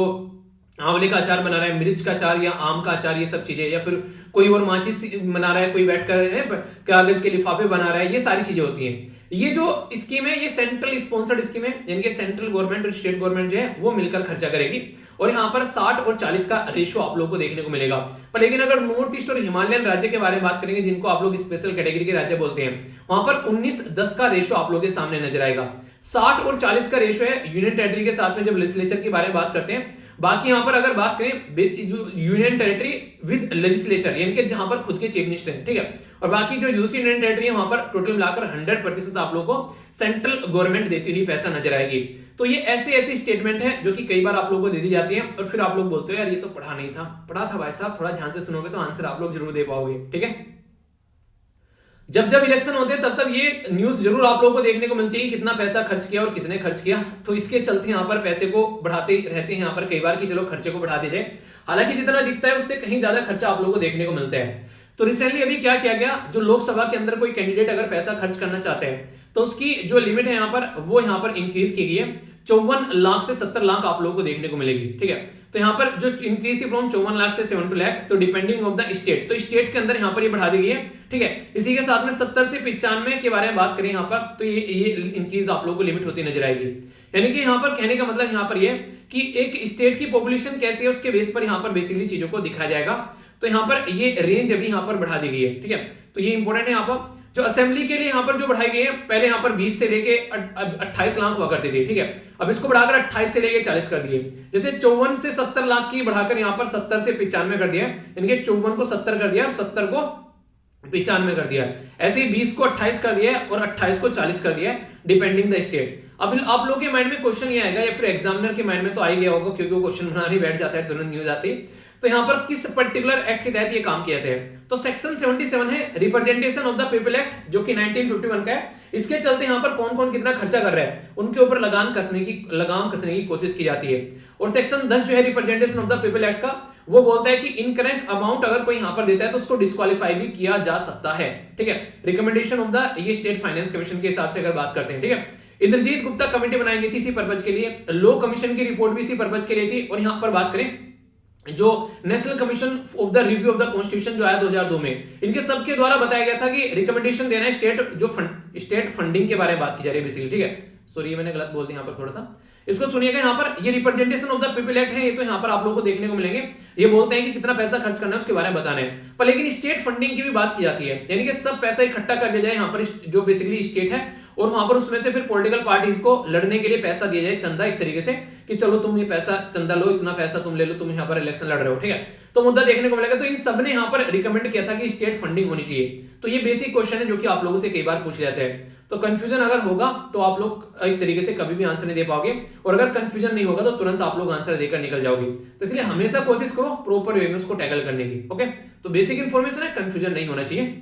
आंवले का अचार बना रहा है, मिर्च का अचार या आम का अचार, ये सब चीजें, या फिर कोई और माचिस बना रहा है, कोई बैठकर कागज के लिफाफे बना रहा है, ये सारी चीजें होती हैं। ये जो स्कीम है ये सेंट्रल स्पॉन्सर्ड स्कीम है, यानी कि सेंट्रल गवर्नमेंट और स्टेट गवर्नमेंट जो है वो मिलकर खर्चा करेगी। और यहाँ पर 60 और 40 का रेशियो आप लोगों को देखने को मिलेगा। पर लेकिन अगर नॉर्थ ईस्ट और हिमालयन राज्य के बारे में बात करेंगे, जिनको आप लोग स्पेशल कैटेगरी के राज्य बोलते हैं, वहां पर 19-10 का रेशियो आप लोगों के सामने नजर आएगा। 60 और 40 का रेशियो है यूनियन टेरिटरी के साथ में जब लेजिस्लेचर के बारे में बात करते हैं। बाकी यहां पर अगर बात करें यूनियन टेरिटरी विद लेजिस्लेचर, यानी कि जहां पर खुद के चीफ मिनिस्टर हैं, ठीक है। और बाकी जो दूसरी यूनियन टेरिटरी है वहां पर टोटल मिलाकर 100% आप लोगों को सेंट्रल गवर्नमेंट देती हुई पैसा नजर आएगी। तो ये ऐसी स्टेटमेंट है जो कि कई बार आप लोगों को दे दी जाती है और फिर आप लोग बोलते हो यार ये तो पढ़ा नहीं था। पढ़ा था भाई साहब, थोड़ा ध्यान से सुनोगे तो आंसर आप लोग जरूर दे पाओगे, ठीक है। जब इलेक्शन होते हैं तब ये न्यूज जरूर आप लोगों को देखने को मिलती है कि कितना पैसा खर्च किया और किसने खर्च किया। तो इसके चलते यहाँ पर पैसे को बढ़ाते रहते हैं यहाँ पर कई बार कि चलो खर्चे को बढ़ा दीजिए, हालांकि जितना दिखता है उससे कहीं ज्यादा खर्चा आप लोगों को देखने को मिलता है। तो रिसेंटली अभी क्या किया गया, जो लोकसभा के अंदर कोई कैंडिडेट अगर पैसा खर्च करना चाहते हैं तो उसकी जो लिमिट है यहाँ पर वो यहाँ पर इंक्रीज की गई है। 54 लाख से 70 लाख आप लोगों को देखने को मिलेगी, ठीक है। तो यहाँ पर जो इंक्रीज थी फ्रॉम 54 लाख से 72 लाख, तो डिपेंडिंग ऑफ द स्टेट, तो स्टेट के अंदर यहाँ पर ये बढ़ा दी गई है, ठीक है। इसी के साथ में 70 से 95 के बारे में बात करें यहाँ पर, तो ये इंक्रीज आप लोगों को लिमिट होती नजर आएगी। यानी कि यहाँ पर कहने का मतलब यहाँ पर ये कि एक स्टेट की पॉपुलेशन कैसी है उसके बेस पर यहाँ पर बेसिकली चीजों को दिखाया जाएगा। तो यहाँ पर ये रेंज अभी यहाँ पर बढ़ा दी गई है, ठीक है। तो ये इंपॉर्टेंट है। यहाँ पर जो असेंबली के लिए यहाँ पर जो बढ़ाई गई है, पहले यहाँ पर 20 से लेके 28 लाख हुआ करती थी, ठीक है। अब इसको बढ़ाकर 28 से लेके 40 कर दिए। जैसे 54 से 70 लाख की बढ़ाकर यहाँ पर 70 से 95 कर दिया, यानी कि 54 को 70 कर दिया और 70 को 95 कर दिया है। ऐसे ही 20 को 28 कर दिया है और 28 को 40 कर दिया है, डिपेंडिंग द स्टेट। अब आप लोगों के माइंड में क्वेश्चन ये आएगा, या फिर एग्जामिनर के माइंड में तो आ ही गया होगा क्योंकि वो क्वेश्चन बनाने बैठ जाता है तुरंत न्यूज आती। तो यहाँ पर किस पर्टिकुलर एक्ट के तहत ये काम किया था? तो सेक्शन 77 है representation of the people act, जो कि 1951 का है। इसके चलते यहाँ पर कौन कौन कितना खर्चा कर रहा है उनके ऊपर लगाम कसने की कोशिश की जाती है। और सेक्शन 10 जो है representation of the people act का, वो बोलता है कि इनकरेक्ट अमाउंट अगर कोई यहां पर देता है तो उसको डिस्क्वालीफाई भी किया जा सकता है। ठीक है, रिकमेंडेशन ऑफ द ये स्टेट फाइनेंस कमीशन के हिसाब से अगर बात करते हैं। ठीक है, इंद्रजीत गुप्ता कमेटी बनाई गई थी इसी पर्पज के लिए, लॉ कमीशन की रिपोर्ट भी इसी पर्पज के लिए थी। और यहां पर बात करें जो national commission of the review of the constitution जो आया 2002 में, इनके सबके द्वारा बताया गया था कि रिकमेंडेशन देना है स्टेट फंडिंग के बारे में बात की जा रही है बेसिकली। ठीक है, सॉरी मैंने गलत बोल दिया यहाँ पर थोड़ा सा, इसको सुनिएगा। यहाँ पर ये representation of the people act है, ये तो यहाँ पर आप लोगों को देखने को मिलेंगे। ये बोलते हैं कि कितना पैसा खर्च करना है उसके बारे में बताना है, पर लेकिन स्टेट फंडिंग की भी बात की जाती है, यानी कि सब पैसा इकट्ठा कर दिया जाए यहाँ पर जो बेसिकली स्टेट है, और वहां पर उसमें से फिर पॉलिटिकल पार्टीज को लड़ने के लिए पैसा दिया जाए, चंदा एक तरीके से, कि चलो तुम ये पैसा चंदा लो, इतना पैसा तुम ले लो, तुम यहाँ पर इलेक्शन लड़ रहे हो। ठीक है, तो मुद्दा देखने को मिलेगा। तो इन सब ने यहाँ पर रिकमेंड किया था कि स्टेट फंडिंग होनी चाहिए। तो ये बेसिक क्वेश्चन है जो कि आप लोगों से कई बार पूछ जाते हैं। तो कंफ्यूजन अगर होगा तो आप लोग एक तरीके से कभी भी आंसर नहीं दे पाओगे, और अगर कंफ्यूजन नहीं होगा तो तुरंत आप लोग आंसर देकर निकल जाओगे। तो इसलिए हमेशा कोशिश करो प्रॉपर वे में उसको टैकल करने की। ओके, तो बेसिक इंफॉर्मेशन है, कंफ्यूजन नहीं होना चाहिए।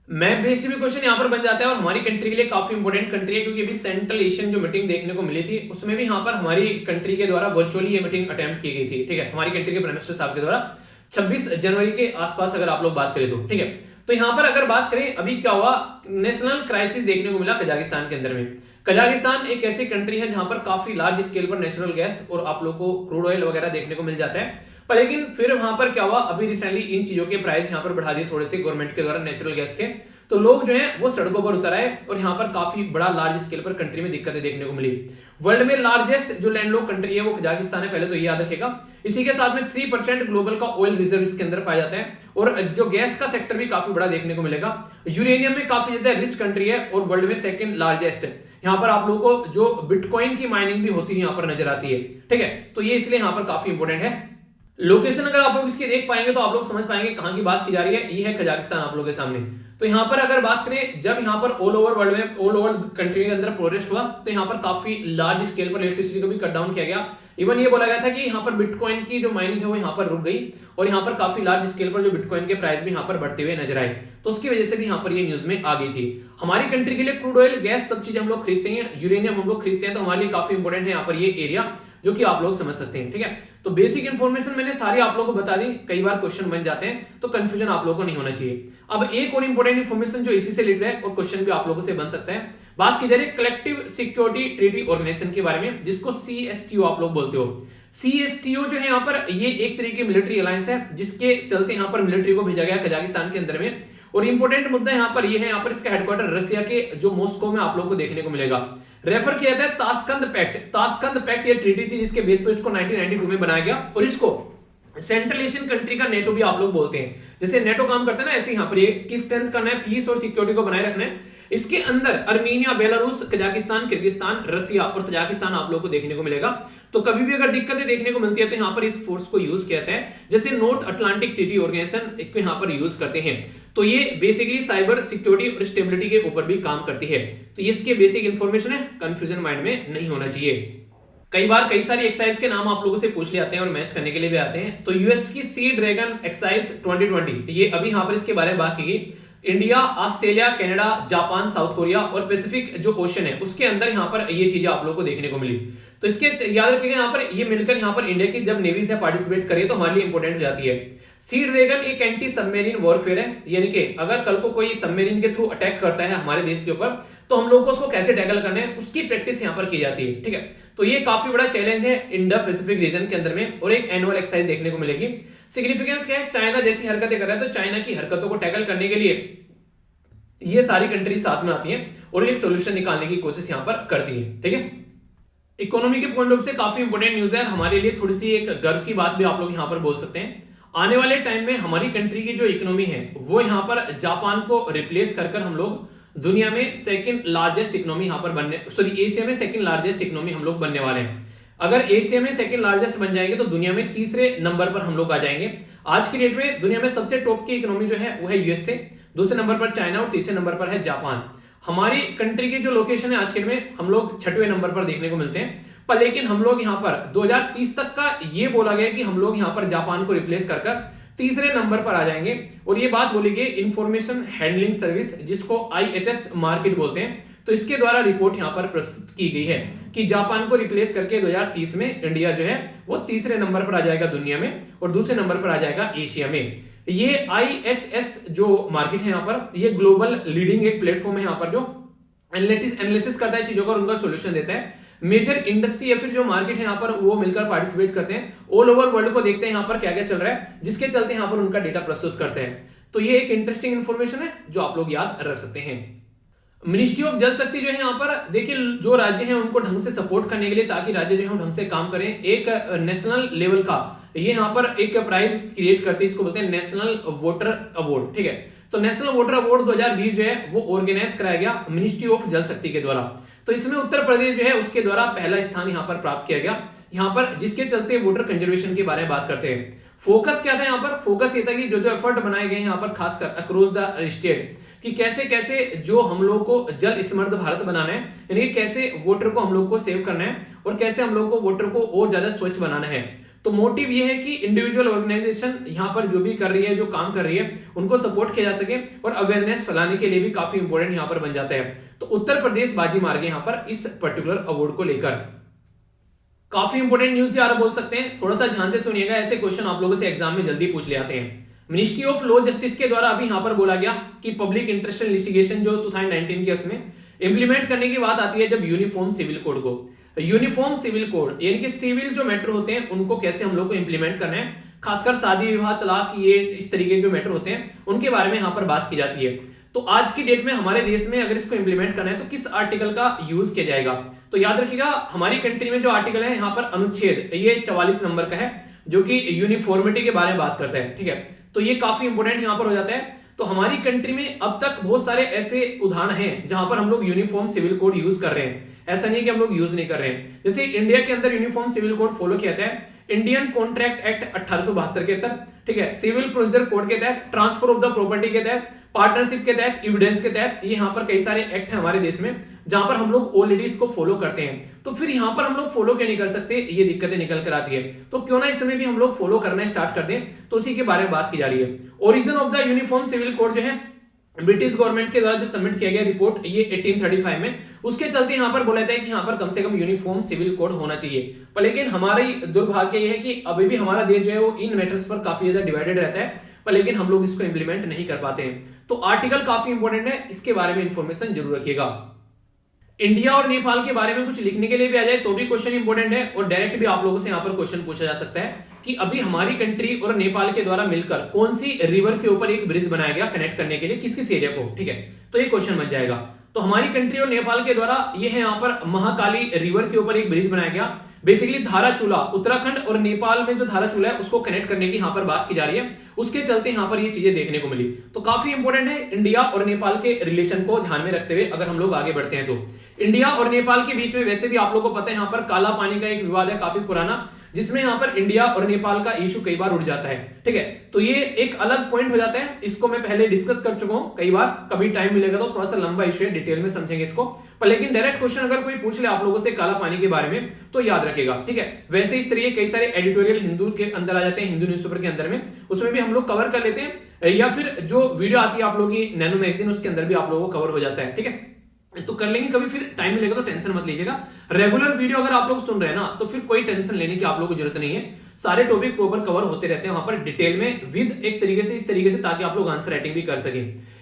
मैप बेस्ड भी क्वेश्चन यहाँ पर बन जाता है, और हमारी कंट्री के लिए काफी इंपोर्टेंट कंट्री है, क्योंकि अभी सेंट्रल एशियन जो मीटिंग देखने को मिली थी उसमें भी यहाँ पर हमारी कंट्री के द्वारा वर्चुअली ये मीटिंग अटेम्प्ट की गई थी। ठीक है, हमारी कंट्री के प्राइम मिनिस्टर साहब के द्वारा 26 जनवरी के आसपास अगर आप लोग बात करें तो। ठीक है, तो यहां पर अगर बात करें अभी क्या हुआ, नेशनल क्राइसिस देखने को मिला कजाकिस्तान के अंदर में। कजाकिस्तान एक ऐसी कंट्री है जहां पर काफी लार्ज स्केल पर नेचुरल गैस और आप लोग को क्रूड ऑयल वगैरह देखने को मिल जाता है, पर लेकिन फिर वहां पर क्या हुआ, अभी रिसेंटली इन चीजों के प्राइस यहां पर बढ़ा दिए थोड़े से गवर्नमेंट के द्वारा नेचुरल गैस के, तो लोग जो है वो सड़कों पर उतर आए, और यहाँ पर काफी बड़ा लार्ज स्केल पर कंट्री में दिक्कतें देखने को मिली। वर्ल्ड में लार्जेस्ट जो लैंडलॉक कंट्री है वो कजाकिस्तान है, पहले तो ये याद रखेगा। इसी के साथ में 3% ग्लोबल का ऑयल रिजर्व इसके अंदर पाया जाता है, और जो गैस का सेक्टर भी काफी बड़ा देखने को मिलेगा। यूरेनियम में काफी ज्यादा रिच कंट्री है, और वर्ल्ड में सेकंड लार्जेस्ट है। यहाँ पर आप लोगों को जो बिटकॉइन की माइनिंग भी होती है यहाँ पर नजर आती है। ठीक है, तो ये इसलिए यहाँ पर काफी इंपोर्टेंट है। लोकेशन अगर आप लोग इसकी देख पाएंगे तो आप लोग समझ पाएंगे कहां की बात की जा रही है। ये है कजाकिस्तान आप लोगों के सामने। तो यहाँ पर अगर बात करें, जब यहाँ पर ऑल ओवर वर्ल्ड में, ऑल ओवर कंट्री के अंदर प्रोटेस्ट हुआ, तो यहाँ पर काफी लार्ज स्केल पर इलेक्ट्रिसिटी को भी कट डाउन किया गया। इवन ये बोला गया था कि यहाँ पर बिटकॉइन की जो माइनिंग है वो यहाँ पर रुक गई, और यहाँ पर काफी लार्ज स्केल पर जो बिटकॉइन के प्राइस भी यहाँ पर बढ़ते हुए नजर आए, तो उसकी वजह से भी यहाँ पर ये न्यूज में आ गई थी। हमारी कंट्री के लिए क्रूड ऑयल, गैस सब चीजें हम लोग खरीदते हैं, यूरेनियम हम लोग खरीदते हैं, तो हमारे लिए काफी इंपोर्टेंट है यहाँ पर ये एरिया, जो कि आप लोग समझ सकते हैं। ठीक है, तो बेसिक इंफॉर्मेशन मैंने सारी आप लोगों को बता दी। कई बार क्वेश्चन बन जाते हैं तो कंफ्यूजन आप लोगों को नहीं होना चाहिए। अब एक और इंपोर्टेंट इंफॉर्मेशन जो इसी से रिलेटेड है, और क्वेश्चन भी आप लोगों से बन सकता है, बात की जा रही है कलेक्टिव सिक्योरिटी ट्रीटी ऑर्गेनाइजेशन के बारे में, जिसको CSTO आप लोग बोलते हो। CSTO जो है यहाँ पर ये एक तरीके की मिलिट्री अलायंस है, जिसके चलते यहाँ पर मिलिट्री को भेजा गया कजाकिस्तान के अंदर में। और इंपोर्टेंट मुद्दा यहाँ पर ये है, यहाँ पर इसका हेडक्वार्टर रसिया के जो मॉस्को में आप लोगों को देखने को मिलेगा। रेफर किया जाता है ताशकंद पैक्ट। ताशकंद पैक्ट ये ट्रीटी थी जिसके बेस पर इसको 1992 में बनाया गया, और इसको सेंट्रल एशियन कंट्री का नेटो भी आप लोग बोलते हैं। जैसे नेटो काम करता है ना, ऐसे यहाँ पर ये की स्ट्रेंथ करना है, पीस और सिक्योरिटी को बनाए रखना है। इसके अंदर अर्मीनिया, बेलारूस, कजाकिस्तान, किर्गिस्तान, रसिया और तजाकिस्तान आप लोगों को देखने को मिलेगा। तो कभी भी अगर दिक्कतें देखने को मिलती है तो यहाँ पर इस फोर्स को यूज किया जाता है, जैसे नॉर्थ अटलांटिक ट्रीटी ऑर्गेनाइजेशन को यहाँ पर यूज करते हैं। तो ये बेसिकली साइबर सिक्योरिटी और स्टेबिलिटी के ऊपर भी काम करती है। तो ये इसके बेसिक इंफॉर्मेशन है, कंफ्यूजन माइंड में नहीं होना चाहिए। कई बार कई सारी एक्सरसाइज के नाम आप लोगों से पूछ ले आते हैं और मैच करने के लिए भी आते हैं। तो यूएस की सी ड्रैगन एक्सरसाइज 2020, ये अभी यहाँ पर इसके बारे में बात की गई। India, Australia, Canada, Japan, south Korea और पैसिफिक जो ओशन है उसके अंदर यहाँ पर ये चीजें आप लोगों को देखने को मिली। तो इसके याद रखिएगा, यहाँ पर ये मिलकर यहाँ पर इंडिया की जब नेवी से पार्टिसिपेट करे तो हमारे लिए इंपोर्टेंट हो जाती है। सी ड्रैगन एक एंटी सबमेरीन वॉरफेयर है, यानी कि अगर कल को कोई सबमेरीन के थ्रू अटैक करता है हमारे देश के ऊपर तो हम लोग को उसको कैसे टैकल करना है उसकी प्रैक्टिस यहाँ पर की जाती है। ठीक है, तो ये काफी बड़ा चैलेंज है इंडो पैसिफिक रीजन के अंदर में, और एक एनुअल एक्सरसाइज देखने को मिलेगी। सिग्निफिकेंस क्या है, चाइना जैसी हरकतें कर रहा है तो चाइना की हरकतों को टैकल करने के लिए ये सारी कंट्री साथ में आती हैं और एक सोल्यूशन निकालने की कोशिश यहाँ पर करती है। ठीक है, इकोनॉमी के पॉइंट ऑफ से काफी इंपोर्टेंट न्यूज है, हमारे लिए थोड़ी सी एक गर्व की बात भी आप लोग यहाँ पर बोल सकते हैं। आने वाले टाइम में हमारी कंट्री की जो इकोनॉमी है वो यहाँ पर जापान को रिप्लेस कर हम लोग दुनिया में सेकंड लार्जेस्ट इकोनॉमी यहाँ पर बनने, सॉरी एशिया में सेकंड लार्जेस्ट इकोनॉमी हम लोग बनने वाले हैं। अगर एशिया में सेकंड लार्जेस्ट बन जाएंगे तो दुनिया में तीसरे नंबर पर हम लोग आ जाएंगे। आज की डेट में दुनिया में सबसे टॉप की इकोनॉमी जो है वो है यूएसए, दूसरे नंबर पर चाइना और तीसरे नंबर पर है जापान। हमारी कंट्री की जो लोकेशन है आज के में हम लोग 6वें नंबर पर देखने को मिलते हैं। पर लेकिन हम लोग यहाँ पर 2030 तक का ये बोला गया कि हम लोग यहाँ पर जापान को रिप्लेस कर तीसरे नंबर पर आ जाएंगे। और ये बात बोली गई इंफॉर्मेशन हैंडलिंग सर्विस, जिसको IHS मार्केट बोलते हैं। तो इसके द्वारा रिपोर्ट यहाँ पर प्रस्तुत की गई है कि जापान को रिप्लेस करके 2030 में इंडिया जो है वो तीसरे नंबर पर आ जाएगा दुनिया में और दूसरे नंबर पर आ जाएगा एशिया में। ये IHS जो मार्केट है यहाँ पर, ये ग्लोबल लीडिंग एक प्लेटफॉर्म है यहाँ पर, जो एनालिसिस करता है चीजों का और उनका सोल्यूशन देता है। मेजर इंडस्ट्री या फिर जो मार्केट है यहाँ पर वो मिलकर पार्टिसिपेट करते हैं, ऑल ओवर वर्ल्ड को देखते हैं यहाँ पर क्या क्या चल रहा है, जिसके चलते यहाँ पर उनका डेटा प्रस्तुत करते हैं। तो ये एक इंटरेस्टिंग इंफॉर्मेशन है जो आप लोग याद रख सकते हैं। मिनिस्ट्री ऑफ जल शक्ति जो है यहाँ पर, देखिए जो राज्य हैं उनको ढंग से सपोर्ट करने के लिए, ताकि राज्य जो है ढंग से काम करें, एक नेशनल लेवल का ये यहाँ पर एक प्राइज क्रिएट करती है, इसको बोलते हैं नेशनल वोटर अवार्ड। ठीक है, तो नेशनल वोटर अवार्ड 2020 जो है वो ऑर्गेनाइज कराया गया मिनिस्ट्री ऑफ जल शक्ति के द्वारा। तो इसमें उत्तर प्रदेश जो है उसके द्वारा पहला स्थान यहाँ पर प्राप्त किया गया यहाँ पर, जिसके चलते वोटर कंजर्वेशन के बारे में बात करते हैं। फोकस क्या था यहाँ पर? फोकस ये था कि जो एफर्ट बनाए गए यहाँ पर खासकर अक्रॉस द स्टेट, कि कैसे कैसे जो हम लोग को जल समृद्ध भारत बनाना है, यानी कैसे वोटर को हम लोग को सेव करना है और कैसे हम लोग को वोटर को और ज्यादा स्वच्छ बनाना है। तो मोटिव ये है कि इंडिविजुअल ऑर्गेनाइजेशन यहाँ पर जो भी कर रही है, जो काम कर रही है, उनको सपोर्ट किया जा सके और अवेयरनेस फैलाने के लिए भी काफी इंपॉर्टेंट यहाँ पर बन जाता है। तो उत्तर प्रदेश बाजी मार गए यहाँ पर इस पर्टिकुलर अवार्ड को लेकर। काफी इंपॉर्टेंट न्यूज यार बोल सकते हैं, थोड़ा सा ध्यान से सुनिएगा, ऐसे क्वेश्चन आप लोगों से एग्जाम में जल्दी पूछ ले आते हैं। मिनिस्ट्री ऑफ लॉ जस्टिस के द्वारा अभी यहाँ पर बोला गया कि पब्लिक इंटरेस्ट लिटिगेशन जो 2019 के उसमें इंप्लीमेंट करने की बात आती है, जब यूनिफॉर्म सिविल कोड को, यूनिफॉर्म सिविल कोड यानी कि सिविल जो मैटर होते हैं उनको कैसे हम लोग को इंप्लीमेंट करना है, खासकर शादी विवाह तलाक ये इस तरीके के जो मैटर होते हैं उनके बारे में यहाँ पर बात की जाती है। तो आज की डेट में हमारे देश में अगर इसको इंप्लीमेंट करना है तो किस आर्टिकल का यूज किया जाएगा? तो याद रखिएगा हमारी कंट्री में जो आर्टिकल है यहाँ पर अनुच्छेद ये 44 नंबर का है, जो कि यूनिफॉर्मिटी के बारे में बात करता है। ठीक है, तो ये काफी इंपोर्टेंट यहाँ पर हो जाता है। तो हमारी कंट्री में अब तक बहुत सारे ऐसे उदाहरण हैं जहां पर हम लोग यूनिफॉर्म सिविल कोड यूज कर रहे हैं, ऐसा नहीं है कि हम लोग यूज नहीं कर रहे हैं। जैसे इंडिया के अंदर यूनिफॉर्म सिविल कोड फॉलो किया जाता है इंडियन कॉन्ट्रैक्ट एक्ट 1872 के तहत, ठीक है, सिविल प्रोसीजर कोड के तहत, ट्रांसफर ऑफ द प्रॉपर्टी के तहत, पार्टनरशिप के तहत, एविडेंस के तहत, ये यहाँ पर कई सारे एक्ट है हमारे देश में जहां पर हम लोग ऑलरेडी इसको फॉलो करते हैं। तो फिर यहाँ पर हम लोग फॉलो क्यों नहीं कर सकते, ये दिक्कतें निकल कर आती है। तो क्यों ना इस समय भी हम लोग फॉलो करना स्टार्ट कर दें, तो उसी के बारे में बात की जा रही है। Origin of the uniform civil code जो है ब्रिटिश गवर्नमेंट के द्वारा जो सबमिट किया गया रिपोर्ट ये 1835 में, उसके चलते यहाँ पर बोला जाता है कि यहाँ पर कम से कम यूनिफॉर्म सिविल कोड होना चाहिए। पर लेकिन हमारी दुर्भाग्य यह है कि अभी भी हमारा देश जो है वो इन मैटर्स पर काफी ज्यादा डिवाइडेड रहता है, पर लेकिन हम लोग इसको इंप्लीमेंट नहीं कर पाते हैं। तो आर्टिकल काफी इंपॉर्टेंट है, इसके बारे में इंफॉर्मेशन जरूर रखिएगा। इंडिया और नेपाल के बारे में कुछ लिखने के लिए भी आ जाए तो भी क्वेश्चन इंपॉर्टेंट है, और डायरेक्ट भी आप लोगों से यहाँ पर क्वेश्चन पूछा जा सकता है कि अभी हमारी कंट्री और नेपाल के द्वारा मिलकर कौन सी रिवर के ऊपर एक ब्रिज बनाया गया कनेक्ट करने के लिए किस किस एरिया को, ठीक है, तो ये क्वेश्चन बन जाएगा। तो हमारी कंट्री और नेपाल के द्वारा ये है यहाँ पर महाकाली रिवर के ऊपर एक ब्रिज बनाया गया। बेसिकली धाराचूला, उत्तराखंड और नेपाल में जो धाराचूला है उसको कनेक्ट करने की यहाँ पर बात की जा रही है, उसके चलते यहाँ पर ये चीजें देखने को मिली। तो काफी इंपॉर्टेंट है इंडिया और नेपाल के रिलेशन को ध्यान में रखते हुए अगर हम लोग आगे बढ़ते हैं। तो इंडिया और नेपाल के बीच में वैसे भी आप लोगों को पता है यहाँ पर काला पानी का एक विवाद है काफी पुराना, जिसमें यहाँ पर इंडिया और नेपाल का इशू कई बार उठ जाता है, ठीक है। तो ये एक अलग पॉइंट हो जाता है, इसको मैं पहले डिस्कस कर चुका हूं कई बार, कभी टाइम मिलेगा तो थोड़ा सा लंबा इशू है, डिटेल में समझेंगे इसको। पर लेकिन डायरेक्ट क्वेश्चन अगर कोई पूछ ले आप लोगों से काला पानी के बारे में तो याद रखेगा, ठीक है। वैसे इस तरीके कई सारे एडिटोरियल हिंदू के अंदर आ जाते हैं, हिंदू न्यूज़पेपर के अंदर में, उसमें भी हम लोग कवर कर लेते हैं, या फिर जो वीडियो आती है आप लोगों की नैनो मैगजीन उसके अंदर भी आप लोगों को कवर हो जाता है, ठीक है। तो कर लेंगे कभी, फिर टाइम मिलेगा तो टेंशन मत लीजिएगा। रेगुलर वीडियो अगर आप लोग सुन रहे हैं ना तो फिर कोई टेंशन लेने की आप लोगों को जरूरत नहीं है, सारे टॉपिक प्रॉपर कवर होते रहते हैं वहां पर डिटेल में विद एक तरीके से इस तरीके से, ताकि आप लोग आंसर राइटिंग भी कर सकें।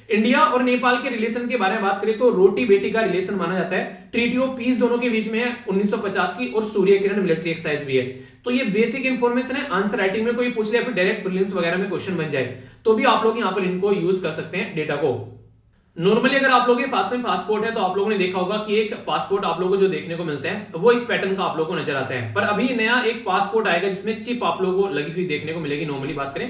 इंडिया और नेपाल के रिलेशन के बारे में बात करें तो रोटी बेटी का रिलेशन माना जाता है, ट्रीटी ऑफ पीस दोनों के बीच में है 1950 की, और सूर्य किरण मिलिट्री एक्सरसाइज भी है। तो ये बेसिक इंफॉर्मेशन है, आंसर राइटिंग में कोई पूछ ले फिर डायरेक्ट प्रीलिम्स वगैरह में क्वेश्चन बन जाए तो भी आप लोग यहाँ पर इनको यूज कर सकते हैं डेटा को। नॉर्मली अगर आप लोगों के पास में पासपोर्ट है तो आप लोगों ने देखा होगा कि एक पासपोर्ट आप लोगों को जो देखने को मिलता है वो इस पैटर्न का आप लोगों को नजर आता है, पर अभी नया एक पासपोर्ट आएगा जिसमें चिप आप लोगों को लगी हुई देखने को मिलेगी। नॉर्मली बात करें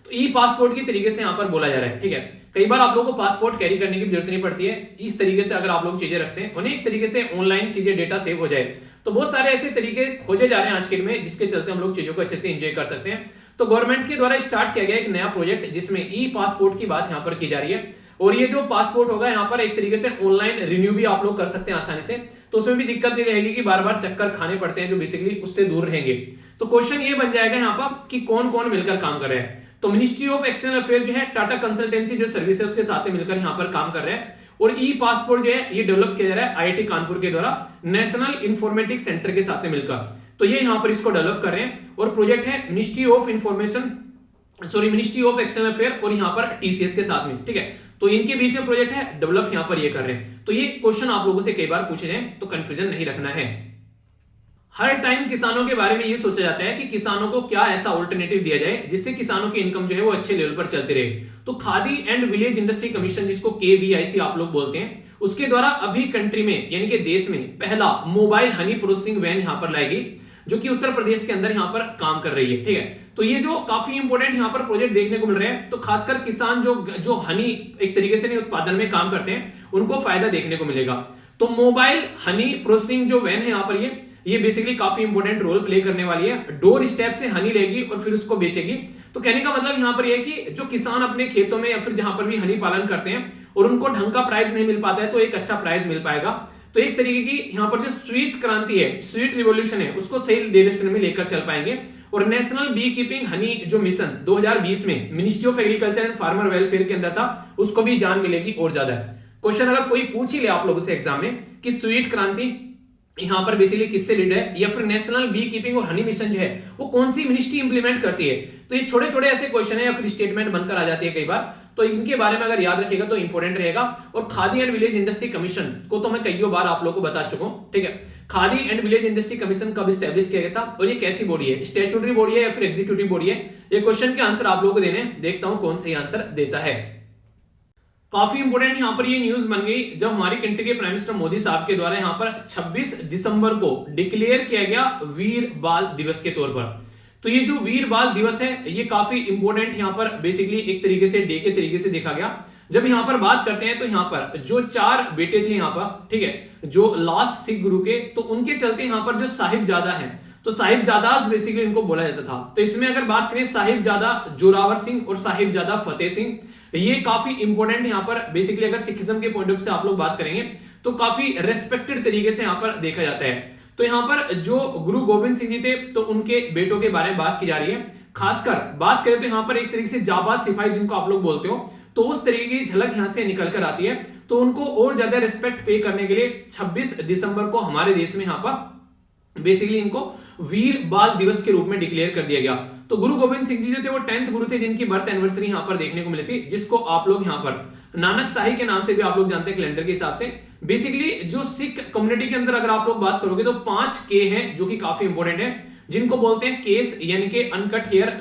तो ई पासपोर्ट की तरीके से यहाँ पर बोला जा रहा है, ठीक है। कई बार आप लोगों को पासपोर्ट कैरी करने की जरूरत नहीं पड़ती है, इस तरीके से अगर आप लोग चीजें रखते हैं उन्हें एक तरीके से ऑनलाइन चीजें डेटा सेव हो जाए, तो बहुत सारे ऐसे तरीके खोजे जा रहे हैं आजकल में जिसके चलते हम लोग चीजों को अच्छे से एंजॉय कर सकते हैं। तो गवर्नमेंट के द्वारा स्टार्ट किया गया एक नया प्रोजेक्ट जिसमें ई पासपोर्ट की बात यहाँ पर की जा रही है, और ये जो पासपोर्ट होगा यहाँ पर एक तरीके से ऑनलाइन रिन्यू भी आप लोग कर सकते हैं आसानी से, तो उसमें भी दिक्कत नहीं रहेगी कि बार बार चक्कर खाने पड़ते हैं, जो बेसिकली उससे दूर रहेंगे। तो क्वेश्चन ये बन जाएगा यहाँ पर कि कौन कौन मिलकर काम कर रहे हैं। तो मिनिस्ट्री ऑफ एक्सटर्नल अफेयर जो है टाटा कंसल्टेंसी जो सर्विस है उसके साथ मिलकर यहाँ पर काम कर रहे हैं, और ई पासपोर्ट जो है ये डेवलप किया जा रहा है आईआईटी कानपुर के द्वारा नेशनल इंफॉर्मेटिक्स सेंटर के साथ मिलकर। तो ये यहाँ पर इसको डेवलप कर रहे हैं, और प्रोजेक्ट है मिनिस्ट्री ऑफ एक्सटर्नल अफेयर और यहाँ पर टीसीएस के साथ में, ठीक है। तो इनके बीच में प्रोजेक्ट है, डेवलप यहाँ पर ये कर रहे हैं। तो ये क्वेश्चन आप लोगों से कई बार पूछे जाए, तो कंफ्यूजन नहीं रखना है। हर टाइम किसानों के बारे में ये सोचा जाता है कि किसानों को क्या ऐसा ऑल्टरनेटिव दिया जाए जिससे किसानों की इनकम जो है वो अच्छे लेवल पर चलती रहे। तो khadi and village industry commission, जिसको केवीआईसी आप लोग बोलते हैं, उसके द्वारा अभी कंट्री में यानी कि देश में पहला मोबाइल हनी प्रोसेसिंग वैन यहाँ पर लाएगी, जो कि उत्तर प्रदेश के अंदर यहाँ पर काम कर रही है, ठीक है। तो ये जो काफी इंपॉर्टेंट यहाँ पर प्रोजेक्ट देखने को मिल रहे हैं, तो खासकर किसान जो हनी एक तरीके से उत्पादन में काम करते हैं उनको फायदा देखने को मिलेगा। तो मोबाइल हनी प्रोसेसिंग जो वैन है यहाँ पर ये बेसिकली काफी इंपॉर्टेंट रोल प्ले करने वाली है। डोर स्टेप से हनी लेगी और फिर उसको बेचेगी। तो कहने का मतलब यहाँ पर यह कि जो किसान अपने खेतों में या फिर जहां पर भी हनी पालन करते हैं और उनको ढंग का प्राइस नहीं मिल पाता है, तो एक अच्छा प्राइस मिल पाएगा। तो एक तरीके की यहाँ पर जो स्वीट क्रांति है, स्वीट रिवॉल्यूशन है, उसको सही डायरेक्शन में लेकर चल पाएंगे। और नेशनल बी कीपिंग हनी जो मिशन 2020 में ministry of agriculture and farmer welfare के अंदर था, उसको भी जान मिलेगी और ज्यादा। क्वेश्चन अगर कोई पूछ ही ले आप लोगों से एग्जाम में कि स्वीट क्रांति यहां पर बेसिकली किससे लीड है, या फिर नेशनल बी कीपिंग और हनी मिशन जो है वो कौन सी मिनिस्ट्री इंप्लीमेंट करती है, तो ये छोटे छोटे ऐसे क्वेश्चन है या फिर स्टेटमेंट बनकर आ जाती है कई बार। तो इनके बारे में अगर याद रखेगा तो इंपॉर्टेंट रहेगा। और khadi and village industry commission को तो मैं कई बार आप लोगों को बता चुका हूं, ठीक है। Khadi and village industry commission कब स्टैब्लिश किया गया था और ये कैसी बॉडी है, स्टैट्यूटरी बॉडी है या फिर एग्जीक्यूटिव बॉडी है? ये क्वेश्चन के आंसर आप लोगों को देने, देखता हूं कौन सही आंसर देता है। काफी इंपोर्टेंट यहां पर ये न्यूज बन गई जब हमारी कंट्री के प्राइम मिनिस्टर मोदी साहब के द्वारा यहां पर 26 दिसंबर को डिक्लेयर किया गया वीर बाल दिवस के तौर पर। तो ये जो वीर बाल दिवस है ये काफी इंपोर्टेंट यहां पर बेसिकली एक तरीके से डे के तरीके से देखा गया। जब यहां पर बात करते हैं तो यहां पर जो 4 बेटे थे यहां पर, ठीक है, जो लास्ट सिख गुरु के, तो उनके चलते यहां पर जो साहिबजादा है, तो साहिबजादास बेसिकली इनको बोला जाता था। तो इसमें अगर बात करें साहिबजादा जोरावर सिंह और साहिबजादा फतेह सिंह, ये काफी इंपॉर्टेंट यहां पर बेसिकली अगर सिखिज्म के पॉइंट ऑफ व्यू से आप लोग बात करेंगे तो काफी रेस्पेक्टेड तरीके से यहां पर देखा जाता है। तो यहां पर जो गुरु गोविंद सिंह जी थे तो उनके बेटों के बारे में बात की जा रही है। खासकर बात करें तो यहां पर एक तरीके से जाबाज सिपाही जिनको आप लोग बोलते हो, तो उस तरीके की झलक यहां से निकल कर आती है। तो उनको और ज्यादा रिस्पेक्ट पे करने के लिए 26 दिसंबर को हमारे देश में यहां पर बेसिकली इनको वीर बाल दिवस के रूप में डिक्लेयर कर दिया गया। तो गुरु गोविंद सिंह जी जो थे वो 10th गुरु थे जिनकी बर्थ एनिवर्सरी यहां पर देखने को मिली थी, जिसको आप लोग यहां पर नानक शाही के नाम से भी आप लोग जानते हैं कैलेंडर के हिसाब से। बेसिकली जो सिख कम्युनिटी के अंदर अगर आप लोग बात करोगे तो 5 के हैं जो कि काफी इंपॉर्टेंट है, जिनको बोलते हैं केस यानी कि अनकट हेयर,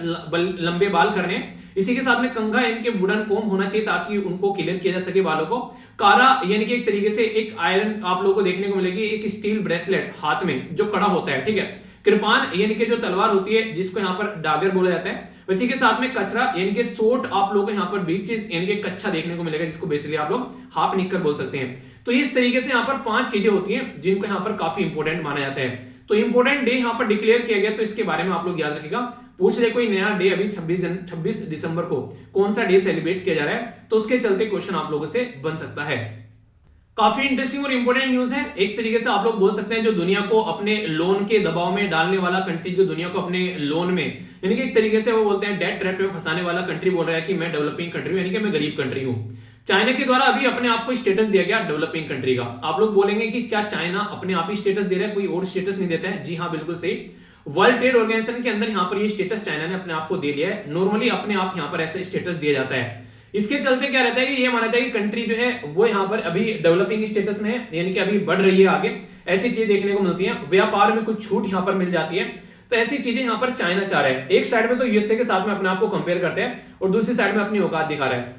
लंबे बाल करने। इसी के साथ में कंघा यानी कि वुडन कोम होना चाहिए ताकि उनको क्लियर किया जा सके बालों को। कारा यानी कि एक तरीके से एक आयरन आप लोगों को देखने को मिलेगी, एक स्टील ब्रेसलेट हाथ में जो कड़ा होता है, ठीक है। कृपान यानी कि जो तलवार होती है जिसको यहाँ पर डागर बोला जाता है। इसी के साथ में कचरा यानी कि सोट आप लोगों को यहाँ पर बीचेस यानी कि कच्चा देखने को मिलेगा, जिसको बेसिकली आप लोग हाफ निक्कर बोल सकते हैं। तो इस तरीके से यहाँ पर 5 चीजें होती हैं जिनको यहाँ पर काफी इंपॉर्टेंट माना जाता है। तो इंपॉर्टेंट डे यहाँ पर डिक्लेयर किया गया, तो इसके बारे में आप लोग याद रखिएगा। पूछ ले कोई नया डे अभी 26 दिसंबर को कौन सा डे सेलिब्रेट किया जा रहा है, तो उसके चलते क्वेश्चन आप लोगों से बन सकता है। काफी इंटरेस्टिंग और इंपॉर्टेंट न्यूज है। एक तरीके से आप लोग बोल सकते हैं जो दुनिया को अपने लोन के दबाव में डालने वाला कंट्री, जो दुनिया को अपने लोन में यानी कि एक तरीके से वो बोलते हैं डेट ट्रैप में फंसाने वाला कंट्री बोल रहा है कि मैं डेवलपिंग कंट्री हूं, यानी कि मैं गरीब कंट्री हूं। चाइना के द्वारा अभी अपने आप को स्टेटस दिया गया डेवलपिंग कंट्री का। आप लोग बोलेंगे कि क्या चाइना अपने आप ही स्टेटस दे रहा है, कोई और स्टेटस नहीं देता है? जी हाँ, बिल्कुल सही। वर्ल्ड ट्रेड ऑर्गेनाइजेशन के अंदर यहाँ पर ये स्टेटस चाइना ने अपने आप को दे लिया है। नॉर्मली अपने आप यहाँ पर ऐसे स्टेटस दिया जाता है। इसके चलते क्या रहता है कि ये माना जाता है कि कंट्री जो है वो यहाँ पर अभी डेवलपिंग स्टेटस में है, यानी कि अभी बढ़ रही है आगे। ऐसी चीजें देखने को मिलती हैं, व्यापार में कुछ छूट यहाँ पर मिल जाती है। तो ऐसी चीजें यहाँ पर चाइना चाह रहा है। एक साइड में तो यूएसए के साथ में अपने आप को कंपेयर करते हैं और दूसरी साइड में अपनी औकात दिखा रहा है।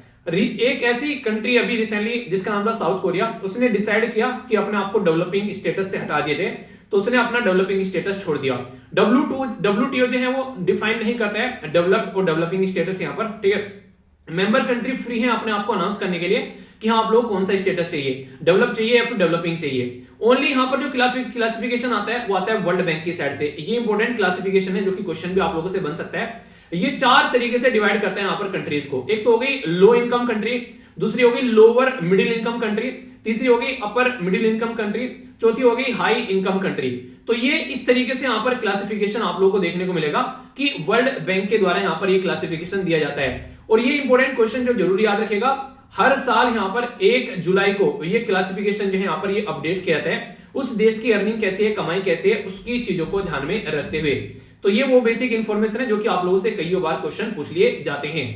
एक ऐसी कंट्री अभी रिसेंटली जिसका नाम था साउथ कोरिया, उसने डिसाइड किया कि अपने आप को डेवलपिंग स्टेटस से हटा दिए थे, तो उसने अपना डेवलपिंग स्टेटस छोड़ दिया। WTO जो है वो डिफाइन नहीं करता है डेवलप्ड और डेवलपिंग स्टेटस यहाँ पर, ठीक है। मेंबर कंट्री फ्री है अपने आप को अनाउंस करने के लिए कि हाँ आप लोग कौन सा स्टेटस चाहिए, डेवलप चाहिए या फिर डेवलपिंग चाहिए। ओनली यहाँ पर जो क्लासिफिकेशन आता है वो आता है वर्ल्ड बैंक की साइड से। ये इंपॉर्टेंट क्लासिफिकेशन है जो कि क्वेश्चन भी आप लोगों से बन सकता है। ये 4 तरीके से डिवाइड करते हैं यहाँ पर कंट्रीज को। एक तो हो गई लो इनकम कंट्री, दूसरी होगी लोअर मिडिल इनकम कंट्री, तीसरी होगी अपर मिडिल इनकम कंट्री, चौथी होगी हाई इनकम कंट्री। तो ये इस तरीके से यहां पर क्लासिफिकेशन आप लोगों को देखने को मिलेगा कि वर्ल्ड बैंक के द्वारा यहां पर ये क्लासिफिकेशन दिया जाता है। और ये इंपॉर्टेंट क्वेश्चन जो जरूर याद रखेगा, हर साल यहां पर 1 जुलाई को ये क्लासिफिकेशन जो है यहां पर ये अपडेट किया जाता है, उस देश की अर्निंग कैसी है, कमाई कैसी है, उसकी चीजों को ध्यान में रखते हुए। तो ये वो बेसिक इंफॉर्मेशन है जो कि आप लोगों से कई बार क्वेश्चन पूछ लिए जाते हैं।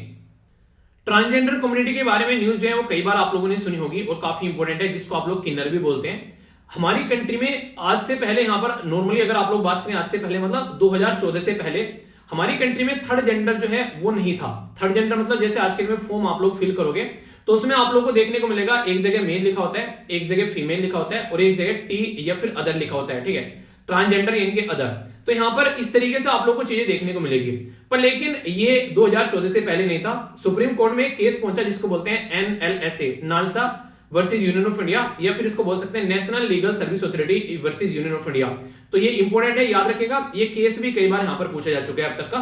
ट्रांसजेंडर कम्युनिटी के बारे में न्यूज जो है वो कई बार आप लोगों ने सुनी होगी और काफी इंपॉर्टेंट है, जिसको आप लोग किन्नर भी बोलते हैं। हमारी कंट्री में आज से पहले यहां पर नॉर्मली अगर आप लोग बात करें आज से पहले मतलब 2014 से पहले हमारी कंट्री में थर्ड जेंडर जो है वो नहीं था। थर्ड जेंडर मतलब जैसे आज के में फॉर्म आप लोग फिल करोगे तो उसमें आप लोगों को देखने को मिलेगा एक जगह मेल लिखा होता है, एक जगह फीमेल लिखा होता है और एक जगह टी या फिर अदर लिखा होता है, ठीक है, ट्रांसजेंडर यानी कि अदर। तो यहां पर इस तरीके से आप लोग को चीजें देखने को मिलेगी, पर लेकिन ये 2014 से पहले नहीं था। सुप्रीम कोर्ट में एक केस पहुंचा जिसको बोलते हैं NLSA, NALSA versus union of India, या फिर इसको बोल सकते हैं national legal service authority versus union of India. तो ये इंपॉर्टेंट है, याद रखिएगा। ये केस भी कई बार यहां पर पूछा जा चुका है अब तक का।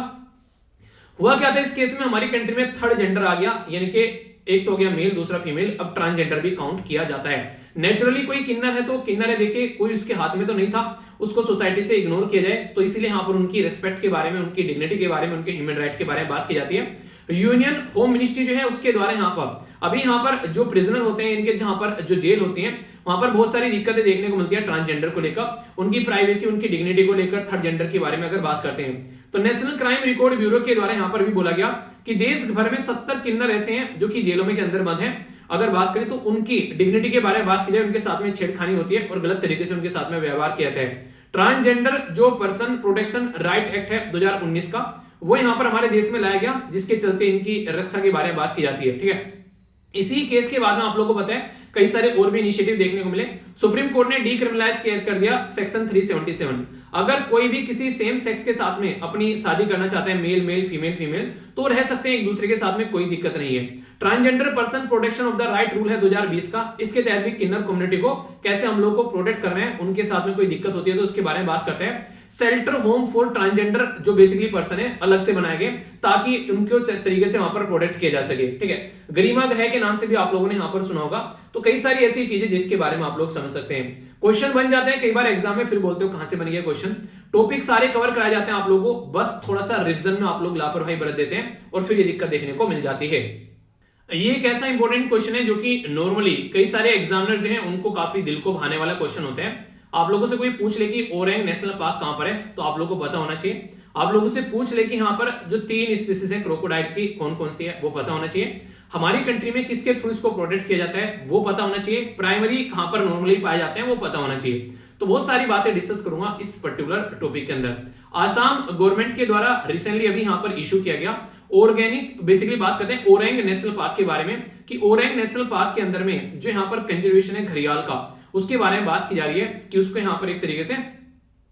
हुआ क्या था इस केस में, हमारी कंट्री में थर्ड जेंडर आ गया, यानी कि एक तो हो गया मेल, दूसरा फीमेल, अब ट्रांसजेंडर भी काउंट किया जाता है। नेचुरली कोई किन्नर है तो किन्नर है, देखिए कोई उसके हाथ में तो नहीं था, उसको सोसाइटी से इग्नोर किया जाए, तो इसीलिए यहां पर उनकी रिस्पेक्ट के बारे में, उनकी डिग्निटी के बारे में, उनके ह्यूमन राइट के बारे में बात की जाती है। यूनियन होम मिनिस्ट्री जो है उसके द्वारा यहाँ पर अभी यहाँ पर जो प्रिजनर होते हैं, इनके जहां पर जो जेल होती है वहां पर बहुत सारी दिक्कतें देखने को मिलती है ट्रांसजेंडर को लेकर, उनकी प्राइवेसी, उनकी डिग्निटी को लेकर, थर्ड जेंडर के बारे में अगर बात करते हैं। तो नेशनल क्राइम रिकॉर्ड ब्यूरो के द्वारा यहां पर भी बोला गया कि देश भर में 70 किन्नर ऐसे हैं जो कि जेलों में के अंदर बंद हैं। अगर बात करें तो उनकी डिग्निटी के बारे में बात की जाए, उनके साथ में छेड़खानी होती है और गलत तरीके से उनके साथ में व्यवहार किया जाता है। ट्रांसजेंडर जो पर्सन प्रोटेक्शन राइट एक्ट है 2019 का, वो यहां पर हमारे देश में लाया गया, जिसके चलते इनकी रक्षा के बारे में बात की जाती है, ठीक है। इसी केस के बाद में आप लोगों को पता है कई सारे और भी इनिशिएटिव देखने को मिले। सुप्रीम कोर्ट ने डीक्रिमिनलाइज कर दिया सेक्शन 377। अगर कोई भी किसी सेम सेक्स के साथ में अपनी शादी करना चाहता है, मेल मेल फीमेल फीमेल, तो रह सकते हैं एक दूसरे के साथ में, कोई दिक्कत नहीं है। Transgender person protection of the right rule है 2020 का, इसके तहत भी किन्नर कम्युनिटी को कैसे हम लोग को प्रोटेक्ट करना है, उनके साथ में कोई दिक्कत होती है तो उसके बारे में बात करते हैं। शेल्टर होम फॉर ट्रांसजेंडर जो बेसिकली पर्सन है अलग से बनाए गए ताकि उनको तरीके से वहां पर प्रोटेक्ट किया जा सके, ठीक है। गरिमा गृह के नाम से भी आप लोगों ने यहां पर सुना होगा। तो कई सारी ऐसी चीजें जिसके बारे में आप लोग समझ सकते हैं। क्वेश्चन बन जाते हैं कई बार एग्जाम में, फिर बोलते हो कहां से बन गया क्वेश्चन। टॉपिक सारे कवर कराए जाते हैं आप लोगों को, बस थोड़ा सा रिवीजन में आप लोग लापरवाही बरत देते हैं और फिर ये दिक्कत देखने को मिल जाती है। ये एक ऐसा इंपॉर्टेंट क्वेश्चन है जो कि नॉर्मली कई सारे एग्जामिनर जो है उनको काफी दिल को भाने वाला क्वेश्चन होता है। आप लोगों से कोई पूछ ले कि ओरंग नेशनल पार्क कहां पर है, तो आप लोगों को पता होना चाहिए। आप लोगों से पूछ ले कि यहाँ पर जो 3 स्पीसीज है क्रोकोडाइल की, कौन कौन सी है, वो पता होना चाहिए। हमारी कंट्री में किसके थ्रू इसको प्रोटेक्ट किया जाता है वो पता होना चाहिए। प्राइमरी कहां पर नॉर्मली पाए जाते हैं वो पता होना चाहिए। तो बहुत सारी बातें डिस्कस करूंगा इस पर्टिकुलर टॉपिक के अंदर। आसाम गवर्नमेंट के द्वारा रिसेंटली अभी यहां पर इशू किया गया ऑर्गेनिक, बेसिकली बात करते हैं ओरंग नेशनल पार्क के बारे में, कि ओरंग नेशनल पार्क के अंदर में जो यहाँ पर कंजर्वेशन है घड़ियाल का, उसके बारे में बात की जा रही है कि उसको यहाँ पर एक तरीके से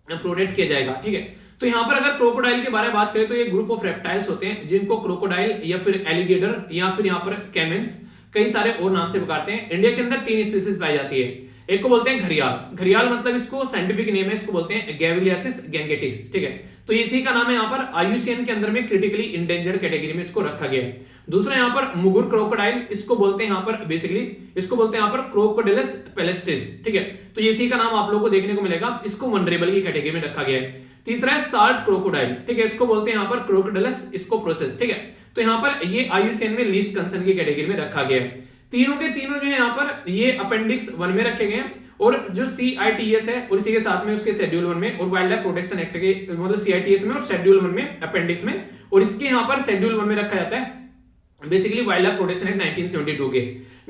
प्रोटेक्ट किया जाएगा, ठीक है। तो यहाँ पर अगर क्रोकोडाइल के बारे में बात करें तो ये ग्रुप ऑफ रेप्टाइल्स होते हैं जिनको क्रोकोडाइल या फिर एलिगेटर या फिर यहाँ पर कैमेंस, कई सारे और नाम से पुकारते हैं। इंडिया के अंदर 3 स्पीसीज पाई जाती है। एक को बोलते हैं घड़ियाल, घड़ियाल मतलब इसको साइंटिफिक नेम है, इसको बोलते हैं गैविलियासिस गैंगेटिस, ठीक है। तो इसी का नाम है यहाँ पर IUCN के अंदर में क्रिटिकली इंडेंजर्ड कैटेगरी में इसको रखा गया है। दूसरा यहाँ पर मुगुर क्रोकोडाइल, इसको बोलते हैं यहाँ पर बेसिकली, इसको बोलते हैं यहाँ पर क्रोकोडिलस पेलेस्टिस, ठीक है। तो इसी का नाम आप लोगों को देखने को मिलेगा, इसको वनरेबल की कैटेगरी में रखा गया है। तीसरा है साल्ट क्रोकोडाइल, ठीक है, इसको बोलते हैं यहाँ पर क्रोकोडिलस, इसको प्रोसेस, ठीक है। तो यहाँ पर ये IUCN में लीस्ट कंसर्न की कैटेगरी में रखा गया है। तीनों के तीनों जो है यहाँ पर ये अपेंडिक्स 1 में रखे गए हैं, और जो CITES है और इसी के साथ में उसके शेड्यूल 1 में और वाइल्ड लाइफ प्रोटेक्शन एक्ट के मतलब CITES में और शेड्यूल 1 में अपेंडिक्स में, और इसके यहाँ पर शेड्यूल 1 में रखा जाता है basically wild life protection act 1972 के।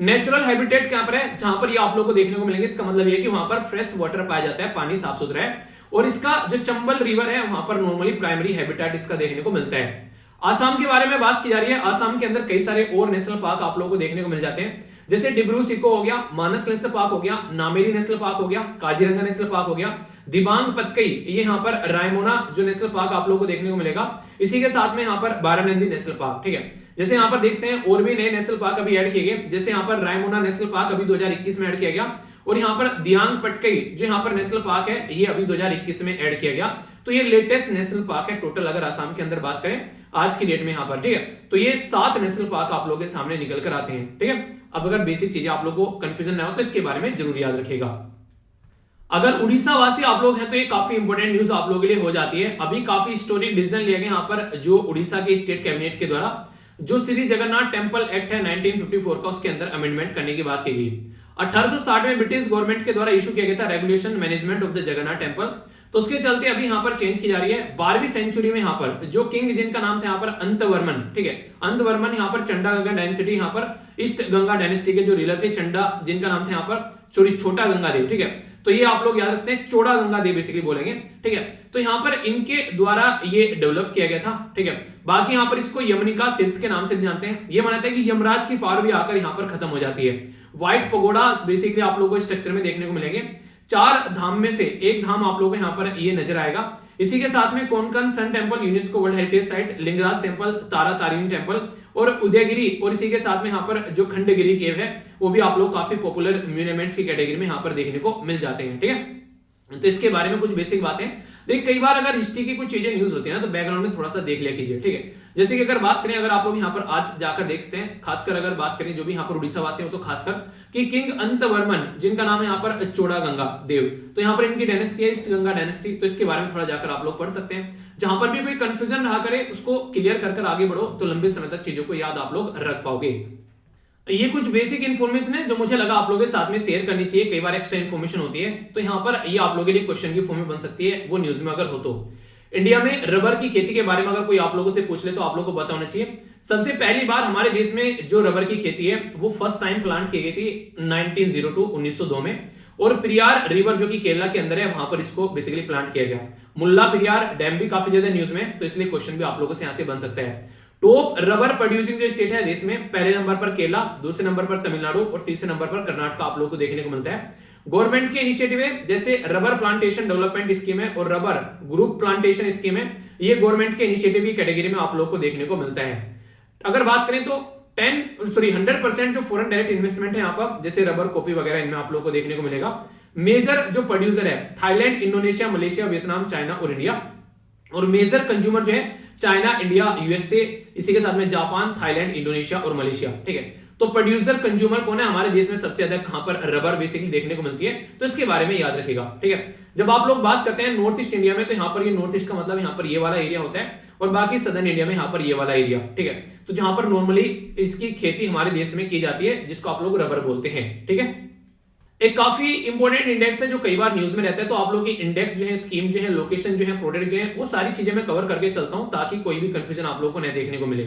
नेचुरल हैबिटेट कहां पर है, जहां पर ये आप लोग को देखने को मिलेंगे, इसका मतलब ये है कि वहां पर फ्रेश वाटर पाया जाता है, पानी साफ सुथरा है, और इसका जो चंबल रिवर है वहां पर नॉर्मली प्राइमरी हैबिटेट इसका देखने को मिलता है। आसाम के बारे में बात की जा रही है। आसाम के अंदर कई सारे और नेशनल पार्क आप लोगों को देखने को मिल जाते हैं, जैसे डिब्रू सिको हो गया, मानस नेशनल पार्क हो गया, नामेरी नेशनल पार्क हो गया, काजीरंगा नेशनल पार्क हो गया, दिबांग पतकई, ये यहाँ पर रायमोना जो नेशनल पार्क आप लोगों को देखने को मिलेगा। इसी के साथ में यहाँ पर बारानंदी नेशनल पार्क, ठीक है। जैसे यहाँ पर देखते हैं और भी नए नेशनल पार्क अभी ऐड किए गए, जैसे यहाँ पर रायमोना नेशनल पार्क अभी 2021 में ऐड किया गया, और यहाँ पर दियांग पटकई जो यहाँ पर नेशनल पार्क है ये अभी 2021 में ऐड किया गया। तो ये लेटेस्ट नेशनल पार्क है टोटल, अगर आसाम के अंदर बात करें आज की डेट में यहाँ पर, ठीक है। तो ये 7 नेशनल पार्क आप लोगों के सामने निकल कर आते हैं, ठीक है। अब अगर बेसिक चीजें आप लोगों को कंफ्यूजन ना हो तो इसके बारे में जरूर याद रखिएगा। अगर उड़ीसा वासी आप लोग हैं तो ये काफी इंपॉर्टेंट न्यूज आप लोगों के लिए हो जाती है। अभी काफी हिस्टोरिक डिसीजन लिया गया यहाँ पर, जो उड़ीसा के स्टेट कैबिनेट के द्वारा जो श्री जगन्नाथ टेम्पल एक्ट है 1954 का, उसके अंदर अमेंडमेंट करने की बात की गई। 1860 में ब्रिटिश गवर्नमेंट के द्वारा इशू किया गया था regulation management of the Jagannath temple, तो उसके चलते अभी यहाँ पर चेंज की जा रही है। 12वीं सेंचुरी में यहाँ पर जो किंग जिनका नाम था यहाँ पर अंतवर्मन, ठीक है, अंतवर्मन यहाँ पर चंडा गंगा डायनेस्टी, यहाँ पर ईस्ट गंगा डायनेस्टी के जो रूलर थे चंडा, जिनका नाम था यहाँ पर छोटा गंगा देव, ठीक है। तो ये आप लोग याद रखते हैं, चौड़ा गंगा देव बेसिकली बोलेंगे, ठीक है। तो यहाँ पर इनके द्वारा ये डेवलप किया गया था, ठीक है। बाकी यहाँ पर इसको यमनिका तीर्थ के नाम से जानते हैं। ये मानते हैं कि यमराज की पावर भी आकर यहाँ पर खत्म हो जाती है। व्हाइट पगोडा बेसिकली आप लोगों को स्ट्रक्चर में देखने को मिलेंगे। 4 धाम में से एक धाम आप लोगों को यहाँ पर ये नजर आएगा। इसी के साथ में Konark sun temple UNESCO world heritage site, Lingaraj temple, Tara Tarini temple और उदयगिरी, और इसी के साथ में यहाँ पर जो खंडगिरी केव है वो भी आप लोग काफी पॉपुलर म्यूनिमेंट्स की कैटेगरी में यहाँ पर देखने को मिल जाते हैं, ठीक है। तो इसके बारे में कुछ बेसिक बातें देख, कई बार अगर हिस्ट्री की कुछ चीजें न्यूज होती है ना तो बैकग्राउंड में थोड़ा सा देख लिया कीजिए, ठीक है। जैसे कि अगर बात करें, अगर आप लोग यहाँ पर आज जाकर देखते हैं, खासकर अगर बात करें जो भी यहाँ पर उड़ीसा वासी हो तो खासकर कि किंग अंतवर्मन जिनका नाम है यहाँ पर चौड़ा गंगा देव, तो यहाँ पर इनकी डायनेस्टी है ईस्ट गंगा डायनेस्टी, तो इसके बारे में थोड़ा जाकर आप लोग पढ़ सकते हैं। जहां पर भी कोई कंफ्यूजन रहा करे उसको क्लियर कर आगे बढ़ो तो लंबे समय तक चीजों को याद आप लोग रख पाओगे। ये कुछ बेसिक इन्फॉर्मेशन है जो मुझे लगा आप लोगों के साथ में शेयर करनी चाहिए। कई बार एक्स्ट्रा इन्फॉर्मेशन होती है तो यहाँ पर ये आप लोगों के लिए क्वेश्चन की फॉर्म में बन सकती है, वो न्यूज में अगर हो तो। इंडिया में रबर की खेती के बारे में अगर कोई आप लोगों से पूछ ले तो आप लोगों को पता होना चाहिए। सबसे पहली बार हमारे देश में जो रबर की खेती है वो फर्स्ट टाइम प्लांट की गई थी 1902 में, और पेरियार रिवर जो कि केरला के अंदर है वहां पर इसको बेसिकली प्लांट किया गया। मुल्ला पेरियार डैम भी काफी ज्यादा न्यूज में, तो इसलिए क्वेश्चन भी आप लोगों से यहां से बन सकता है। टॉप रबर प्रोड्यूसिंग जो स्टेट है देश में, पहले नंबर पर केरला, दूसरे नंबर पर तमिलनाडु और तीसरे नंबर पर कर्नाटक आप लोगों को देखने को मिलता है। गवर्नमेंट के इनिशिएटिव है जैसे रबर प्लांटेशन डेवलपमेंट स्कीम है और रबर ग्रुप प्लांटेशन स्कीम है, ये गवर्नमेंट के इनिशिएटिव की कैटेगरी में आप लोगों को देखने को मिलता है। अगर बात करें तो 100% जो फॉरेन डायरेक्ट इन्वेस्टमेंट है यहाँ पर, जैसे रबर, कॉफी वगैरह, इनमें आप लोगों को देखने को मिलेगा। मेजर जो प्रोड्यूसर है Thailand, Indonesia, Malaysia, Vietnam, China और इंडिया, और मेजर कंज्यूमर जो है चाइना, इंडिया, यूएसए, इसी के साथ में जापान, थाईलैंड, इंडोनेशिया और मलेशिया, ठीक है। तो प्रोड्यूसर कंज्यूमर कौन है हमारे देश में सबसे ज्यादा, कहां पर रबर बेसिकली देखने को मिलती है, तो इसके बारे में याद रखिएगा, ठीक है। जब आप लोग बात करते हैं नॉर्थ ईस्ट इंडिया में, तो यहाँ पर ये नॉर्थ ईस्ट का मतलब यहाँ पर ये वाला एरिया होता है, और बाकी सदर्न इंडिया में यहाँ पर ये वाला एरिया, ठीक है। तो जहां पर नॉर्मली इसकी खेती हमारे देश में की जाती है जिसको आप लोग रबर बोलते हैं, ठीक है। एक काफी इंपॉर्टेंट इंडेक्स है जो कई बार न्यूज में रहता है, तो आप लोग की इंडेक्स जो है, स्कीम जो है, लोकेशन जो है, प्रोडक्ट जो है, वो सारी चीजें मैं कवर करके चलता हूं ताकि कोई भी कंफ्यूजन आप लोगों को नहीं देखने को मिले।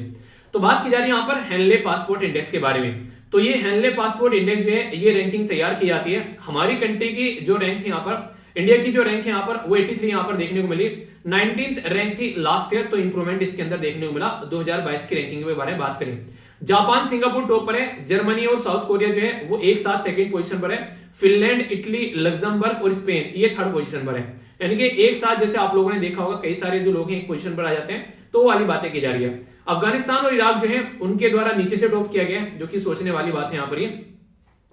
तो बात की जा रही है यहाँ पर हेनले पासपोर्ट इंडेक्स के बारे में। तो ये हेनले पासपोर्ट इंडेक्स जो है ये रैंकिंग तैयार की जाती है। हमारी कंट्री की जो रैंक थी यहाँ पर, इंडिया की जो रैंक है यहाँ पर, वो 83 यहाँ पर देखने को मिली। 19th रैंक थी लास्ट ईयर, तो इंप्रूवमेंट इसके अंदर देखने को मिला 2022 की रैंकिंग के बारे में बात करें। जापान, सिंगापुर टॉप पर है, जर्मनी और साउथ कोरिया जो है वो एक साथ सेकंड पोजीशन पर है, फिनलैंड, इटली, लग्जमबर्ग और स्पेन ये थर्ड पोजीशन पर है। यानी कि एक साथ जैसे आप लोगों ने देखा होगा कई सारे जो लोग हैं एक पोजीशन पर आ जाते हैं, तो वो वाली बातें की जा रही है। अफगानिस्तान और इराक जो है उनके द्वारा नीचे से टॉप किया गया है, जो कि सोचने वाली बात है यहाँ पर। ये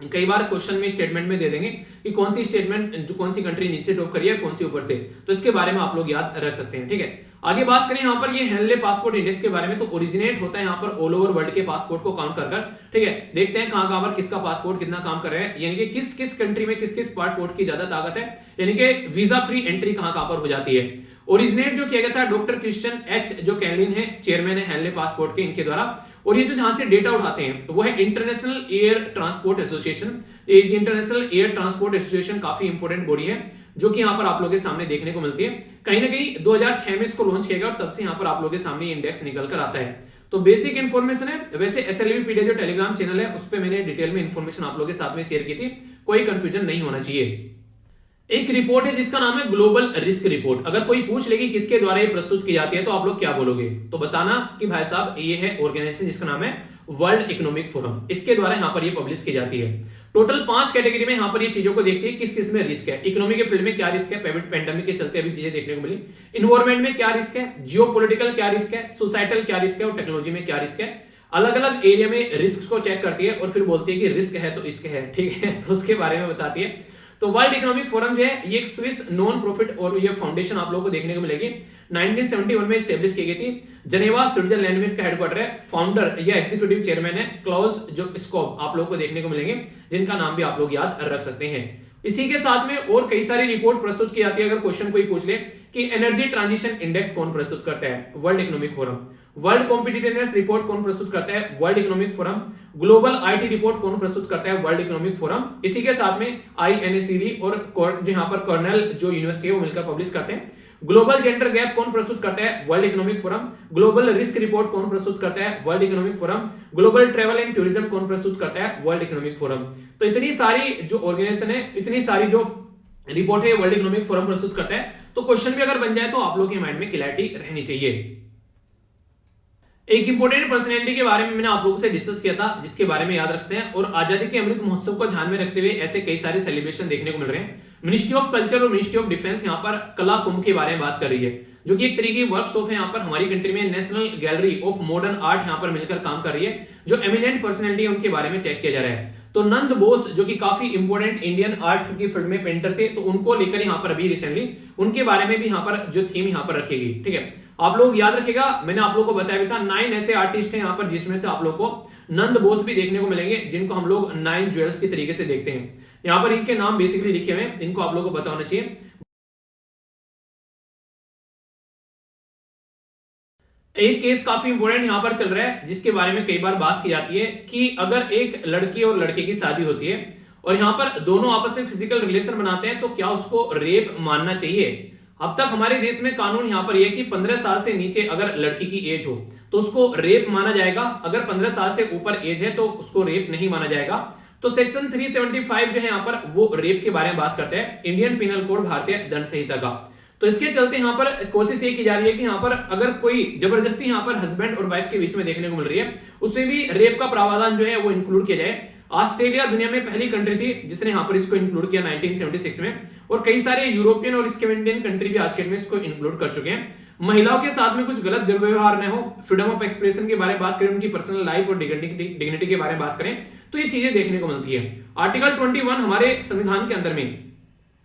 कई बार क्वेश्चन में स्टेटमेंट में दे देंगे कि कौन सी स्टेटमेंट जो कौन सी कंट्री नीचे टॉप करी है, कौन सी ऊपर से, तो इसके बारे में आप लोग याद रख सकते हैं, ठीक है। आगे बात करें यहाँ पर ये हेनले पासपोर्ट इंडेक्स के बारे में, तो ओरिजिनेट होता है यहाँ पर ऑल ओवर वर्ल्ड के पासपोर्ट को काउंट कर, ठीक है। देखते हैं कहां पर किसका पासपोर्ट कितना काम कर रहा है, यानी कि किस किस कंट्री में किस किस पासपोर्ट की ज्यादा ताकत है, यानी कि वीजा फ्री एंट्री कहां पर हो जाती है। ओरिजिनेट जो किया गया था डॉक्टर क्रिश्चियन एच जो कैलिन है, चेयरमैन है हेनले पासपोर्ट के, इनके द्वारा। और ये जो जहां से डेटा उठाते हैं वो है इंटरनेशनल एयर ट्रांसपोर्ट एसोसिएशन। ये इंटरनेशनल एयर ट्रांसपोर्ट एसोसिएशन काफी इंपोर्टेंट बॉडी है जो कि यहाँ पर आप लोगों के सामने देखने को मिलती है। कहीं ना कहीं 2006 में इसको लॉन्च किया गया और तब से यहाँ पर आप लोगों के सामने इंडेक्स निकल कर आता है। तो बेसिक इन्फॉर्मेशन है। वैसे एसएलवीपीडिया जो टेलीग्राम चैनल है उस पर मैंने डिटेल में इन्फॉर्मेशन आप लोगों के साथ में शेयर की थी, कोई कंफ्यूजन नहीं होना चाहिए। एक रिपोर्ट है जिसका नाम है ग्लोबल रिस्क रिपोर्ट। अगर कोई पूछ लेगी किसके द्वारा ये प्रस्तुत की जाती है तो आप लोग क्या बोलोगे, तो बताना कि भाई साहब ये है ऑर्गेनाइजेशन जिसका नाम है वर्ल्ड इकोनॉमिक फोरम, इसके द्वारा यहाँ पर ये पब्लिश की जाती है। टोटल 5 कैटेगरी में यहाँ पर ये चीजों को देखती है किस किस में रिस्क है। इकोनॉमी के फील्ड में क्या रिस्क है, पेंडेमिक के चलते अभी चीजें देखने को मिली। इन्वायरमेंट में क्या रिस्क है, जियोपॉलिटिकल क्या रिस्क है, सोसाइटल क्या रिस्क है और टेक्नोलॉजी में क्या रिस्क है। अलग अलग एरिया में रिस्क को चेक करती है और फिर बोलती है कि रिस्क है तो इसके है, ठीक है, तो उसके बारे में बताती है। तो वर्ल्ड इकोनॉमिक फोरम जो है ये एक स्विस नॉन प्रॉफिट और ये फाउंडेशन आप लोगों को देखने को मिलेगी। 1971 में स्टेब्लिश की गई थी। जेनेवा स्विट्जरलैंड में इसका हेडक्वार्टर है। फाउंडर या एग्जीक्यूटिव चेयरमैन है क्लाउस जो स्कोब आप लोगों को देखने को मिलेंगे, जिनका नाम भी आप लोग याद रख सकते हैं। इसी के साथ में और कई सारी रिपोर्ट प्रस्तुत की जाती है। अगर क्वेश्चन कोई पूछ ले कि एनर्जी ट्रांजिशन इंडेक्स कौन प्रस्तुत करता है, world economic forum. World competitiveness report कौन प्रस्तुत करता है, world economic forum. Global IT report कौन प्रस्तुत करता है, वर्ल्ड इकोनॉमिक फोरम। इसी के साथ में आईएनएसीडी और जो यहाँ पर कर्नेल जो यूनिवर्सिटी है वो मिलकर पब्लिश करते हैं। ग्लोबल जेंडर गैप कौन प्रस्तुत करता है, world economic forum. Global risk report कौन प्रस्तुत करता है, world economic forum. Global travel and tourism कौन प्रस्तुत करता है, वर्ल्ड इकोनॉमिक फोरम। तो इतनी सारी जो ऑर्गेनाइजेशन है, इतनी सारी जो रिपोर्ट है वर्ल्ड इकोनॉमिक फोरम प्रस्तुत करता है। तो क्वेश्चन भी अगर बन जाए तो आप लोग के माइंड में क्लैरिटी रहनी चाहिए। एक इंपॉर्टेंट पर्सनैलिटी के बारे में मैंने आप लोगों से डिस्कस किया था, जिसके बारे में याद रखते हैं। और आजादी के अमृत महोत्सव को ध्यान में रखते हुए ऐसे कई सारे सेलिब्रेशन देखने को मिल रहे हैं। मिनिस्ट्री ऑफ कल्चर और मिनिस्ट्री ऑफ डिफेंस यहाँ पर कला कुंभ के बारे में बात कर रही है, जो कि एक तरीके की वर्कशॉप है। यहाँ पर हमारी कंट्री में national gallery of modern art यहाँ पर मिलकर काम कर रही है। जो एमिनेंट पर्सनैलिटी है उनके बारे में चेक किया जा रहा है। तो नंद बोस जो कि काफी इंपॉर्टेंट इंडियन आर्ट की फील्ड में पेंटर थे, तो उनको लेकर यहाँ पर अभी रिसेंटली उनके बारे में भी यहाँ पर जो थीम यहाँ पर रखेगी। ठीक है, आप लोग याद रखेगा, मैंने आप लोगों को बताया भी था 9 ऐसे आर्टिस्ट हैं यहाँ पर, जिसमें से आप लोग को नंद बोस भी देखने को मिलेंगे, जिनको हम लोग 9 ज्वेल्स के तरीके से देखते हैं। यहाँ पर इनके नाम बेसिकली लिखे हुए हैं, इनको आप लोगों को पता होना चाहिए। एक केस काफी इंपॉर्टेंट यहां पर चल रहा है, जिसके बारे में कई बार बात की जाती है कि अगर एक लड़की और लड़के की शादी होती है और यहां पर दोनों आपस में फिजिकल रिलेशन बनाते हैं, तो क्या उसको रेप मानना चाहिए। अब तक हमारे देश में कानून यहां पर यह कि 15 साल से नीचे अगर लड़की की एज हो तो उसको रेप माना जाएगा। अगर 15 साल से ऊपर एज है तो उसको रेप नहीं माना जाएगा। तो सेक्शन 375 जो है यहाँ पर वो रेप के बारे में बात करते हैं, इंडियन पिनल कोड भारतीय दंड संहिता का। तो इसके चलते यहाँ पर कोशिश ये की जा रही है कि यहाँ पर अगर कोई जबरदस्ती यहाँ पर हस्बैंड और वाइफ के बीच में देखने को मिल रही है, उसमें भी रेप का प्रावधान जो है वो इंक्लूड किया जाए। ऑस्ट्रेलिया दुनिया में पहली कंट्री थी जिसने यहाँ पर इसको इंक्लूड किया 1976 में, और कई सारे यूरोपियन और स्कैंडिनेवियन कंट्री भी आज के डेट में इसको इंक्लूड कर चुके हैं। महिलाओं के साथ में कुछ गलत दुर्व्यवहार न हो, फ्रीडम ऑफ एक्सप्रेशन के बारे में बात करें, उनकी पर्सनल लाइफ और डिग्निटी के बारे में बात करें, तो ये चीजें देखने को मिलती है। आर्टिकल 21 हमारे संविधान के अंदर में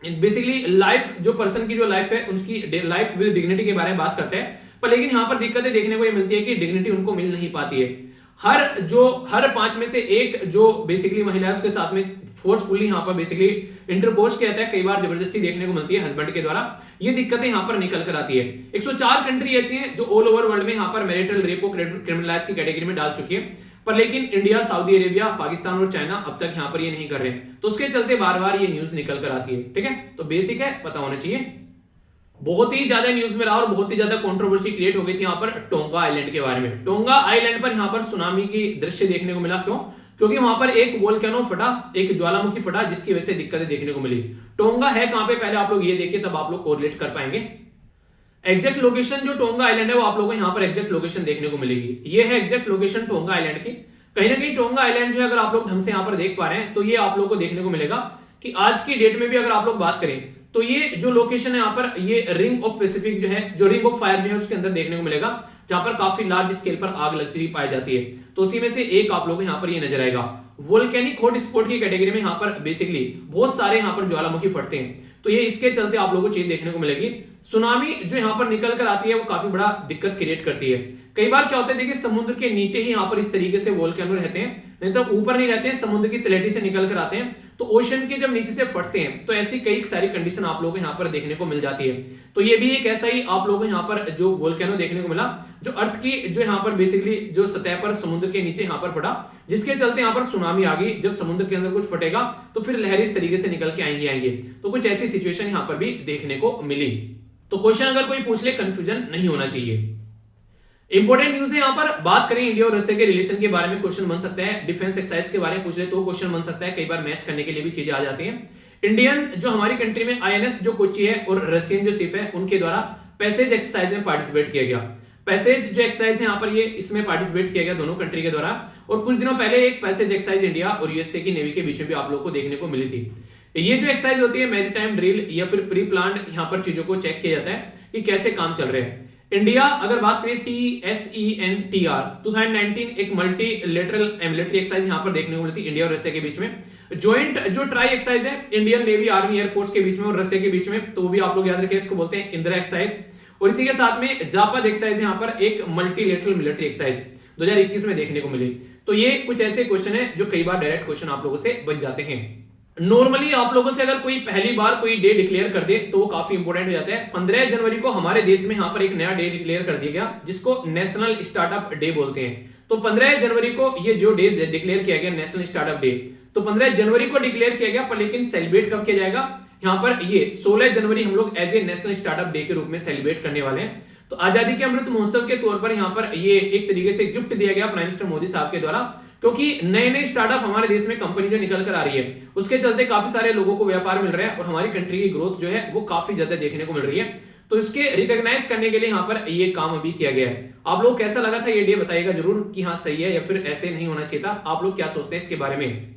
बेसिकली लाइफ, जो पर्सन की जो लाइफ है उसकी लाइफ विद डिग्निटी के बारे में बात करते हैं। पर लेकिन यहाँ पर दिक्कतें देखने को ये मिलती है कि डिग्निटी उनको मिल नहीं पाती है। हर 5 में से एक जो बेसिकली महिला है उसके साथ में फोर्सफुली यहाँ पर बेसिकली इंटरपोज किया जाता है, कई बार जबरदस्ती देखने को मिलती है हस्बैंड के द्वारा। ये दिक्कतें यहाँ पर निकल कर आती है। 104 कंट्री ऐसी हैं जो ऑल ओवर वर्ल्ड में यहाँ पर मैरिटल रेप को क्रिमिनलाइज की कैटेगरी में डाल चुकी है, पर लेकिन इंडिया, सऊदी अरेबिया, पाकिस्तान और चाइना अब तक यहाँ पर ये नहीं कर रहे हैं। तो उसके चलते बार बार ये न्यूज निकल कर आती है। ठीक है, तो बेसिक है, पता होना चाहिए। बहुत ही ज्यादा न्यूज में रहा और बहुत ही ज्यादा कंट्रोवर्सी क्रिएट हो गई थी यहाँ पर टोंगा आइलैंड के बारे में। टोंगा आइलैंड पर यहाँ पर सुनामी की दृश्य देखने को मिला। क्यों? क्योंकि वहां पर एक वोल्केनो फटा, एक ज्वालामुखी फटा, जिसकी वजह से दिक्कतें देखने को मिली। टोंगा है कहां पे, पहले आप लोग ये देखिए, तब आप लोग कोरिलेट कर पाएंगे। एग्जैक्ट लोकेशन जो टोंगा आइलैंड है वो आप लोगों को यहाँ पर एग्जैक्ट लोकेशन देखने को मिलेगी। ये है एग्जैक्ट लोकेशन टोंगा आइलैंड की। कहीं ना कहीं टोंगा आइलैंड जो है, अगर आप लोग ढंग से यहाँ पर देख पा रहे हैं, तो ये आप लोग को देखने को मिलेगा कि आज की डेट में भी अगर आप लोग बात करें तो ये जो लोकेशन है यहाँ पर, ये रिंग ऑफ पैसिफिक जो है, जो रिंग ऑफ फायर जो है उसके अंदर देखने को मिलेगा, जहां पर काफी लार्ज स्केल पर आग लगती हुई पाई जाती है। तो उसी में से एक आप लोगों को यहाँ पर ये नजर आएगा। वोल्केनिक हॉट स्पॉट की कैटेगरी में यहाँ पर बेसिकली बहुत सारे यहाँ पर ज्वालामुखी फटते हैं, तो ये इसके चलते आप लोगों को चीज देखने को मिलेगी। सुनामी जो यहाँ पर निकल कर आती है वो काफी बड़ा दिक्कत क्रिएट करती है। कई बार क्या होता है, देखिए समुद्र के नीचे ही यहाँ पर इस तरीके से वोल्केनो रहते हैं, नहीं तो ऊपर नहीं रहते हैं, समुद्र की तलहटी से निकल कर आते हैं। तो ओशन के जब नीचे से फटते हैं तो ऐसी कई सारी कंडीशन आप लोगों को यहाँ पर देखने को मिल जाती है। तो ये भी एक ऐसा ही आप लोगों को यहाँ पर जो वोल्केनो देखने को मिला, जो अर्थ की जो यहाँ पर बेसिकली जो सतह पर समुद्र के नीचे यहाँ पर फटा, जिसके चलते यहाँ पर सुनामी आ गई। जब समुद्र के अंदर कुछ फटेगा तो फिर लहरें इस तरीके से निकल के आएंगे। तो कुछ ऐसी सिचुएशन यहाँ पर भी देखने को मिली। तो क्वेश्चन अगर कोई पूछ ले, कंफ्यूजन नहीं होना चाहिए। इंपॉर्टेंट न्यूज है यहाँ पर, बात करें इंडिया और रशिया के रिलेशन के बारे में क्वेश्चन बन सकता है। डिफेंस एक्सरसाइज के बारे में पूछ ले तो क्वेश्चन बन सकता है। कई बार मैच करने के लिए भी चीजें आ जाती हैं। इंडियन जो हमारी कंट्री में आईएनएस जो कोची है और रशियन जो शिप है, उनके द्वारा पैसेज एक्सरसाइज में पार्टिसिपेट किया गया। पैसेज जो एक्सरसाइज है यहाँ पर, ये इसमें पार्टिसिपेट किया गया दोनों कंट्री के द्वारा। और कुछ दिनों पहले एक पैसेज एक्सरसाइज इंडिया और यूएसए की नेवी के बीच में भी आप लोग को देखने को मिली थी। ये जो एक्सरसाइज होती है मैरीटाइम ड्रिल या फिर प्री प्लान्ड, यहाँ पर चीजों को चेक किया जाता है कि कैसे काम चल रहे हैं। इंडिया अगर बात करें TSENTR 2019 एक मल्टीलेटरल मिलिट्री एक्सरसाइज यहाँ पर देखने को मिली थी इंडिया और रशिया के बीच में। ज्वाइंट जो ट्राई एक्सरसाइज है इंडियन नेवी, आर्मी, एयरफोर्स के बीच में और रशिया के बीच में, तो वो भी आप लोग याद रखिए, इसको बोलते हैं इंदिरा एक्सरसाइज। और इसी के साथ में जापाद एक्सरसाइज यहाँ पर एक मल्टीलेटरल मिलिट्री एक्सरसाइज 2021 में देखने को मिली। तो ये कुछ ऐसे क्वेश्चन है जो कई बार डायरेक्ट क्वेश्चन आप लोगों से बन जाते हैं। नॉर्मली आप लोगों से अगर कोई पहली बार कोई डे डिक्लेयर कर दे तो वो काफी इंपॉर्टेंट हो जाता है। 15 जनवरी को हमारे देश में यहाँ पर एक नया डे डिक्लेयर कर दिया गया जिसको नेशनल स्टार्टअप डे बोलते हैं। तो 15 जनवरी को ये जो डे डिक्लेयर किया गया नेशनल स्टार्टअप डे, तो 15 जनवरी को डिक्लेयर किया गया, पर लेकिन सेलिब्रेट कब किया जाएगा, यहाँ पर ये 16 जनवरी हम लोग as a national startup day के रूप में सेलिब्रेट करने वाले हैं। तो आजादी के अमृत महोत्सव के तौर पर यहाँ पर ये एक तरीके से गिफ्ट दिया गया प्राइम मिनिस्टर मोदी साहब के द्वारा, क्योंकि नए नए स्टार्टअप हमारे देश में कंपनी जो निकल कर आ रही है उसके चलते काफी सारे लोगों को व्यापार मिल रहा है और हमारी कंट्री की ग्रोथ जो है वो काफी ज्यादा देखने को मिल रही है। तो इसके रिकॉग्नाइज करने के लिए यहाँ पर ये काम अभी किया गया है। आप लोग कैसा लगा था ये डे बताइएगा जरूर कि हाँ सही है या फिर ऐसे नहीं होना चाहिए था। आप लोग क्या सोचते हैं इसके बारे में।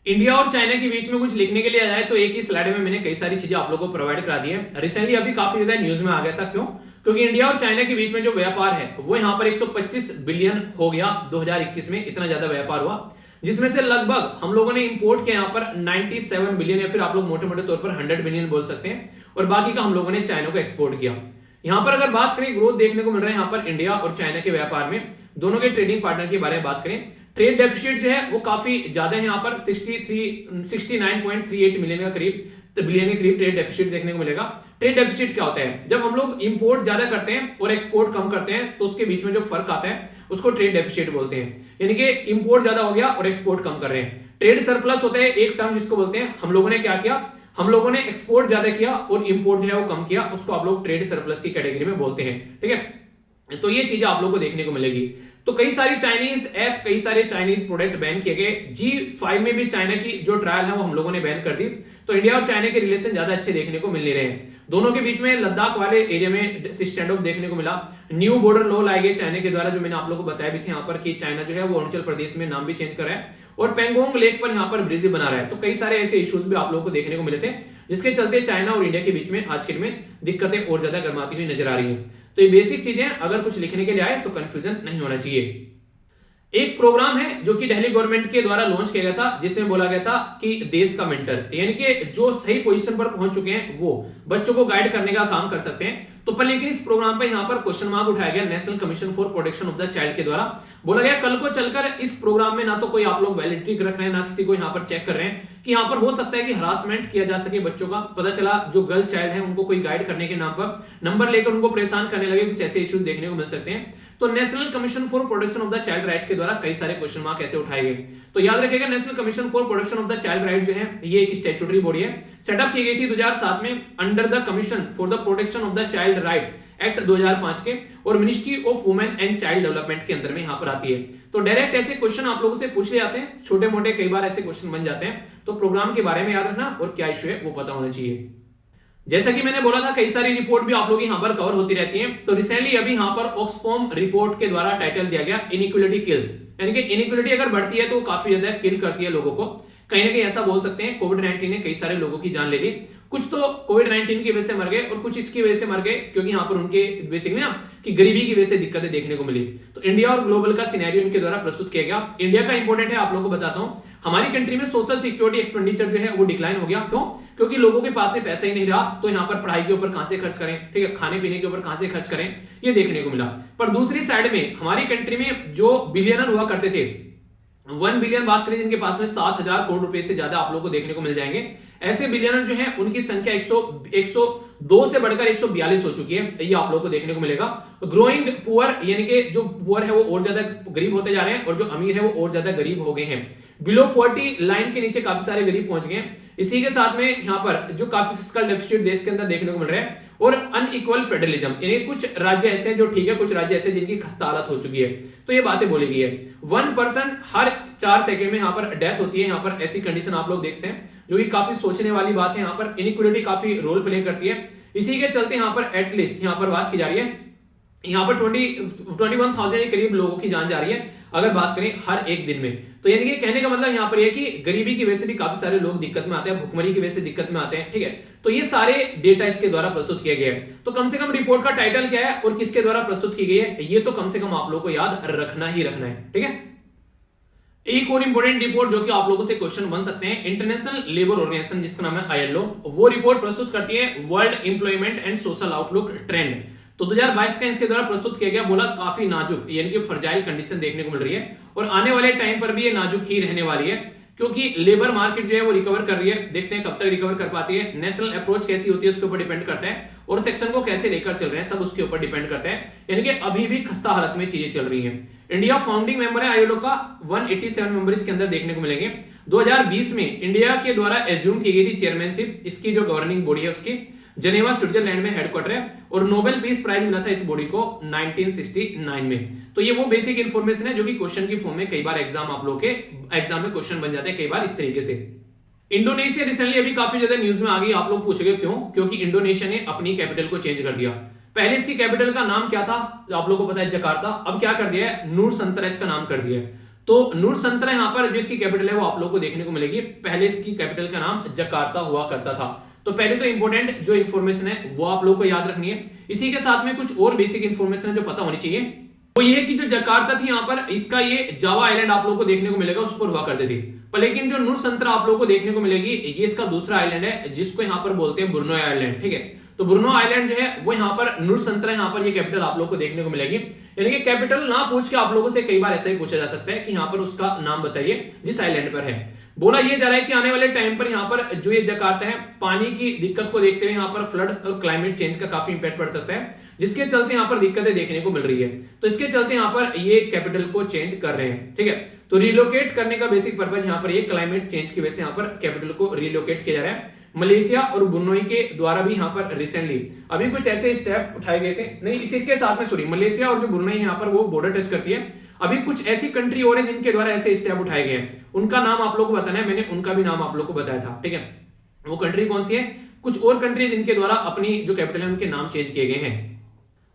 इंडिया और चाइना के बीच में कुछ लिखने के लिए आया है तो एक ही स्लाइड में मैंने कई सारी चीजें आप लोगों को प्रोवाइड करा दी है। रिसेंटली अभी काफी ज्यादा न्यूज में आ गया था, क्यों? क्योंकि इंडिया और चाइना के बीच में जो व्यापार है वो यहाँ पर 125 बिलियन हो गया 2021 में, इतना ज्यादा व्यापार हुआ, जिसमें से लगभग हम लोगों ने इंपोर्ट किया यहाँ पर 97 बिलियन या फिर आप लोग मोटे मोटे तौर पर 100 बिलियन बोल सकते हैं, और बाकी का हम लोगों ने चाइना को एक्सपोर्ट किया। यहाँ पर अगर बात करें ग्रोथ देखने को मिल रहा है यहाँ पर इंडिया और चाइना के व्यापार में, दोनों के ट्रेडिंग पार्टनर के बारे में बात करें, ट्रेड डेफिसिट जो है वो काफी ज्यादा है, यहाँ पर 69.38 मिलियन का करीब बिलियन के करीब ट्रेड डेफिसिट देखने को मिलेगा। ट्रेड डेफिसिट क्या होता है? जब हम लोग इंपोर्ट ज्यादा करते हैं और एक्सपोर्ट कम करते हैं तो उसके बीच में जो फर्क आता है उसको ट्रेड डेफिसिट बोलते हैं, यानी कि इंपोर्ट ज्यादा हो गया और एक्सपोर्ट कम कर रहे हैं। ट्रेड सरप्लस होता है एक टर्म जिसको बोलते हैं, हम लोगों ने क्या किया, हम लोगों ने एक्सपोर्ट ज्यादा किया और इंपोर्ट जो है वो कम किया, उसको आप लोग ट्रेड सरप्लस की कैटेगरी में बोलते हैं, ठीक है। तो ये चीजें आप लोग को देखने को मिलेगी। तो कई सारी चाइनीज ऐप, कई सारे चाइनीज प्रोडक्ट बैन किए गए। G5 में भी चाइना की जो ट्रायल है वो हम लोगों ने बैन कर दी। तो इंडिया और चाइना के रिलेशन ज्यादा अच्छे देखने को मिल नहीं रहे हैं। दोनों के बीच में लद्दाख वाले एरिया में स्टैंड ऑफ देखने को मिला। न्यू बॉर्डर लॉ लाए गए चाइना के द्वारा, जो मैंने आप लोगों को बताया भी था यहाँ पर कि चाइना जो है वो अरुणाचल प्रदेश में नाम भी चेंज कर रहा है और पेंगोंग लेक पर यहाँ पर ब्रिज बना रहा है। तो कई सारे ऐसे इश्यूज भी आप लोगों को देखने को मिले थे जिसके चलते चाइना और इंडिया के बीच में आज के दिन में दिक्कतें और ज्यादा गर्माती हुई नजर आ रही है। तो ये बेसिक चीजें, अगर कुछ लिखने के लिए आए तो कंफ्यूजन नहीं होना चाहिए। एक प्रोग्राम है जो कि दिल्ली गवर्नमेंट के द्वारा लॉन्च किया गया था, जिसमें बोला गया था कि देश का मेंटर, यानी कि जो सही पोजीशन पर पहुंच चुके हैं वो बच्चों को गाइड करने का काम कर सकते हैं। तो पर लेकिन इस प्रोग्राम पर यहाँ पर क्वेश्चन मार्क उठाया गया national commission for protection of the child के द्वारा। बोला गया कल को चलकर इस प्रोग्राम में ना तो कोई आप लोग वैलिडिटी रख रहे हैं, ना किसी को यहाँ पर चेक कर रहे हैं कि यहाँ पर हो सकता है कि हरासमेंट किया जा सके बच्चों का। पता चला जो गर्ल चाइल्ड है उनको कोई गाइड करने के नाम पर नंबर लेकर उनको परेशान करने लगे, कुछ ऐसे इश्यूज देखने को मिल सकते हैं। तो national commission for protection of the child right के द्वारा कई सारे क्वेश्चन मार्क ऐसे उठाए गए। तो याद रखिएगा national commission for protection of the child right जो है ये एक स्टैट्यूटरी बॉडी है, सेटअप की गई थी 2007 में under the commission for the protection of the child right act 2005 के, और ministry of women and child development के अंदर में यहाँ पर आती है। तो डायरेक्ट ऐसे क्वेश्चन आप लोगों से पूछ ले जाते हैं, छोटे मोटे कई बार ऐसे क्वेश्चन बन जाते हैं। तो प्रोग्राम के बारे में याद रखना और क्या इश्यू है वो पता होना चाहिए। जैसा कि मैंने बोला था कई सारी रिपोर्ट भी आप लोग यहाँ पर कवर होती रहती हैं। तो रिसेंटली अभी यहाँ पर ऑक्सफॉर्म रिपोर्ट के द्वारा टाइटल दिया गया इनइक्वालिटी किल्स, यानी कि इनइक्वालिटी अगर बढ़ती है तो काफी ज्यादा किल करती है लोगों को। कहीं ना कहीं ऐसा बोल सकते हैं कोविड-19 ने कई सारे लोगों की जान ले ली। कुछ तो कोविड-19 की वजह से मर गए और कुछ इसकी वजह से मर गए क्योंकि यहाँ पर उनके बेसिकली ना कि गरीबी की वजह से दिक्कतें देखने को मिली। तो इंडिया और ग्लोबल का सिनेरियो इनके द्वारा प्रस्तुत किया गया। इंडिया का इंपॉर्टेंट है, आप लोगों को बताता हूँ। हमारी कंट्री में सोशल सिक्योरिटी एक्सपेंडिचर जो है वो डिक्लाइन हो गया। क्यों? क्योंकि लोगों के पास में पैसा ही नहीं रहा, तो यहाँ पर पढ़ाई के ऊपर कहां से खर्च करें, ठीक है, खाने पीने के ऊपर कहां से खर्च करें, ये देखने को मिला। पर दूसरी साइड में हमारी कंट्री में जो बिलियनर हुआ करते थे, 1 बिलियन बात करें जिनके पास में 7,000 करोड़ रुपए से ज्यादा आप लोगों को देखने को मिल जाएंगे, ऐसे बिलियनर जो है उनकी संख्या 102 से बढ़कर 142 हो चुकी है, ये आप लोगों को देखने को मिलेगा। ग्रोइंग पुअर, यानी कि जो पुअर है वो और ज्यादा गरीब होते जा रहे हैं और जो अमीर है वो और ज्यादा गरीब हो गए हैं। बिलो पॉवर्टी लाइन के नीचे काफी सारे गरीब पहुंच गए हैं। इसी के साथ में यहाँ पर जो काफी फिस्कल डेफिसिट देश के अंदर देखने को मिल रहा है, और अनइक्वल फेडरलिज्म, यानी कुछ राज्य ऐसे हैं जो ठीक है, कुछ राज्य ऐसे जिनकी खस्ता हालत हो चुकी है। तो ये बातें बोली गई है। 1% हर 4 सेकंड में यहाँ पर डेथ होती है। यहाँ पर ऐसी कंडीशन आप लोग देखते हैं जो कि काफी सोचने वाली बात है। यहाँ पर इनइक्वालिटी काफी रोल प्ले करती है। इसी के चलते यहाँ पर एटलीस्ट यहाँ पर बात की जा रही है, यहाँ पर 21,000 के करीब लोगों की जान जा रही है अगर बात करें हर एक दिन में। तो यानी कि कहने का मतलब यहाँ पर यह कि गरीबी की वजह से भी काफी सारे लोग दिक्कत में आते हैं, भुखमरी की वजह से दिक्कत में आते हैं, ठीक है। तो ये सारे डेटा इसके द्वारा प्रस्तुत किया गया है। तो कम से कम रिपोर्ट का टाइटल क्या है और किसके द्वारा प्रस्तुत की गई है, ये तो कम से कम आप लोग को याद रखना ही रखना है, ठीक है। एक और इंपॉर्टेंट रिपोर्ट जो कि आप लोगों से क्वेश्चन बन सकते हैं, इंटरनेशनल लेबर ऑर्गेनाइजेशन जिसका नाम है आईएलओ, वो रिपोर्ट प्रस्तुत करती है world employment and social outlook trend. तो 2022 का इसके द्वारा प्रस्तुत किया गया, बोला काफी नाजुक यानी कि फ्रजाइल कंडीशन देखने को मिल रही है और आने वाले टाइम पर भी ये नाजुक ही रहने वाली है, क्योंकि लेबर मार्केट जो है वो रिकवर कर रही है। देखते हैं कब तक रिकवर कर पाती है, नेशनल अप्रोच कैसी होती है उसके ऊपर डिपेंड करता है, और सेक्शन को कैसे लेकर चल रहे हैं सब उसके ऊपर डिपेंड करता है। यानी कि अभी भी खस्ता हालत में चीजें चल रही हैं। इंडिया फाउंडिंग मेंबर है आईएलओ का, 187 मेंबर इसके अंदर देखने को मिलेंगे। 2020 में इंडिया के द्वारा एज्यूम की गई थी चेयरमैनशिप, इसकी जो गवर्निंग बॉडी है उसकी जेनेवा स्विट्जरलैंड में हेडक्वार्टर है, और नोबेल पीस प्राइज मिला था इस बॉडी को 1969 में। तो ये वो बेसिक इंफॉर्मेशन है जो कि क्वेश्चन की फॉर्म में कई बार एग्जाम आप लोग के एग्जाम में क्वेश्चन बन जाते हैं कई बार इस तरीके से। इंडोनेशिया रिसेंटली अभी काफी ज्यादा न्यूज में आ गई, आप लोग पूछोगे क्यों? क्योंकि इंडोनेशिया ने अपनी कैपिटल को चेंज कर दिया। पहले इसकी कैपिटल का नाम क्या था आप लोगों को पता है, जकार्ता। अब क्या कर दिया है, नूर संतरा इसका नाम कर दिया है। तो नूर संतरा यहां पर जो इसकी कैपिटल है वो आप लोगों को देखने को मिलेगी। पहले इसकी कैपिटल का नाम जकार्ता हुआ करता था। तो पहले तो इंपॉर्टेंट जो इन्फॉर्मेशन है वो आप लोगों को याद रखनी है। इसी के साथ में कुछ और बेसिक इन्फॉर्मेशन है जो पता होनी चाहिए, वो ये है कि जो जकार्ता थी यहाँ पर, इसका ये जावा आइलैंड आप लोगों को देखने को मिलेगा, उस पर हुआ करती थी। पर लेकिन जो नूर संतरा आप लोगों को देखने को मिलेगी, ये इसका दूसरा आइलैंड है जिसको यहाँ पर बोलते हैं ब्रुनोई आइलैंड। ठीक है, तो ब्रुनो आइलैंड जो है वो यहाँ पर नूर संतरा, यहाँ पर ये कैपिटल आप लोगों को देखने को मिलेगी। यानी कि कैपिटल ना पूछ के आप लोगों से कई बार ऐसा ही पूछा जा सकता है कि यहाँ पर उसका नाम बताइए जिस आइलैंड पर है। बोला ये जा रहा है कि आने वाले टाइम पर यहाँ पर जो ये जकार्ता है, पानी की दिक्कत को देखते हुए यहाँ पर फ्लड और क्लाइमेट चेंज का काफी इंपैक्ट पड़ सकता है, जिसके चलते यहाँ पर दिक्कतें देखने को मिल रही है। तो इसके चलते यहाँ पर ये कैपिटल को चेंज कर रहे हैं। ठीक है, तो रिलोकेट करने का बेसिक पर्पज यहाँ पर ये क्लाइमेट चेंज की वजह से यहाँ पर कैपिटल को रिलोकेट किया जा रहा है। मलेशिया और ब्रुनोई के द्वारा भी यहाँ पर रिसेंटली अभी कुछ ऐसे स्टेप उठाए गए थे, नहीं इसी के साथ में सॉरी, मलेशिया और जो ब्रुनोई यहाँ पर वो बॉर्डर टच करती है। अभी कुछ ऐसी कंट्री और है जिनके द्वारा ऐसे स्टेप उठाए गए हैं, उनका नाम आप लोगों को बताना है, मैंने उनका भी नाम आप लोगों को बताया था। ठीक है, वो कंट्री कौन सी है? कुछ और कंट्री जिनके द्वारा अपनी जो कैपिटल है उनके नाम चेंज किए गए हैं।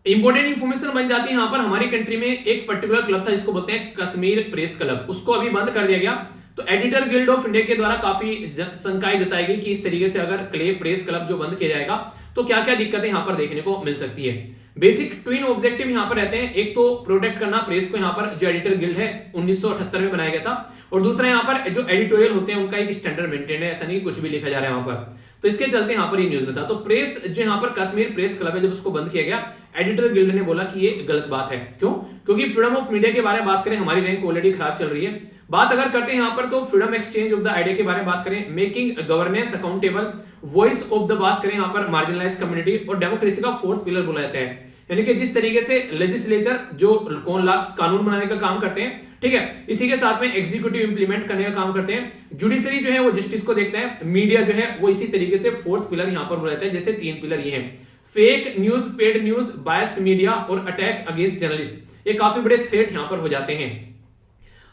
इंपॉर्टेंट इंफॉर्मेशन बन जाती है यहाँ पर, हमारी कंट्री में एक पर्टिकुलर क्लब था जिसको बोलते हैं कश्मीर प्रेस क्लब, उसको अभी बंद कर दिया गया। तो एडिटर गिल्ड ऑफ इंडिया के द्वारा काफी शंकाएं जताई गई कि इस तरीके से अगर प्रेस क्लब जो बंद किया जाएगा तो क्या क्या दिक्कतें यहाँ पर देखने को मिल सकती है। बेसिक ट्विन ऑब्जेक्टिव यहाँ पर रहते हैं, एक तो प्रोटेक्ट करना प्रेस को, यहाँ पर जो एडिटर गिल्ड है 1978 में बनाया गया था, और दूसरा यहाँ पर जो एडिटोरियल होते हैं उनका एक स्टैंडर्ड मेंटेन है, ऐसा नहीं कुछ भी लिखा जा रहा है वहां पर। तो इसके चलते यहाँ पर ये न्यूज में था। तो प्रेस जो यहाँ पर कश्मीर प्रेस क्लब है, जब उसको बंद किया गया, एडिटर गिल्ड ने बोला कि ये गलत बात है। क्यों? क्योंकि फ्रीडम ऑफ मीडिया के बारे में बात करें, हमारी रैंक ऑलरेडी खराब चल रही है। बात अगर करते हैं यहाँ पर तो freedom exchange of the idea के बारे में बात करें, making governance accountable, voice of the बात करें यहाँ पर मार्जिनलाइज कम्युनिटी, और डेमोक्रेसी का फोर्थ पिलर बोला जाता है। यानी कि जिस तरीके से लेजिस्लेचर जो कानून बनाने का काम करते हैं, ठीक है, इसी के साथ में एग्जीक्यूटिव इंप्लीमेंट करने का काम करते हैं, जुडिशरी जो है वो जस्टिस को देखता है, मीडिया जो है वो इसी तरीके से फोर्थ पिलर यहाँ पर बोला जाता है। जैसे तीन पिलर ये हैं, fake news, paid news, biased media और अटैक अगेंस्ट जर्नलिस्ट, ये काफी बड़े थ्रेट यहाँ पर हो जाते हैं।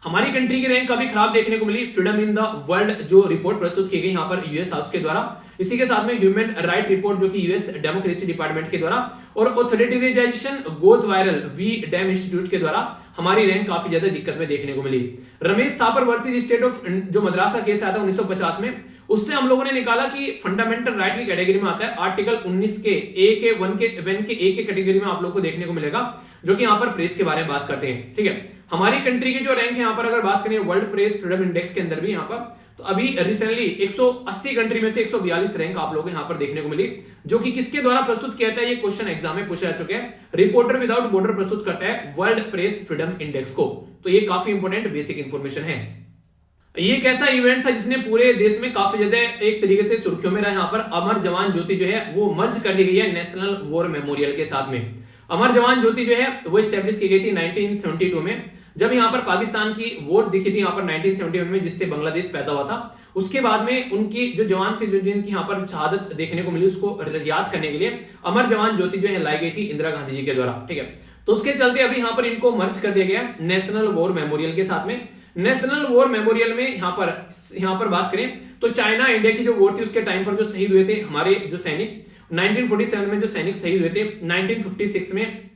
हमारी कंट्री की रैंक काफी खराब देखने को मिली फ्रीडम इन द वर्ल्ड जो रिपोर्ट प्रस्तुत की गई यहाँ पर यूएस हाउस के द्वारा, इसी के साथ में ह्यूमन राइट रिपोर्ट जो कि यूएस डेमोक्रेसी डिपार्टमेंट के द्वारा, और ऑथोरिटेरियनाइजेशन गोज वायरल वी डैम इंस्टीट्यूट के द्वारा हमारी रैंक काफी ज्यादा दिक्कत में देखने को मिली। Romesh Thapar versus state of जो मद्रास का केस आया था 1950 में, उससे हम लोगों ने निकाला कि फंडामेंटल राइट की कैटेगरी में आता है आर्टिकल 19 के ए के 1 के ए के कैटेगरी में आप लोग को देखने को मिलेगा, जो कि यहाँ पर प्रेस के बारे में बात करते हैं। ठीक है, हमारी कंट्री की जो रैंक है यहाँ पर अगर बात करें वर्ल्ड प्रेस फ्रीडम इंडेक्स के अंदर भी यहाँ पर, तो अभी रिसेंटली 180 कंट्री में से 142 रैंक आप लोगों को यहाँ पर देखने को मिली, जो कि किसके द्वारा प्रस्तुत किया था, ये क्वेश्चन एग्जाम में पूछा जा चुका है। रिपोर्टर विदाउट बॉर्डर प्रस्तुत करता है वर्ल्ड प्रेस फ्रीडम इंडेक्स को। तो ये काफी इंपॉर्टेंट बेसिक इंफॉर्मेशन है। ये एक ऐसा इवेंट था जिसने पूरे देश में काफी ज्यादा एक तरीके से सुर्खियों में रहा। यहाँ पर अमर जवान ज्योति जो है वो मर्ज कर दी गई है नेशनल वॉर मेमोरियल के साथ में। अमर जवान ज्योति जो है वो स्टैब्लिश की गई थी 1972 में, जब यहाँ पर पाकिस्तान की वॉर दिखी थी यहाँ पर 1971 में, जिससे बांग्लादेश पैदा हुआ था। उसके बाद में उनकी जो जवान थे जो जिनकी यहाँ पर शहादत देखने को मिली, उसको याद करने के लिए अमर जवान ज्योति जो है लाई गई थी इंदिरा गांधी जी के द्वारा। ठीक है, तो उसके चलते अभी यहाँ पर इनको मर्ज कर दिया गया नेशनल वॉर मेमोरियल के साथ में। नेशनल वॉर मेमोरियल में यहाँ पर बात करें तो चाइना इंडिया की जो वॉर थी उसके टाइम पर जो शहीद हुए थे हमारे जो सैनिक, 1947 में जो सैनिक शहीद हुए थे, 1956 में,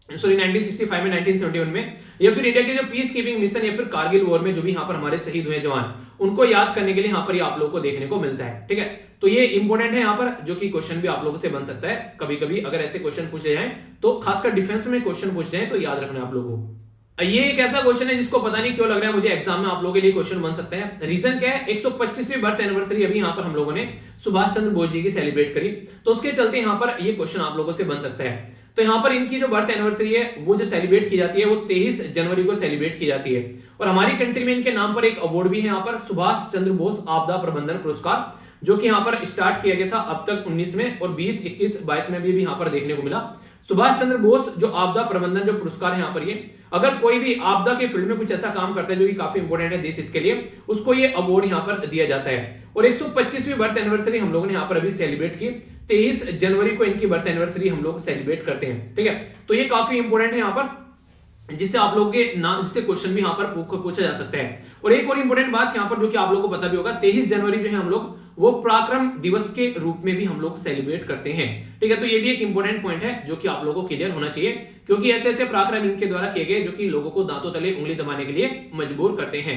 सॉरी 1965 में, 1971 में, या फिर इंडिया के जो पीस कीपिंग मिशन या फिर कारगिल वॉर में जो भी यहाँ पर हमारे शहीद हुए जवान, उनको याद करने के लिए यहाँ पर ये आप लोगों को देखने को मिलता है। ठीक है, तो ये इंपॉर्टेंट है यहाँ पर, जो कि क्वेश्चन भी आप लोगों से बन सकता है कभी कभी अगर ऐसे क्वेश्चन पूछे जाए, तो खासकर डिफेंस में क्वेश्चन पूछ जाए तो याद रखना आप लोगों को। ये एक ऐसा क्वेश्चन है जिसको पता नहीं क्यों लग रहा है मुझे एग्जाम में आप लोगों के लिए क्वेश्चन बन सकता है। रीजन क्या है, 125वीं बर्थ एनिवर्सरी अभी यहाँ पर हम लोगों ने सुभाष चंद्र बोस जी की सेलिब्रेट करी, तो उसके चलते यहाँ पर ये क्वेश्चन आप लोगों से बन सकता है। तो यहाँ पर इनकी जो बर्थ एनिवर्सरी है वो जो सेलिब्रेट की जाती है वो 23 जनवरी को सेलिब्रेट की जाती है। और हमारी कंट्री में इनके नाम पर एक अवार्ड भी है यहाँ पर, सुभाष चंद्र बोस आपदा प्रबंधन पुरस्कार, जो कि यहाँ पर स्टार्ट किया गया था अब तक 19 में और 20, 21, 22 में भी यहाँ पर देखने को मिला। सुभाष चंद्र बोस जो आपदा प्रबंधन जो पुरस्कार है यहाँ पर, ये अगर कोई भी आपदा के फील्ड में कुछ ऐसा काम करता है जो कि काफी इंपॉर्टेंट है देश हित के लिए, उसको ये अवार्ड यहाँ पर दिया जाता है। और 125वीं बर्थ एनिवर्सरी हम लोगों ने यहाँ पर अभी सेलिब्रेट की, 23 जनवरी को इनकी बर्थ एनिवर्सरी हम लोग सेलिब्रेट करते हैं। ठीक है, तो ये काफी इंपॉर्टेंट है यहाँ पर, जिससे आप लोगों के नाम, जिससे क्वेश्चन भी यहाँ पर पूछा जा सकता है। और एक और इंपॉर्टेंट बात यहाँ पर जो कि आप लोगों को पता भी होगा, 23 जनवरी जो है हम लोग वो पराक्रम दिवस के रूप में भी हम लोग सेलिब्रेट करते हैं। ठीक है, तो ये भी एक इंपॉर्टेंट पॉइंट है जो कि आप लोगों को क्लियर होना चाहिए, क्योंकि ऐसे ऐसे पराक्रम इनके द्वारा किए गए जो कि लोगों को दांतों तले उंगली दबाने के लिए मजबूर करते हैं।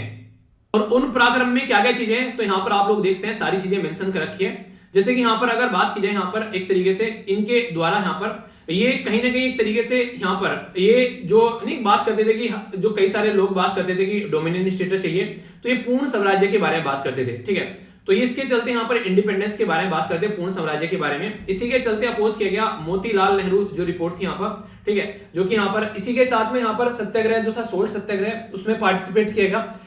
और उन पराक्रम में क्या क्या चीजें हैं, तो यहाँ पर आप लोग देखते हैं सारी चीजें मेंशन कर रखी है। जैसे कि यहाँ पर अगर बात की जाए, यहाँ पर एक तरीके से इनके द्वारा यहाँ पर ये कहीं ना कहीं एक तरीके से यहाँ पर ये जो नहीं बात करते थे कि जो कई सारे लोग बात करते थे कि डोमिनियन स्टेटस चाहिए, तो ये पूर्ण स्वराज्य के बारे में बात करते थे। ठीक है, तो ये इसके चलते यहाँ पर इंडिपेंडेंस के बारे में बात करते हैं, पूर्ण साम्राज्य के बारे में। इसी के चलते अपोज किया गया मोतीलाल नेहरू जो रिपोर्ट थी यहाँ पर, ठीक है, जो कि यहाँ पर इसी के साथ में यहाँ पर सत्याग्रह जो था, सोल्ट सत्याग्रह, उसमें पार्टिसिपेट किया गया।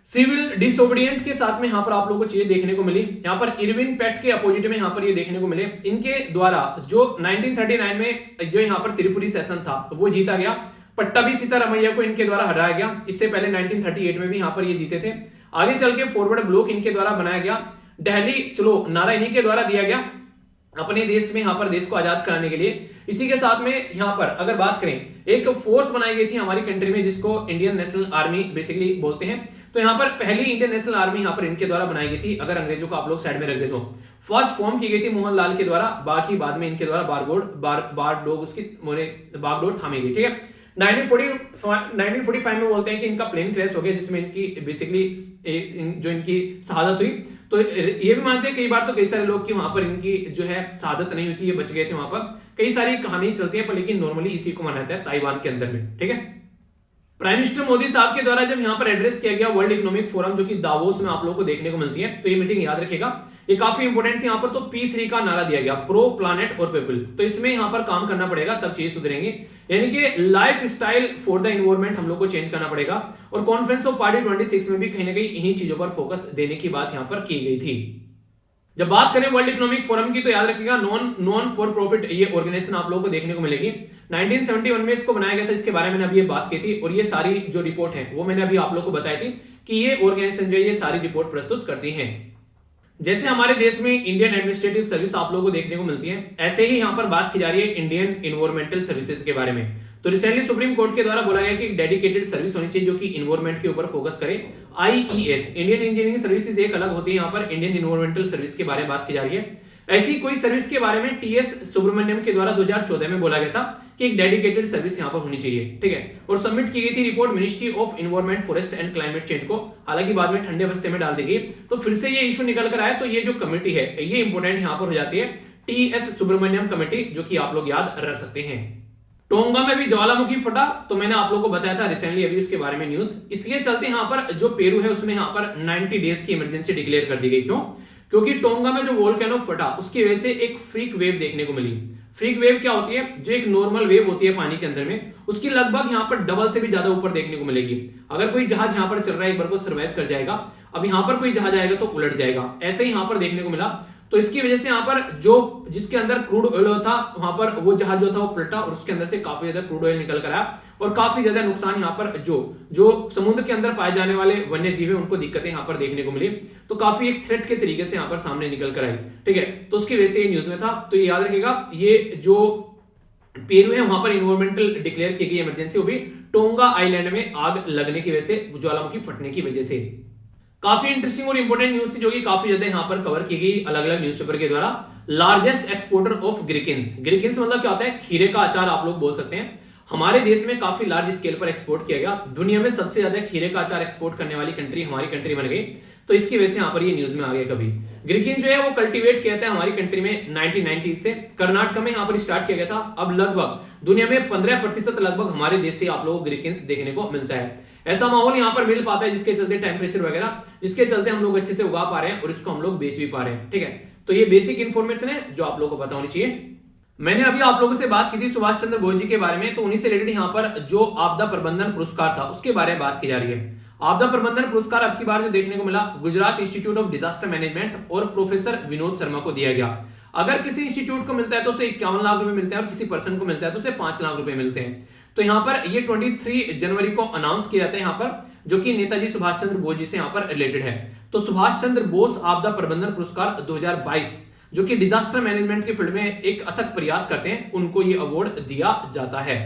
सिविल डिसोबीडिएंट के साथ में यहाँ पर आप लोगों को चीजें देखने को मिली। यहाँ पर इरविन पेट के अपोजिट में यहाँ पर ये देखने को मिले। इनके द्वारा जो 1939 में जो यहाँ पर त्रिपुरी सेशन था वो जीता गया। पट्टाभी सीतारामैया को इनके द्वारा हराया गया। इससे पहले 1938 में भी यहाँ पर ये जीते थे। आगे चल के फॉरवर्ड ब्लॉक इनके द्वारा बनाया गया। दिल्ली चलो नारा इन्हीं के द्वारा दिया गया अपने देश में, यहाँ पर देश को आजाद कराने के लिए। इसी के साथ में यहाँ पर अगर बात करें, एक फोर्स बनाई गई थी हमारी कंट्री में जिसको इंडियन नेशनल आर्मी बेसिकली बोलते हैं। तो यहाँ पर पहली इंडियन नेशनल आर्मी यहाँ पर इनके द्वारा बनाई गई थी। अगर अंग्रेजों को आप लोग साइड में रख दे तो फर्स्ट फॉर्म की गई थी मोहनलाल के द्वारा, बाकी बाद में इनके द्वारा बारडोग उसकी बागडोर थामी गई। ठीक है, 1945 में बोलते हैं कि इनका प्लेन क्रैश हो गया, जिसमें इनकी बेसिकली जो इनकी शहादत हुई। तो ये भी मानते हैं कई बार, तो कई सारे लोग कि वहां पर इनकी जो है शहादत नहीं हुई थी, ये बच गए थे। वहां पर कई सारी कहानी चलती है, पर लेकिन नॉर्मली इसी को माना जाता है ताइवान के अंदर में। ठीक है, प्राइम मिनिस्टर मोदी साहब के द्वारा जब यहाँ पर एड्रेस किया गया वर्ल्ड इकोनॉमिक फोरम, जो कि दावोस में आप लोगों को देखने को मिलती है, तो ये मीटिंग याद रखेगा, ये काफी इंपॉर्टेंट थी। यहाँ पर तो P3 का नारा दिया गया, प्रो प्लानेट और पीपल। तो इसमें यहाँ पर काम करना पड़ेगा, तब चीज सुधरेंगे। यानी कि life style for the environment हम लोग को चेंज करना पड़ेगा। और कॉन्फ्रेंस ऑफ पार्टी 26 में भी कहीं ना कहीं इन्हीं चीजों पर फोकस देने की बात यहाँ पर की गई थी। जब बात करें वर्ल्ड इकोनॉमिक फोरम की, तो याद रखिएगा नॉन फॉर प्रॉफिट ये ऑर्गेनाइजेशन आप लोगों को देखने को मिलेगी। 1971 में इसको बनाया गया था, इसके बारे में मैंने अभी ये बात की थी। और ये सारी जो रिपोर्ट है वो मैंने अभी आप लोगों को बताई थी कि ये ऑर्गेनाइजेशन जो है ये सारी रिपोर्ट प्रस्तुत करती है। जैसे हमारे देश में इंडियन एडमिनिस्ट्रेटिव सर्विस आप लोगों को देखने को मिलती है, ऐसे ही यहाँ पर बात की जा रही है इंडियन इन्वायरमेंटल सर्विसेज के बारे में। तो रिसेंटली सुप्रीम कोर्ट के द्वारा बोला गया कि डेडिकेटेड सर्विस होनी चाहिए जो कि इन्वायरमेंट के ऊपर फोकस करे। IES इंडियन इंजीनियरिंग सर्विसेज एक अलग होती है, यहाँ पर इंडियन इन्वायरमेंटल सर्विस के बारे में बात की जा रही है। ऐसी कोई सर्विस के बारे में TS सुब्रमण्यम के द्वारा 2014 में बोला गया था कि एक डेडिकेटेड सर्विस यहाँ पर होनी चाहिए। ठीक है, और सबमिट की गई थी report ministry of environment, forest and climate change को। हालांकि बाद में ठंडे बस्ते में डाल दी गई, तो फिर से ये इशू निकल कर आया। तो ये जो कमेटी है ये इंपॉर्टेंट यहाँ पर हो जाती है, TS सुब्रमण्यम कमेटी, जो कि आप लोग याद रख सकते हैं। टोंगा में भी ज्वालामुखी फटा, तो मैंने आप लोगों को बताया था रिसेंटली अभी उसके बारे में न्यूज। इसलिए चलते यहाँ पर जो पेरू है उसमें यहाँ पर 90 डेज की इमरजेंसी डिक्लेयर कर दी गई। क्यों? क्योंकि टोंगा में जो वोल्केनो फटा उसकी वजह से एक फ्रीक वेव देखने को मिली। फ्रीक वेव क्या होती है? जो एक नॉर्मल वेव होती है पानी के अंदर में, उसकी लगभग यहाँ पर डबल से भी ज्यादा ऊपर देखने को मिलेगी। अगर कोई जहाज यहाँ पर चल रहा है एक बार को सर्वाइव कर जाएगा, अब यहाँ पर कोई जहाज आएगा तो उलट जाएगा। ऐसे ही यहाँ पर देखने को मिला। तो इसकी वजह से यहाँ पर जो जिसके अंदर क्रूड ऑयल था वहां पर वो जहाज जो था वो पलटा और उसके अंदर से काफी ज्यादा क्रूड ऑयल निकल कर आया और काफी ज्यादा नुकसान यहाँ पर जो समुद्र के अंदर पाए जाने वाले वन्य जीव है उनको दिक्कतें यहाँ पर देखने को मिली। तो काफी एक थ्रेट के तरीके से यहाँ पर सामने निकल कर आई। ठीक है, तो उसकी वजह से ये न्यूज में था। तो ये याद रखिएगा, ये जो पेरू है वहां पर इन्वायरमेंटल डिक्लेयर की गई इमरजेंसी, वो भी टोंगा आइलैंड में आग लगने की वजह से, ज्वालामुखी फटने की वजह से। काफी इंटरेस्टिंग और इंपॉर्टेंट न्यूज थी जो कि काफी ज्यादा यहाँ पर कवर की गई अलग अलग न्यूज़पेपर के द्वारा। लार्जेस्ट एक्सपोर्टर ऑफ ग्रीकिंस, ग्रीकिंस मतलब क्या होता है? खीरे का अचार आप लोग बोल सकते हैं। हमारे देश में काफी लार्ज स्केल पर एक्सपोर्ट किया गया। दुनिया में सबसे ज्यादा खीरे का अचार एक्सपोर्ट करने वाली कंट्री हमारी कंट्री बन गई। तो इसकी वजह से यहाँ पर ये न्यूज में आ गया। कभी ग्रीकिन जो है वो कल्टीवेट किया था हमारी कंट्री में 1990 से, कर्नाटक में यहाँ पर स्टार्ट किया गया था। अब लगभग दुनिया में 15% लगभग हमारे देश से आप लोगों को ग्रीकिन्स देखने को मिलता है। ऐसा माहौल यहाँ पर मिल पाता है जिसके चलते टेम्परेचर वगैरह, जिसके चलते हम लोग अच्छे से उगा पा रहे हैं और इसको हम लोग बेच भी पा रहे हैं। ठीक है, तो ये बेसिक इंफॉर्मेशन है जो आप लोगों को पता होनी चाहिए। मैंने अभी आप लोगों से बात की थी सुभाष चंद्र बोस जी के बारे में, तो उन्हीं से रिलेटेड यहाँ पर जो आपदा प्रबंधन पुरस्कार था उसके बारे में बात की जा रही है। आपदा प्रबंधन पुरस्कार अब की बार जो देखने को मिला Gujarat institute of disaster management और प्रोफेसर विनोद शर्मा को दिया गया। अगर किसी इंस्टीट्यूट को मिलता है तो उसे 51 लाख रुपए मिलते हैं और किसी पर्सन को मिलता है तो उसे 5 लाख रुपए मिलते हैं। तो यहाँ पर ये 23 जनवरी को अनाउंस किया जाता है यहाँ पर, जो कि नेताजी सुभाष चंद्र बोस जी से यहाँ पर रिलेटेड है। तो सुभाष चंद्र बोस आपदा प्रबंधन पुरस्कार 2022 जो कि डिजास्टर मैनेजमेंट की फील्ड में एक अथक प्रयास करते हैं, उनको ये अवार्ड दिया जाता है।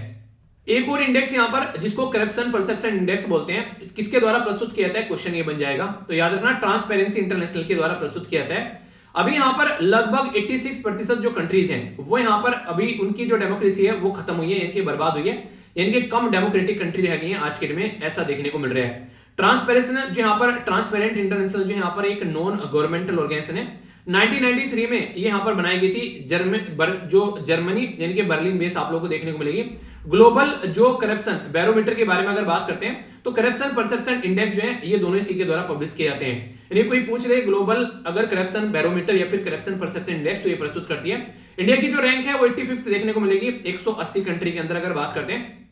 एक और इंडेक्स यहाँ पर जिसको करप्शन परसेप्शन इंडेक्स बोलते हैं, किसके द्वारा प्रस्तुत किया जाता है, क्वेश्चन ये बन जाएगा। तो याद रखना ट्रांसपेरेंसी इंटरनेशनल के द्वारा प्रस्तुत किया जाता है। अभी यहाँ पर लगभग 86% जो कंट्रीज हैं वो यहाँ पर अभी उनकी जो डेमोक्रेसी है वो खत्म हुई है, इनकी बर्बाद हुई है, इनके कम डेमोक्रेटिक कंट्री रह गई है आज के डेट में, ऐसा देखने को मिल रहा है। ट्रांसपेरेंसी जो यहाँ पर ट्रांसपेरेंट इंटरनेशनल जो यहाँ पर एक नॉन गवर्नमेंटल ऑर्गेनाइजेशन है, 1993 में ये यहाँ पर बनाई गई थी। जर्मनी यानी कि बर्लिन बेस आप लोगों को देखने को मिलेगी। ग्लोबल जो करप्शन बैरोमीटर के बारे में अगर बात करते हैं तो करप्शन परसेप्शन इंडेक्स जो है ये दोनों इसी के द्वारा पब्लिश किए जाते हैं। यानी कोई पूछ रहे ग्लोबल अगर करप्शन बैरोमीटर या फिर करप्शन परसेप्शन इंडेक्स, तो ये प्रस्तुत करती है। इंडिया की जो रैंक है वो 85 देखने को मिलेगी 180 कंट्री के अंदर अगर बात करते हैं।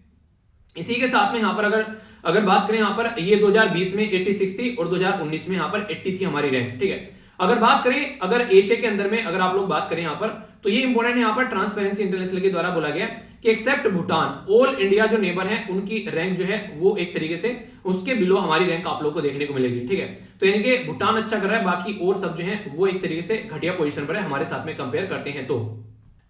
इसी के साथ में यहाँ पर अगर बात करें यहाँ पर ये 2020 में 86 थी और 2019 में यहाँ पर 80 थी हमारी रैंक। ठीक है, अगर बात करें अगर एशिया के अंदर में अगर आप लोग बात करें यहाँ पर, तो ये इंपॉर्टेंट है यहाँ पर ट्रांसपेरेंसी इंटरनेशनल के द्वारा बोला गया कि एक्सेप्ट भूटान ऑल इंडिया जो नेबर है उनकी रैंक जो है वो एक तरीके से उसके बिलो हमारी रैंक आप लोगों को देखने को मिलेगी। ठीक है, तो यानी कि भूटान अच्छा कर रहा है, बाकी और सब जो है वो एक तरीके से घटिया पोजीशन पर है हमारे साथ में कंपेयर करते हैं। तो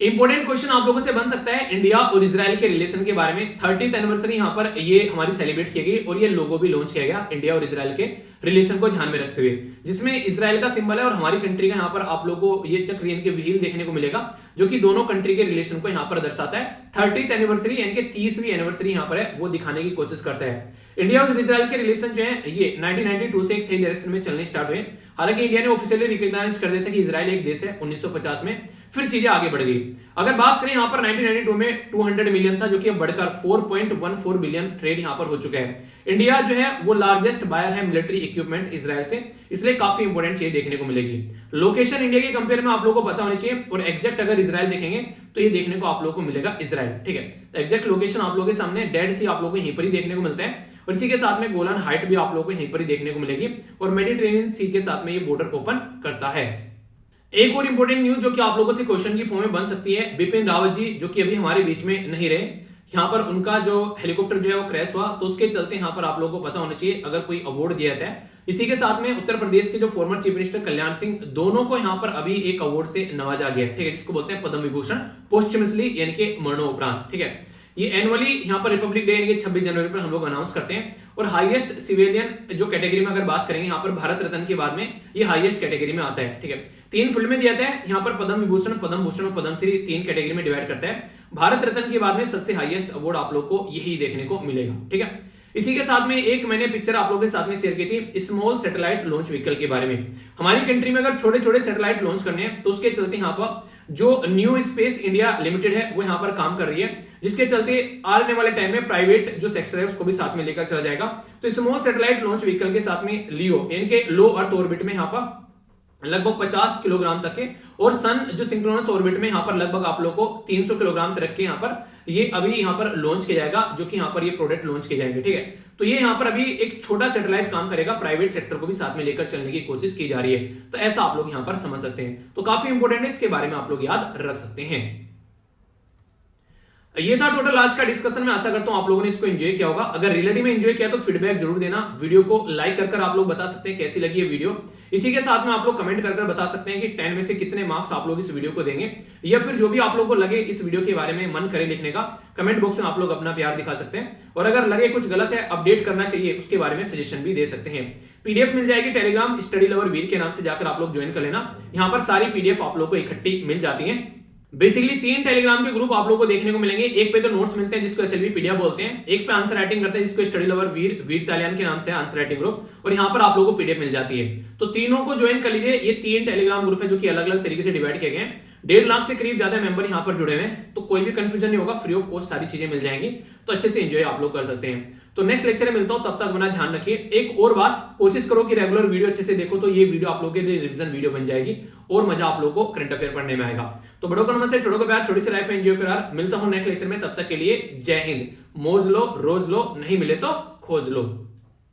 इंपॉर्टेंट क्वेश्चन आप लोगों से बन सकता है इंडिया और इजराइल के रिलेशन के बारे में। 30th एनिवर्सरी यहाँ पर ये हमारी सेलिब्रेट की गई और ये लोगो भी लॉन्च किया गया इंडिया और इजराइल के रिलेशन को ध्यान में रखते हुए, जिसमें इजराइल का सिंबल है और हमारी कंट्री का यहाँ पर आप लोगों को ये चक्र यानी कि व्हील देखने को मिलेगा, जो कि दोनों कंट्री के रिलेशन को यहाँ पर दर्शाता है। 30th एनिवर्सरी यानी कि 30वीं एनिवर्सरी यहाँ पर है वो दिखाने की कोशिश करता है। इंडिया और इजराइल के रिलेशन जो है ये 1992 से एक सही डायरेक्शन में चलने स्टार्ट हुए। हालांकि इंडिया ने ऑफिशियली रिकॉग्नाइज कर दिया था कि इजराइल एक देश है 1950 में, फिर चीजें आगे बढ़ गई। अगर बात करें यहाँ पर 1992 में 200 मिलियन था, जो कि अब बढ़कर 4.14 बिलियन ट्रेड यहाँ पर हो चुका है। इंडिया जो है वो लार्जेस्ट बायर है मिलिट्री इक्विपमेंट इजराइल से, इसलिए काफी इंपॉर्टेंट चीज देखने को मिलेगी। लोकेशन इंडिया के कंपेयर में आप लोगों को पता होनी चाहिए और एग्जैक्ट अगर इजराइल देखेंगे तो ये देखने को आप लोगों को मिलेगा इजराइल। ठीक है, एग्जैक्ट लोकेशन आप लोगों के सामने डेड सी आप लोगों को यहीं पर ही देखने को मिलता है और इसी के साथ में गोलान हाइट भी आप लोगों को यहीं पर ही देखने को मिलेगी और मेडिटेरेनियन सी के साथ में ये बॉर्डर ओपन करता है। एक और इंपॉर्टेंट न्यूज जो कि आप लोगों से क्वेश्चन की फॉर्म में बन सकती है, बिपिन रावत जी जो कि अभी हमारे बीच में नहीं रहे, यहाँ पर उनका जो हेलीकॉप्टर जो है वो क्रैश हुआ, तो उसके चलते यहाँ पर आप लोगों को पता होना चाहिए अगर कोई अवार्ड दिया जाता है। इसी के साथ में उत्तर प्रदेश के जो former chief minister Kalyan Singh, दोनों को यहाँ पर अभी एक अवार्ड से नवाजा गया है। ठीक है, जिसको बोलते हैं पद्म विभूषण पोस्टमसली यानी कि मरणोपरांत। ठीक है, ये एनुअली यहाँ पर रिपब्लिक डे यानी कि 26 जनवरी पर हम लोग अनाउंस करते हैं और हाईएस्ट सिविलियन जो कैटेगरी में अगर बात करेंगे यहाँ पर भारत रत्न के बाद में ये हाईएस्ट कैटेगरी में आता है। ठीक है, 3 फील्ड में दिया जाता है यहाँ पर पद्म विभूषण, पद्म भूषण और पद्मश्री 3 कैटेगरी में डिवाइड करता है। भारत रत्न के बाद में सबसे हाईएस्ट अवार्ड आप लोग को यही देखने को मिलेगा। ठीक है, इसी के साथ में एक मैंने पिक्चर आप लोगों के साथ में शेयर की थी स्मॉल सैटेलाइट लॉन्च व्हीकल के बारे में। हमारी कंट्री में अगर छोटे छोटे सैटेलाइट लॉन्च करने हैं तो उसके चलते यहाँ पर जो न्यू स्पेस इंडिया लिमिटेड है वो यहाँ पर काम कर रही है, जिसके चलते आने वाले टाइम में प्राइवेट जो सेक्टर है उसको भी साथ में लेकर चला जाएगा। तो स्मॉल सैटेलाइट लॉन्च व्हीकल के साथ में लियो यानी कि लो अर्थ ऑर्बिट में यहाँ पर लगभग 50 किलोग्राम तक के और सन जो सिंक्रोनस ऑर्बिट में यहाँ पर लगभग आप लोग को 300 किलोग्राम तक के यहाँ पर ये अभी यहाँ पर लॉन्च किया जाएगा, जो कि यहाँ पर ये प्रोडक्ट लॉन्च किए जाएंगे। ठीक है, तो ये यहाँ पर अभी एक छोटा सैटेलाइट काम करेगा, प्राइवेट सेक्टर को भी साथ में लेकर चलने की कोशिश की जा रही है। तो ऐसा आप लोग यहाँ पर समझ सकते हैं, तो काफी इंपॉर्टेंट है, इसके बारे में आप लोग याद रख सकते हैं। ये था टोटल आज का डिस्कशन। मैं आशा करता हूं आप लोगों ने इसको एंजॉय किया होगा। अगर रियलिटी में एंजॉय किया तो फीडबैक जरूर देना। वीडियो को लाइक कर आप लोग बता सकते हैं कैसी लगी ये वीडियो। इसी के साथ में आप लोग कमेंट कर बता सकते हैं कि 10 में से कितने मार्क्स आप लोग इस वीडियो को देंगे, या फिर जो भी आप लोगों को लगे इस वीडियो के बारे में मन करे लिखने का, कमेंट बॉक्स में आप लोग अपना प्यार दिखा सकते हैं। और अगर लगे कुछ गलत है, अपडेट करना चाहिए, उसके बारे में सजेशन भी दे सकते हैं। पीडीएफ मिल जाएगी टेलीग्राम स्टडी लवर वीर के नाम से, जाकर आप लोग ज्वाइन कर लेना। यहाँ पर सारी पीडीएफ आप लोग को इकट्ठी मिल जाती है। बेसिकली 3 टेलीग्राम के ग्रुप आप लोगों को देखने को मिलेंगे। एक पे तो नोट्स मिलते हैं जिसको एसएलवी पीडिया बोलते हैं, एक पे आंसर राइटिंग करते हैं जिसको स्टडी लवर वीर तालियान के नाम से आंसर राइटिंग ग्रुप, और यहाँ पर आप लोगों को पीडीएफ मिल जाती है। तो तीनों को ज्वाइन कर लीजिए। ये 3 टेलीग्राम ग्रुप है जो कि अलग अलग तरीके से डिवाइड किए गए हैं। 1.5 लाख से करीब ज्यादा मेंबर यहाँ पर जुड़े हुए हैं, तो कोई भी कंफ्यूजन नहीं होगा, फ्री ऑफ कॉस्ट सारी चीजें मिल जाएंगी, तो अच्छे से एंजॉय आप लोग कर सकते हैं। तो नेक्स्ट लेक्चर में मिलता हूं, तब तक अपना ध्यान रखिए। एक और बात, कोशिश करो कि रेगुलर वीडियो अच्छे से देखो, तो ये वीडियो आप लोगों के लिए रिवीजन वीडियो बन जाएगी और मजा आप लोगों को करंट अफेयर पढ़ने में आएगा। तो बड़ों को नमस्ते, छोटों को प्यार, छोटी सी लाइफ एंजॉय करो यार। मिलता हूं नेक्स्ट लेक्चर में, तब तक के लिए जय हिंद। मौज लो, रोज लो, नहीं मिले तो खोज लो।